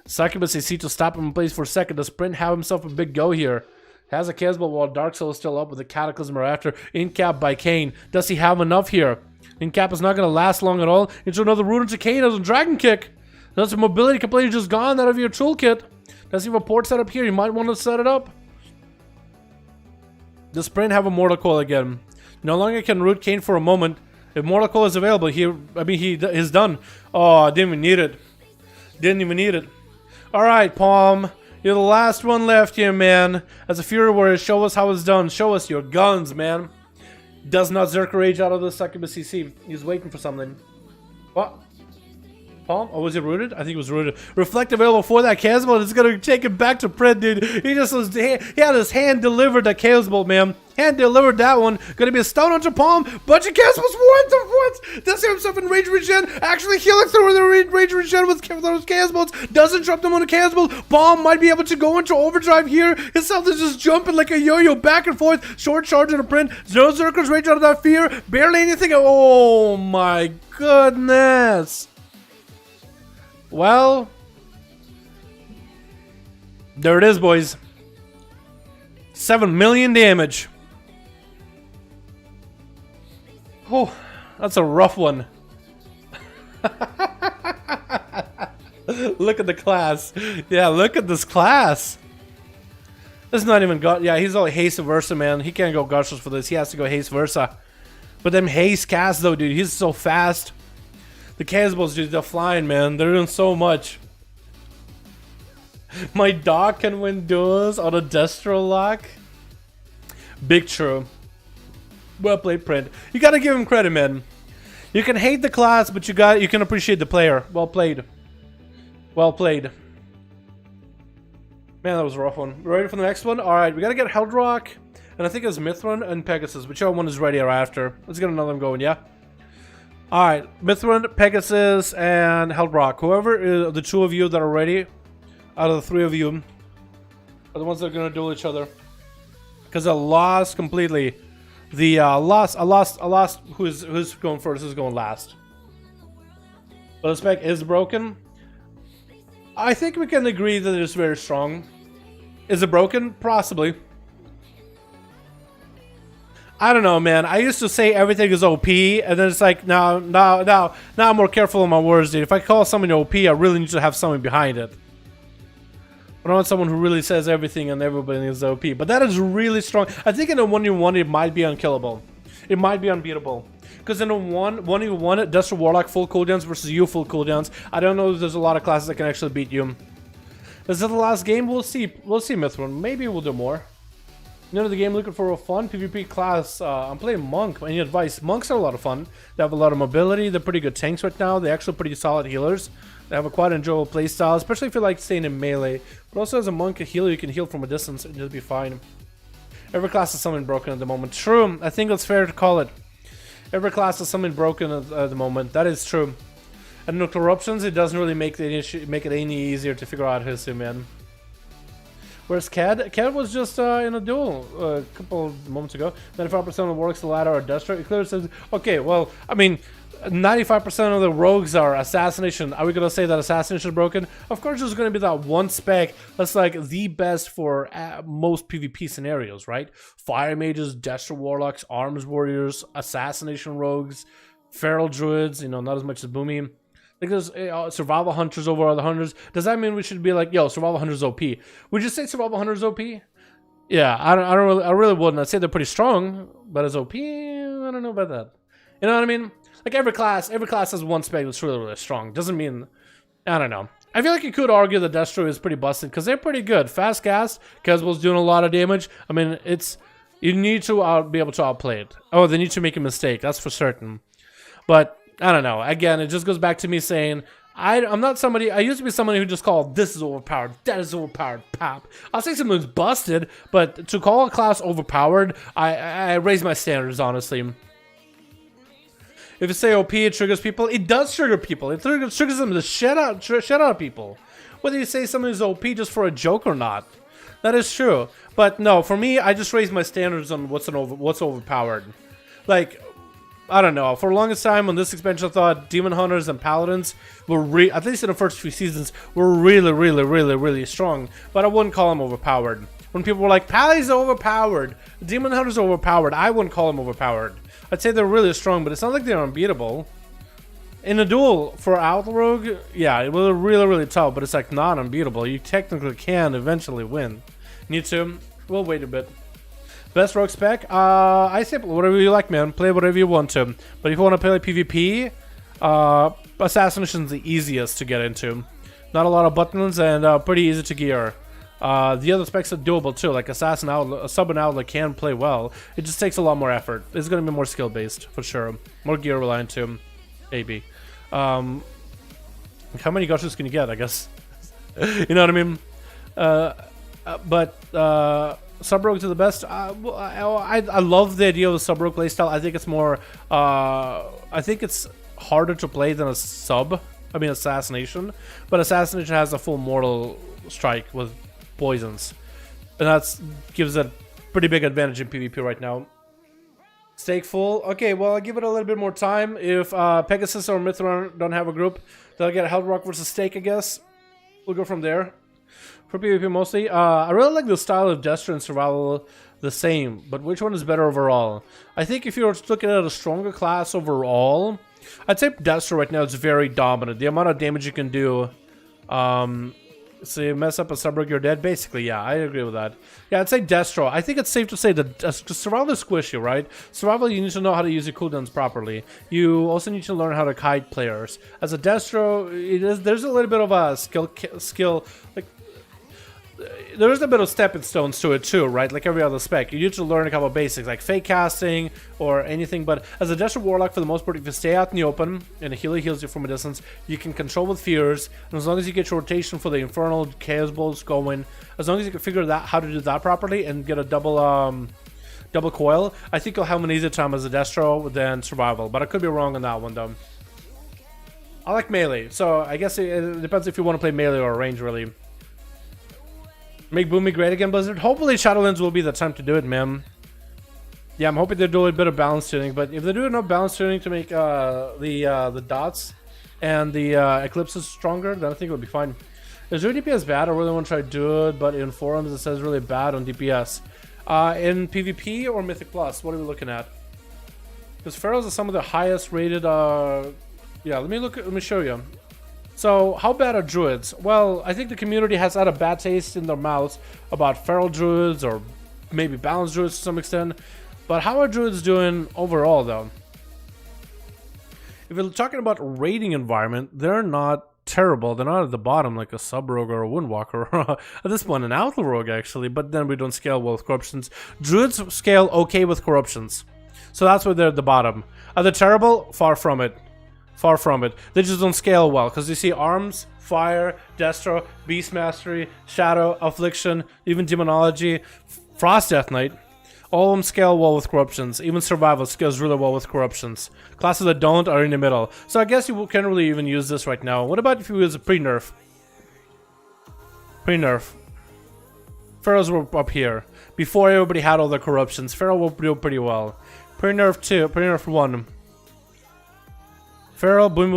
Speaker 2: Succubus AC to stop him in place for a second. Does Print have himself a big go here? Has a Chaos Bolt while Dark Soul is still up with the Cataclysm or after. In-cap by Kane. Does he have enough here? In-cap is not going to last long at all. Into another root into Kane as a Dragon Kick. That's a mobility completely just gone out of your toolkit. Does he have a port set up here? You might want to set it up. Does Print have a Mortal Coil again? No longer can root Kane for a moment. If Mortal Coil is available, he is done. Oh, I didn't even need it. Didn't even need it. Alright, Palm. You're the last one left here, man. As a Fury Warrior, show us how it's done. Show us your guns, man. Does not Zerk Rage out of the Succubus CC. He's waiting for something. What? Palm? Oh, was he rooted? I think he was rooted. Reflect available for that Chaos Bolt. It's gonna take him back to Print, dude. He just was, he had his hand delivered that Chaos Bolt, man. Hand delivered that one. Gonna be a stone onto Palm. Bunch of Chaos Bolts. What? Does he himself in rage regen? Actually healing through the rage regen with those Chaos Bolts. Doesn't drop them on a Chaos Bolt. Palm might be able to go into overdrive here. Himself is just jumping like a yo-yo back and forth. Short charge on a Print. No Zerkers rage out of that fear. Barely anything. Oh my goodness. Well, there it is, boys. 7 million damage. Oh, that's a rough one. Look at the class. Yeah, look at this class. This is not even got. Yeah, he's all haste versa, man. He can't go gushers for this. He has to go haste versa. But them haste casts, though, dude, he's so fast. The Chaos Bolts, dude, they're flying, man. They're doing so much. My dog can win duels on a Destro lock. Big true. Well played, Print. You gotta give him credit, man. You can hate the class, but you can appreciate the player. Well played. Well played. Man, that was a rough one. Ready for the next one? Alright, we gotta get Heldrock, and I think it's Mithrin and Pegasus. Whichever one is ready or after. Let's get another one going, yeah? Alright, Mithrin, Pegasus, and Heldrock. Whoever the two of you that are ready, out of the three of you, are the ones that are gonna duel each other. Because I lost completely. I lost who's going first, who's going last. But the spec is broken. I think we can agree that it's very strong. Is it broken? Possibly. I don't know, man. I used to say everything is OP, and then it's like, now I'm more careful in my words, dude. If I call someone OP, I really need to have something behind it. I don't want someone who really says everything and everybody is OP. But that is really strong. I think in a 1v1, it might be unkillable. It might be unbeatable. Because in a 1v1, Destro Warlock full cooldowns versus you full cooldowns. I don't know if there's a lot of classes that can actually beat you. Is it the last game? We'll see. We'll see, Mithrin. Maybe we'll do more. New to the game, looking for a fun PvP class. I'm playing Monk. Any advice? Monks are a lot of fun. They have a lot of mobility. They're pretty good tanks right now. They're actually pretty solid healers. They have a quite enjoyable playstyle, especially if you like staying in melee. But also as a monk, a healer, you can heal from a distance and you'll be fine. Every class has something broken at the moment. True. I think it's fair to call it. Every class has something broken at the moment. That is true. And no corruptions, it doesn't really make it any easier to figure out his man. Where's Cad? Cad was just in a duel a couple of moments ago. 95% of the works the ladder are Destro. It clearly says, okay, well, I mean, 95% of the rogues are assassination. Are we going to say that assassination is broken? Of course, there's going to be that one spec that's like the best for most PvP scenarios, right? Fire mages, Destro warlocks, arms warriors, assassination rogues, feral druids, you know, not as much as Boomy. Like there's survival hunters over other hunters. Does that mean we should be like, yo, survival hunters OP? Would you say survival hunters OP? Yeah, I really wouldn't. I'd say they're pretty strong, but as OP, I don't know about that. You know what I mean? Like every class has one spec that's really, really strong. Doesn't mean, I don't know. I feel like you could argue that Destro is pretty busted because they're pretty good. Fast cast, Caswell's doing a lot of damage. I mean, you need to be able to outplay it. Oh, they need to make a mistake, that's for certain. But I don't know. Again, it just goes back to me saying I'm not somebody. I used to be somebody who just called this is overpowered, that is overpowered, pop. I'll say something's busted, but to call a class overpowered, I raise my standards honestly. If you say OP, it triggers people. It does trigger people. It triggers them to shut out of people. Whether you say something is OP just for a joke or not, that is true. But no, for me, I just raise my standards on what's overpowered. Like, I don't know. For the longest time on this expansion, I thought Demon Hunters and Paladins were, at least in the first few seasons, were really, really, really, really strong. But I wouldn't call them overpowered. When people were like, Paladins are overpowered, Demon Hunters are overpowered, I wouldn't call them overpowered. I'd say they're really strong, but it's not like they're unbeatable. In a duel for Outrogue, yeah, it was really, really tough, but it's like not unbeatable. You technically can eventually win. Need to? We'll wait a bit. Best rogue spec? I say whatever you like, man. Play whatever you want to. But if you want to play PvP, Assassination is the easiest to get into. Not a lot of buttons and pretty easy to gear. The other specs are doable too, like Assassin Outlet, Sub and Outlet can play well. It just takes a lot more effort. It's going to be more skill based for sure. More gear reliant too. Maybe. How many gushes can you get, I guess? You know what I mean? Sub rogues are the best. I love the idea of a sub rogue playstyle. I think it's more. I think it's harder to play than a sub. I mean, assassination. But assassination has a full mortal strike with poisons, and that gives it a pretty big advantage in PvP right now. Stake full. Okay, well, I'll give it a little bit more time. If Pegasus or Mithran don't have a group, they'll get a Hellrock versus Stake, I guess. We'll go from there. For PvP mostly. I really like the style of Destro and Survival the same, but which one is better overall? I think if you're looking at a stronger class overall, I'd say Destro right now is very dominant. The amount of damage you can do, so you mess up a sub-rogue, you're dead. Basically, yeah, I agree with that. Yeah, I'd say Destro. I think it's safe to say that Survival is squishy, right? Survival, you need to know how to use your cooldowns properly. You also need to learn how to kite players. As a Destro, there's a little bit of a skill, like, there's a bit of stepping stones to it too, right? Like every other spec. You need to learn a couple of basics, like fake casting or anything. But as a Destro Warlock, for the most part, if you stay out in the open and a healer heals you from a distance, you can control with fears. And as long as you get your rotation for the Infernal Chaos Bolts going, as long as you can figure that how to do that properly and get a double coil, I think you'll have an easier time as a Destro than Survival. But I could be wrong on that one, though. I like melee, so I guess it depends if you want to play melee or range, really. Make Boomy great again, Blizzard. Hopefully Shadowlands will be the time to do it, man. Yeah, I'm hoping they do a bit of balance tuning, but if they do enough balance tuning to make the dots and the eclipses stronger, then I think it'll be fine. Is your DPS bad? I really want to try to do it, but in forums it says really bad on DPS. In PvP or Mythic Plus, what are we looking at? Because Pharaohs are some of the highest rated. Yeah, let me show you. So, how bad are druids? Well, I think the community has had a bad taste in their mouths about feral druids or maybe balanced druids to some extent. But how are druids doing overall, though? If you're talking about raiding environment, they're not terrible. They're not at the bottom like a sub-rogue or a windwalker. At this point, an outlaw rogue, actually. But then we don't scale well with corruptions. Druids scale okay with corruptions. So that's why they're at the bottom. Are they terrible? Far from it. Far from it. They just don't scale well, because you see Arms, Fire, Destro, Beast Mastery, Shadow, Affliction, even Demonology, Frost Death Knight. All of them scale well with corruptions. Even Survival scales really well with corruptions. Classes that don't are in the middle. So I guess you can't really even use this right now. What about if you use a pre-nerf? Pre-nerf. Pharaohs were up here. Before everybody had all the corruptions, Pharaoh will do pretty well. Pre-nerf 2, pre-nerf 1. Feral, Boom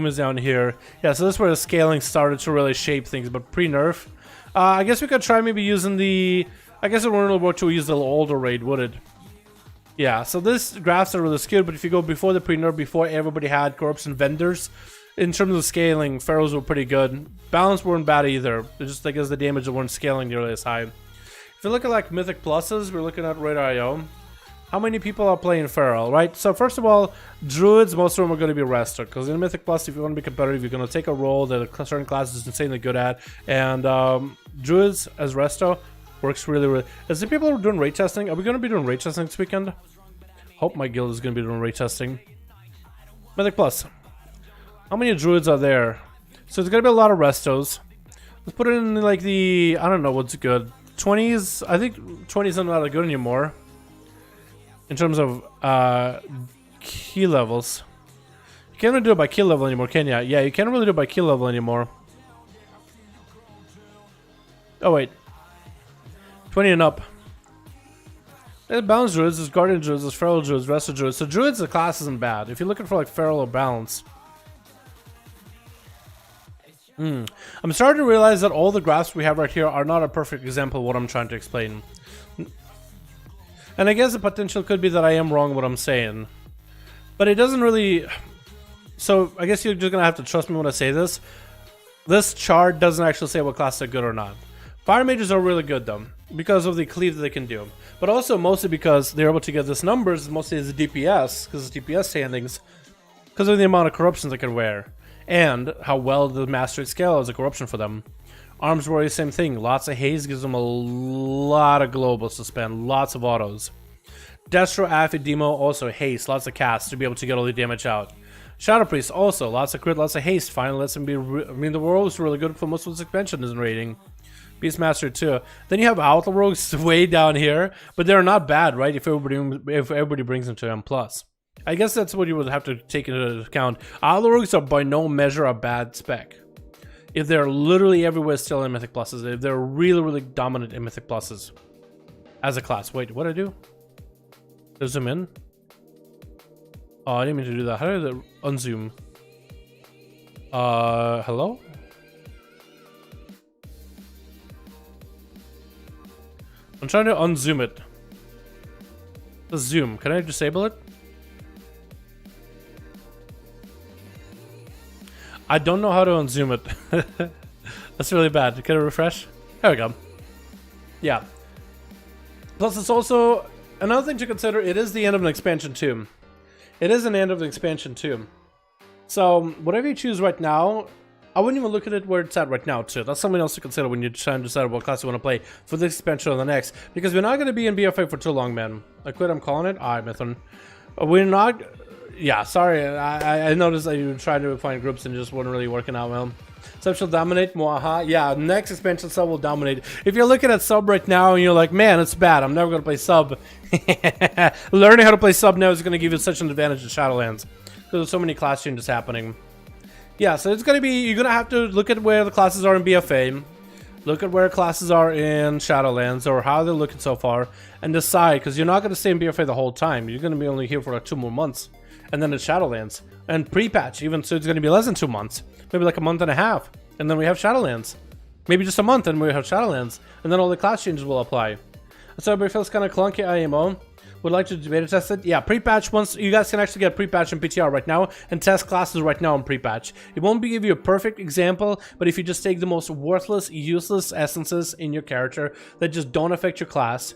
Speaker 2: is down here. Yeah, so that's where the scaling started to really shape things, but pre-nerf. I guess we could try maybe using the... I guess in World War II we use the older raid, would it? Yeah, so this graphs are really skewed, but if you go before the pre-nerf, before everybody had corruption vendors, in terms of scaling, pharaohs were pretty good. Balance weren't bad either. It's just because the damage weren't scaling nearly as high. If you look at like mythic pluses, we're looking at Raid.io. How many people are playing Feral, right? So first of all, druids, most of them are going to be resto, because in Mythic Plus, if you want to be competitive, you're going to take a role that a certain class is insanely good at, and druids as resto works really, really. Is there people who are doing raid testing? Are we going to be doing raid testing this weekend? Hope my guild is going to be doing raid testing. Mythic Plus. How many druids are there? So there's going to be a lot of restos. Let's put it in like the, I don't know what's good. 20s, I think 20s are not that good anymore. In terms of key levels. You can't really do it by kill level anymore, can ya? Yeah, you can't really do it by kill level anymore. Oh wait. 20 and up. There's balance druids, there's guardian druids, there's feral druids, resto druids. So druids, the class isn't bad. If you're looking for like feral or balance. I'm starting to realize that all the graphs we have right here are not a perfect example of what I'm trying to explain. And I guess the potential could be that I am wrong what I'm saying. But it doesn't really... So I guess you're just going to have to trust me when I say this. This chart doesn't actually say what classes are good or not. Fire mages are really good though, because of the cleave that they can do. But also mostly because they're able to get this numbers, mostly as a DPS, because it's DPS standings, because of the amount of corruptions they can wear. And how well the mastery scale is a corruption for them. Arms warrior, same thing. Lots of haze gives them a lot of globals to spend. Lots of autos. Destro, Affy, Demo, also haste. Lots of casts to be able to get all the damage out. Shadow Priest, also. Lots of crit, lots of haste. Finally lets them be... I mean, the world is really good for most of its expansion in rating. Beastmaster too. Then you have Outlaw Rogues way down here. But they're not bad, right? If everybody brings them to M+. I guess that's what you would have to take into account. Outlaw Rogues are by no measure a bad spec. If they're literally everywhere still in Mythic Pluses, if they're really, really dominant in Mythic Pluses as a class. Wait, what did I do? Did I zoom in? Oh, I didn't mean to do that. How did I unzoom? Hello? I'm trying to unzoom it. The zoom. Can I disable it? I don't know how to unzoom it. That's really bad. Can I refresh? There we go. Yeah. Plus, it's also another thing to consider. It is the end of an expansion too. It is an end of an expansion too. So whatever you choose right now, I wouldn't even look at it where it's at right now too. That's something else to consider when you're trying to decide what class you want to play for this expansion or the next. Because we're not going to be in BFA for too long, man. I quit. I'm calling it. Alright, Mithrin. We're not. Yeah, sorry, I noticed that you tried to find groups and just weren't really working out well. Sub shall dominate, mwaha. Yeah, next expansion sub will dominate. If you're looking at sub right now and you're like, man, it's bad, I'm never going to play sub. Learning how to play sub now is going to give you such an advantage in Shadowlands. Because there's so many class changes happening. Yeah, so it's going to be, you're going to have to look at where the classes are in BFA. Look at where classes are in Shadowlands or how they're looking so far. And decide, because you're not going to stay in BFA the whole time. You're going to be only here for like 2 more months. And then it's Shadowlands. And pre-patch, even so it's going to be less than 2 months. Maybe like a month and a half. And then we have Shadowlands. Maybe just a month and we have Shadowlands. And then all the class changes will apply. So everybody feels kind of clunky, IMO. Would like to beta test it? Yeah, pre-patch, once you guys can actually get pre-patch in PTR right now and test classes right now in pre-patch. It won't give you a perfect example, but if you just take the most worthless, useless essences in your character that just don't affect your class,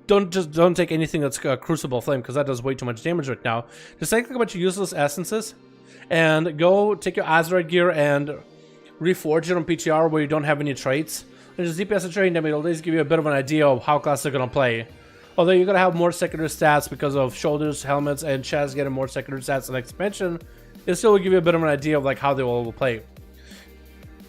Speaker 2: don't take anything that's Crucible Flame, because that does way too much damage right now. Just take a bunch of useless essences and go take your Azeroth gear and reforge it on PTR where you don't have any traits. And just DPS a trait, and it'll at least give you a bit of an idea of how classes are going to play. Although you're going to have more secondary stats because of shoulders, helmets, and chests getting more secondary stats in expansion, it still will give you a bit of an idea of like how they all will play.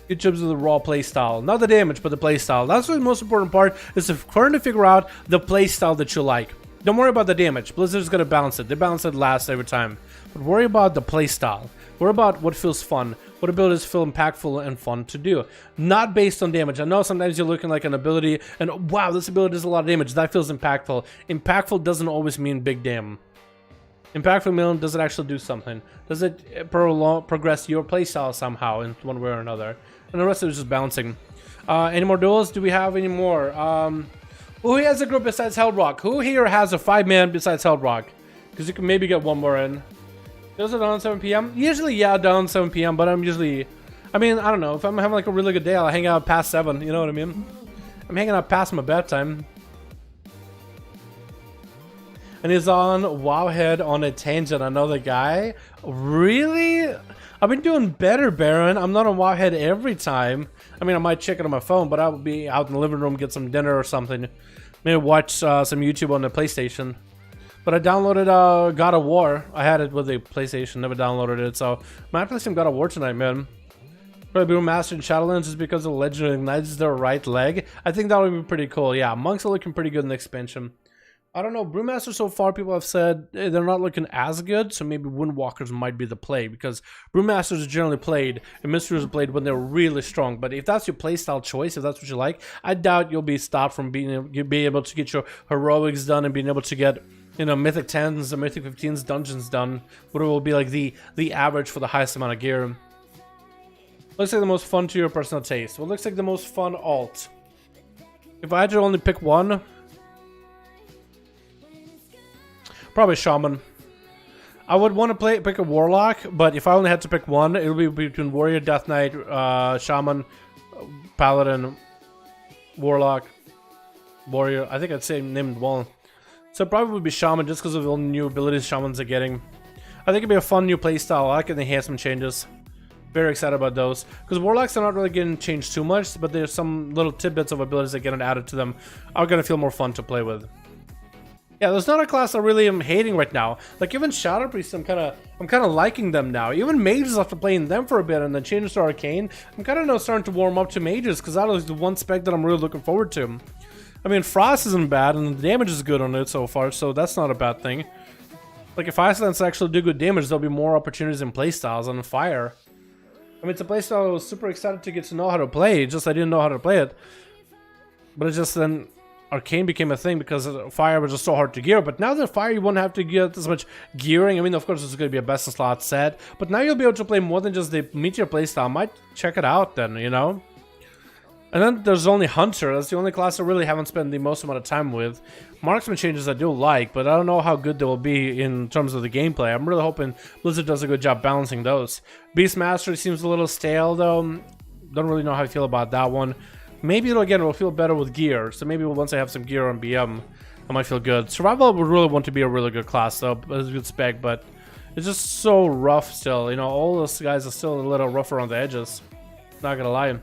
Speaker 2: In terms of the raw playstyle. Not the damage, but the playstyle. That's the most important part, is trying to figure out the playstyle that you like. Don't worry about the damage. Blizzard's going to balance it. They balance it last every time. But worry about the playstyle. Worry about what feels fun. What abilities feel impactful and fun to do. Not based on damage. I know sometimes you're looking like an ability and wow, this ability does a lot of damage. That feels impactful. Impactful doesn't always mean big damn. Impactful means, does it actually do something? Does it progress your playstyle somehow in one way or another? And the rest of it is just bouncing. Any more duels? Do we have any more? Who has a group besides Hellrock? Who here has a 5-man besides Hellrock? Because you can maybe get one more in. Those are down 7 p.m. Usually, yeah, down 7 p.m. But I'm usually, I mean, I don't know. If I'm having like a really good day, I'll hang out past 7. You know what I mean? I'm hanging out past my bedtime. And he's on Wowhead on a tangent. Another guy. Really? I've been doing better, Baron. I'm not on Wowhead every time. I mean, I might check it on my phone, but I will be out in the living room, get some dinner or something. Maybe watch some YouTube on the PlayStation. But I downloaded God of War. I had it with the PlayStation, never downloaded it. So, might play some God of War tonight, man. Probably be master in Shadowlands just because the legend ignites their right leg. I think that would be pretty cool. Yeah, monks are looking pretty good in the expansion. I don't know, Brewmaster so far, people have said they're not looking as good, so maybe Windwalkers might be the play, because Brewmasters are generally played, and Mysteries are played when they're really strong, but if that's your playstyle choice, if that's what you like, I doubt you'll be stopped from being able to get your heroics done and being able to get, you know, Mythic 10s or Mythic 15s dungeons done, what will be like the average for the highest amount of gear. Looks like the most fun to your personal taste. What looks like the most fun alt? If I had to only pick one, probably Shaman. I would want to pick a Warlock, but if I only had to pick one, it would be between Warrior, Death Knight, Shaman, Paladin, Warlock, Warrior. I think I'd say named one. So it probably would be Shaman just because of all the new abilities Shamans are getting. I think it'd be a fun new playstyle. I like the enhancement changes. Very excited about those. Because Warlocks are not really getting changed too much, but there's some little tidbits of abilities that get added to them are going to feel more fun to play with. Yeah, there's not a class I really am hating right now. Like even Shadow Priest, I'm kind of liking them now. Even mages, after playing them for a bit and then changing to Arcane, I'm kind of now starting to warm up to mages because that is the one spec that I'm really looking forward to. I mean, Frost isn't bad and the damage is good on it so far, so that's not a bad thing. Like if Icelands actually do good damage, there'll be more opportunities in playstyles on Fire. I mean, it's a playstyle I was super excited to get to know how to play. It's just I didn't know how to play it. But it's just then Arcane became a thing because Fire was just so hard to gear. But now that Fire, you won't have to get as much gearing. I mean, of course, it's going to be a best in slot set. But now you'll be able to play more than just the meteor playstyle. I might check it out then, you know? And then there's only Hunter. That's the only class I really haven't spent the most amount of time with. Marksman changes I do like, but I don't know how good they will be in terms of the gameplay. I'm really hoping Blizzard does a good job balancing those. Beastmaster seems a little stale though. Don't really know how I feel about that one. Maybe it'll feel better with gear. So maybe once I have some gear on BM, I might feel good. Survival would really want to be a really good class though. It's a good spec, but it's just so rough still. You know, all those guys are still a little rough around the edges. Not gonna lie.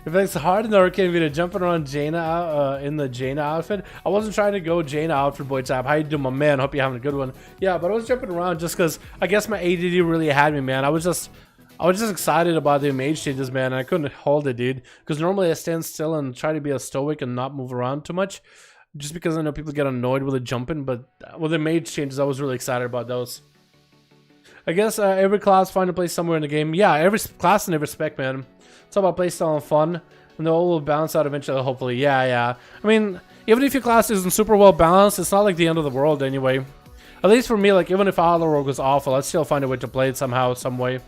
Speaker 2: If it's hard in the Arcane video, jumping around Jaina in the Jaina outfit. I wasn't trying to go Jaina outfit, boy type. How you doing, my man? Hope you're having a good one. Yeah, but I was jumping around just because I guess my ADD really had me, man. I was just excited about the mage changes, man. And I couldn't hold it, dude. Because normally I stand still and try to be a stoic and not move around too much, just because I know people get annoyed with the jumping. But with the mage changes, I was really excited about those. I guess every class find a place somewhere in the game. Yeah, every class and every spec, man. It's all about playstyle and fun, and they all will balance out eventually, hopefully. Yeah. I mean, even if your class isn't super well balanced, it's not like the end of the world anyway. At least for me, like, even if Outlaw Rogue was awful, I'd still find a way to play it somehow, some way.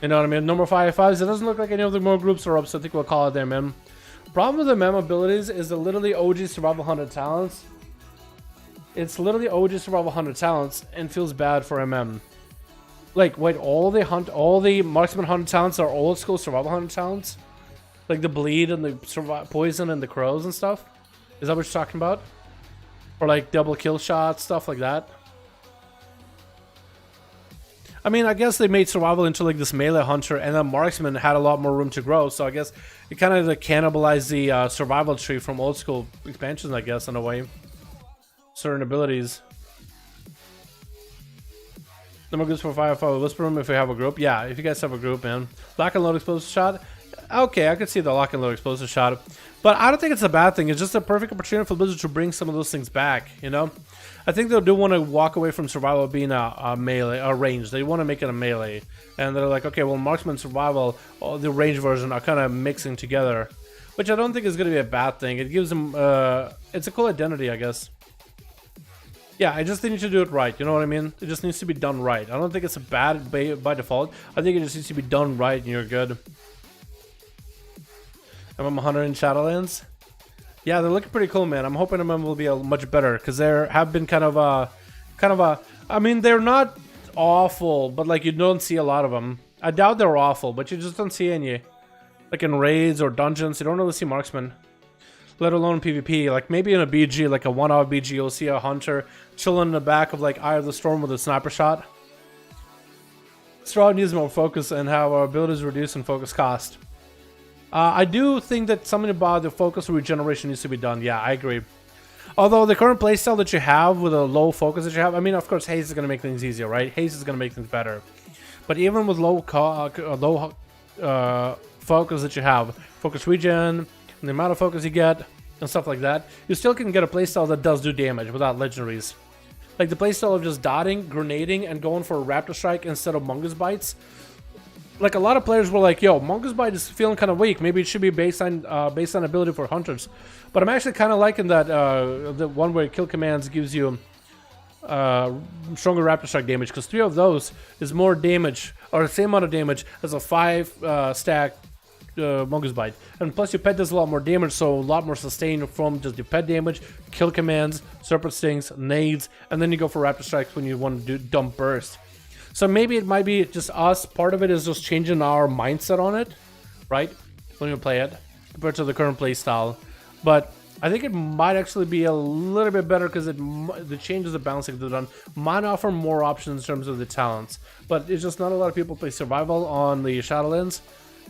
Speaker 2: You know what I mean? No more 5v5s. It doesn't look like any of the more groups are up, so I think we'll call it there, man. Problem with the mem abilities is the literally OG Survival 100 talents. It's literally OG Survival 100 talents, and feels bad for MM. Like, wait, all the Marksman 100 talents are old school Survival 100 talents? Like the bleed and the poison and the crows and stuff? Is that what you're talking about? Or like double kill shots, stuff like that? I mean, I guess they made Survival into like this melee hunter, and then Marksman had a lot more room to grow, so I guess it kind of like cannibalized the Survival tree from old school expansions, I guess, in a way. Certain abilities. Number groups for 5v5 Whisper Room if we have a group. Yeah, if you guys have a group, man. Lock and load explosive shot. Okay, I could see the lock and load explosive shot. But I don't think it's a bad thing. It's just a perfect opportunity for Blizzard to bring some of those things back, you know? I think they do want to walk away from Survival being a melee, a range. They want to make it a melee. And they're like, okay, well, Marksman Survival, the range version are kind of mixing together. Which I don't think is going to be a bad thing. It gives them, it's a cool identity, I guess. Yeah, I just need to do it right, you know what I mean? It just needs to be done right. I don't think it's a bad by default. I think it just needs to be done right and you're good. MM100 in Shadowlands? Yeah, they're looking pretty cool, man. I'm hoping MM will be much better because they have been kind of a... I mean, they're not awful, but like you don't see a lot of them. I doubt they're awful, but you just don't see any. Like in raids or dungeons, you don't really see marksmen. Let alone PvP. Like maybe in a BG, like a 1-hour BG, you'll see a hunter chilling in the back of like Eye of the Storm with a sniper shot. Strahd needs more focus and how our abilities reduce and focus cost. I do think that something about the focus regeneration needs to be done. Yeah, I agree. Although the current playstyle that you have with a low focus that you have, I mean, of course, haste is going to make things easier, right? Haste is going to make things better. But even with low focus that you have, focus regen, and the amount of focus you get, and stuff like that, you still can get a playstyle that does do damage without legendaries. Like the playstyle of just dotting, grenading, and going for a Raptor Strike instead of Mungus Bites. Like a lot of players were like, yo, Mungus Bite is feeling kind of weak. Maybe it should be based on ability for hunters. But I'm actually kind of liking that the one where kill commands gives you stronger Raptor Strike damage, because 3 of those is more damage, or the same amount of damage as a 5 stack Mungus Bite. And plus your pet does a lot more damage, so a lot more sustain from just your pet damage, kill commands, serpent stings, nades, and then you go for Raptor Strikes when you want to do dump burst. So maybe it might be just us. Part of it is just changing our mindset on it, right? When you play it, compared to the current play style. But I think it might actually be a little bit better because the changes of balancing they've done might offer more options in terms of the talents. But it's just not a lot of people play survival on the Shadowlands,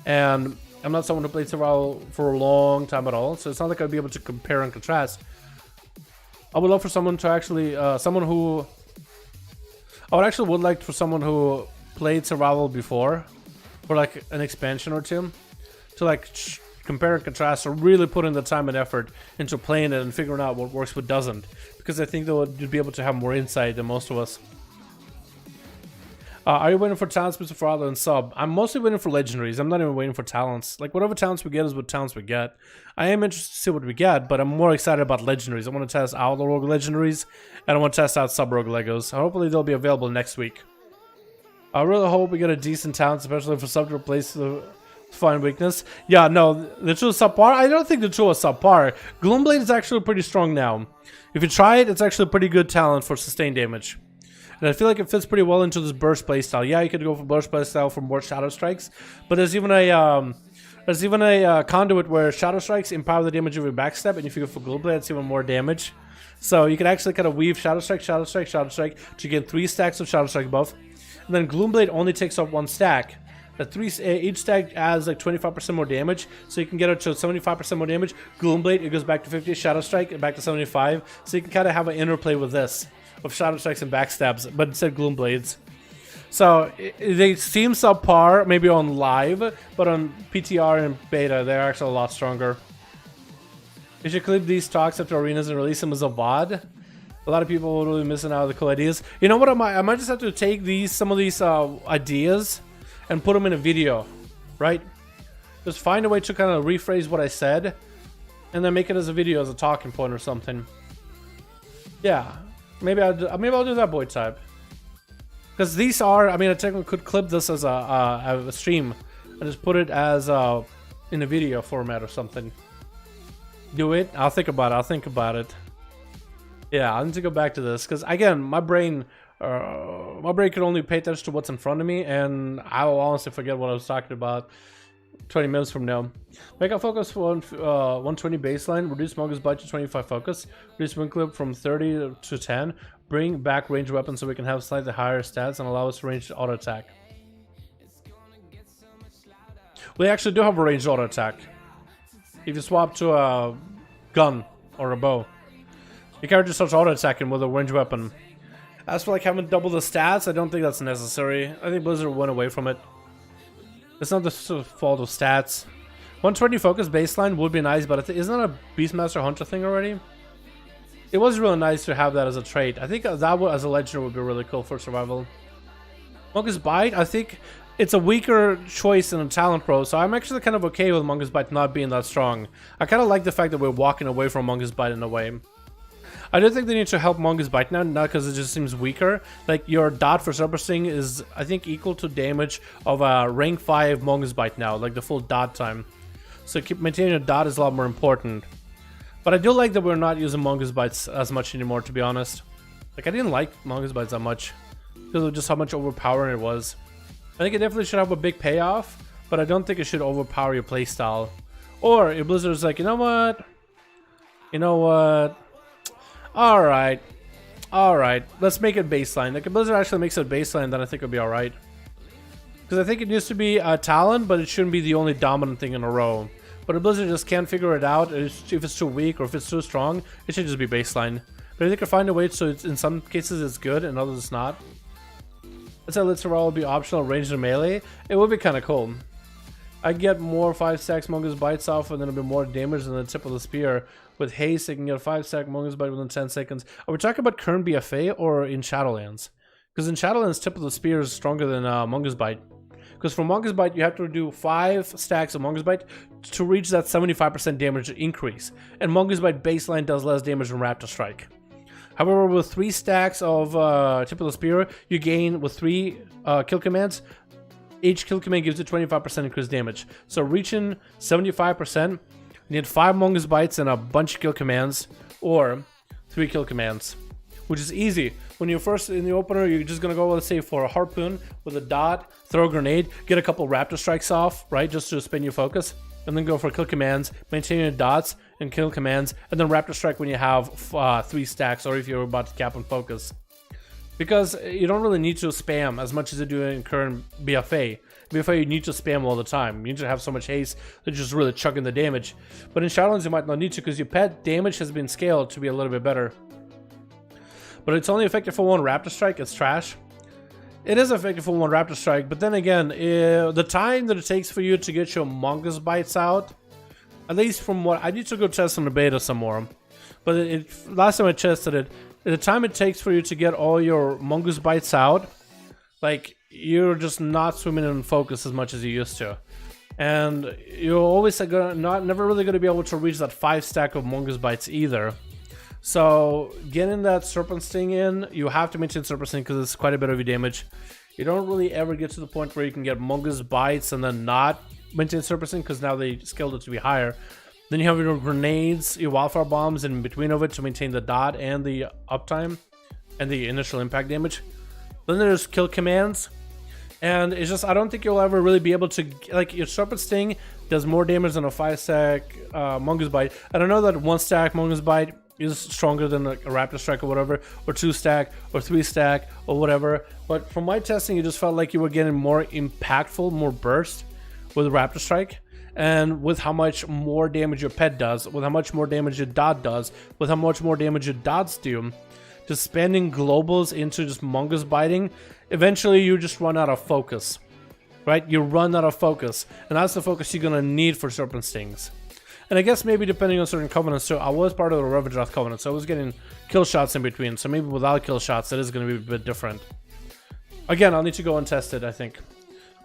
Speaker 2: and I'm not someone who played survival for a long time at all, so it's not like I'd be able to compare and contrast. I would love for someone to actually, I would like for someone who played survival before, for like an expansion or two, to like compare and contrast, or really put in the time and effort into playing it and figuring out what works, what doesn't, because I think they would be able to have more insight than most of us. Are you waiting for talents for other than sub? I'm mostly waiting for legendaries. I'm not even waiting for talents. Like whatever talents we get is what talents we get. I am interested to see what we get, but I'm more excited about legendaries. I want to test out the rogue legendaries, and I want to test out sub rogue Legos. Hopefully they'll be available next week. I really hope we get a decent talent, especially for sub to replace the fine weakness. Yeah, no, the tool is subpar. I don't think the tool is subpar. Gloomblade is actually pretty strong now. If you try it, it's actually a pretty good talent for sustained damage. And I feel like it fits pretty well into this burst playstyle. Yeah, you could go for burst playstyle for more shadow strikes, but there's even a conduit where shadow strikes empower the damage of your backstab, and if you go for Gloomblade, it's even more damage. So you can actually kind of weave shadow strike, shadow strike, shadow strike to get 3 stacks of shadow strike buff, and then Gloomblade only takes up 1 stack. Each stack adds like 25% more damage, so you can get it to 75% more damage. Gloomblade, it goes back to 50, shadow strike, and back to 75. So you can kind of have an interplay with this, of shadow strikes and backstabs, but instead Gloomblades. So they seem subpar, maybe on live, but on PTR and beta, they're actually a lot stronger. You should clip these talks after arenas and release them as a VOD. A lot of people will really missing out on the cool ideas. You know what? I might just have to take some of these ideas and put them in a video, right? Just find a way to kind of rephrase what I said, and then make it as a video, as a talking point or something. Yeah. Maybe I'll do that, boy type. Because these are, I mean, I technically could clip this as a stream and just put it as in a video format or something. Do it. I'll think about it. Yeah, I need to go back to this because again, my brain can only pay attention to what's in front of me, and I will honestly forget what I was talking about 20 minutes from now. Make a focus for 120 baseline, reduce Mungus Bite to 25 focus, reduce win clip from 30 to 10, bring back ranged weapons so we can have slightly higher stats and allow us ranged auto attack. We actually do have a ranged auto attack. If you swap to a gun or a bow, your character starts auto attacking with a ranged weapon. As for like having double the stats, I don't think that's necessary. I think Blizzard went away from it. It's not the fault of stats. 120 focus baseline would be nice, but isn't that a Beastmaster Hunter thing already? It was really nice to have that as a trait. I think that as a legend would be really cool for survival. Mungus Bite, I think it's a weaker choice than a talent pro, so I'm actually kind of okay with Mungus Bite not being that strong. I kind of like the fact that we're walking away from Mungus Bite in a way. I do think they need to help Mungus Bite now, not because it just seems weaker. Like, your dot for Super Sting is, I think, equal to damage of a rank 5 Mungus Bite now, like the full dot time. So maintaining a dot is a lot more important. But I do like that we're not using Mungus Bites as much anymore, to be honest. Like, I didn't like Mungus Bites that much. because of just how much overpowering it was. I think it definitely should have a big payoff, but I don't think it should overpower your playstyle. Or if Blizzard's like, you know what? Alright, let's make it baseline. Like if Blizzard actually makes it baseline, then I think it'll be alright. Because I think it used to be a talent, but it shouldn't be the only dominant thing in a row. But if Blizzard just can't figure it out, if it's too weak or if it's too strong, it should just be baseline. But if they can find a way so it's, in some cases it's good and others it's not. Let's say Let's Survival be optional, ranged and melee. It would be kind of cool. I get more 5 stacks Mongoose Bites off and then a bit more damage than the tip of the spear. With haste, I can get a 5 stack Mongoose Bite within 10 seconds. Are we talking about current BFA or in Shadowlands? Because in Shadowlands, tip of the spear is stronger than Mongoose Bite. Because for Mongoose Bite, you have to do 5 stacks of Mongoose Bite to reach that 75% damage increase. And Mongoose Bite baseline does less damage than Raptor Strike. However, with 3 stacks of tip of the spear, you gain with 3 kill commands. Each kill command gives you 25% increased damage. So reaching 75%, you need 5 Mongoose Bites and a bunch of kill commands, or 3 kill commands, which is easy. When you're first in the opener, you're just gonna go, let's say, for a harpoon with a dot, throw a grenade, get a couple Raptor Strikes off, right, just to spin your focus, and then go for kill commands, maintain your dots and kill commands, and then Raptor Strike when you have 3 stacks, or if you're about to cap and focus. Because you don't really need to spam as much as you do in current BFA. BFA you need to spam all the time. You need to have so much haste that you're just really chucking the damage. But in Shadowlands you might not need to because your pet damage has been scaled to be a little bit better. But it's only effective for 1 Raptor Strike, it's trash. It is effective for 1 Raptor Strike, but then again, the time that it takes for you to get your Mongoose Bites out, at least from what, I need to go test on the beta some more. But last time I tested it, the time it takes for you to get all your Mongoose Bites out, like, you're just not swimming in focus as much as you used to. And you're always never really going to be able to reach that 5 stack of Mongoose Bites either. So, getting that Serpent Sting in, you have to maintain Serpent Sting because it's quite a bit of your damage. You don't really ever get to the point where you can get Mongoose Bites and then not maintain Serpent Sting because now they scaled it to be higher. Then you have your grenades, your wildfire bombs in between of it to maintain the dot and the uptime and the initial impact damage. Then there's kill commands. And it's just, I don't think you'll ever really be able to, like, your Serpent Sting does more damage than a 5 stack Mongoose Bite. And I know that 1 stack Mongoose Bite is stronger than a Raptor Strike or whatever, or 2 stack, or 3 stack, or whatever. But from my testing, it just felt like you were getting more impactful, more burst with Raptor Strike. And with how much more damage your pet does, with how much more damage your dot does, with how much more damage your dots do, just spending globals into just Mongoose Biting, eventually you just run out of focus, right? You run out of focus, and that's the focus you're gonna need for Serpent Stings. And I guess maybe depending on certain covenants too, I was part of the Revendroth covenant, so I was getting kill shots in between, so maybe without kill shots that is gonna be a bit different. Again, I'll need to go and test it, I think.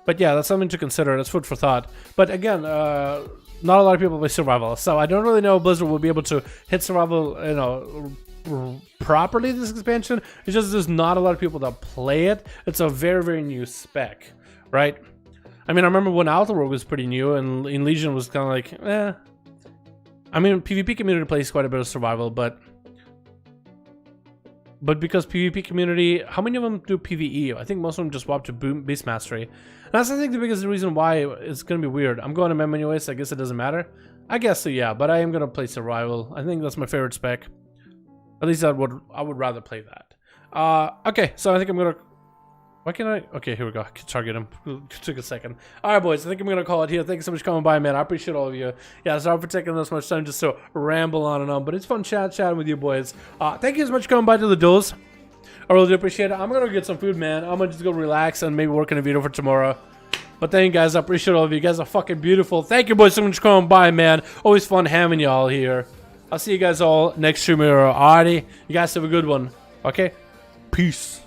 Speaker 2: But yeah, that's something to consider. That's food for thought. But again, not a lot of people play survival, so I don't really know if Blizzard will be able to hit survival, you know, properly this expansion. It's just there's not a lot of people that play it. It's a very, very new spec, right? I mean, I remember when Altarog was pretty new, and in Legion was kind of like, eh. I mean, PvP community plays quite a bit of survival, but because PvP community, how many of them do PvE? I think most of them just swap to Beast Mastery. And that's, I think, the biggest reason why it's going to be weird. I'm going to Mem anyway, so I guess it doesn't matter. I guess so, yeah, but I am going to play Survival. I think that's my favorite spec. At least I would rather play that. Okay, so I think I'm going to... Why can't I... Okay, here we go. I can target him. It took a second. Alright, boys, I think I'm going to call it here. Thanks so much for coming by, man. I appreciate all of you. Yeah, sorry for taking this much time just to ramble on and on, but it's fun chatting with you boys. Thank you so much for coming by to the duels. I really do appreciate it. I'm going to get some food, man. I'm going to just go relax and maybe work on a video for tomorrow. But thank you, guys. I appreciate all of you. You guys are fucking beautiful. Thank you, boys, so much for coming by, man. Always fun having y'all here. I'll see you guys all next stream. Alrighty. You guys have a good one. Okay? Peace.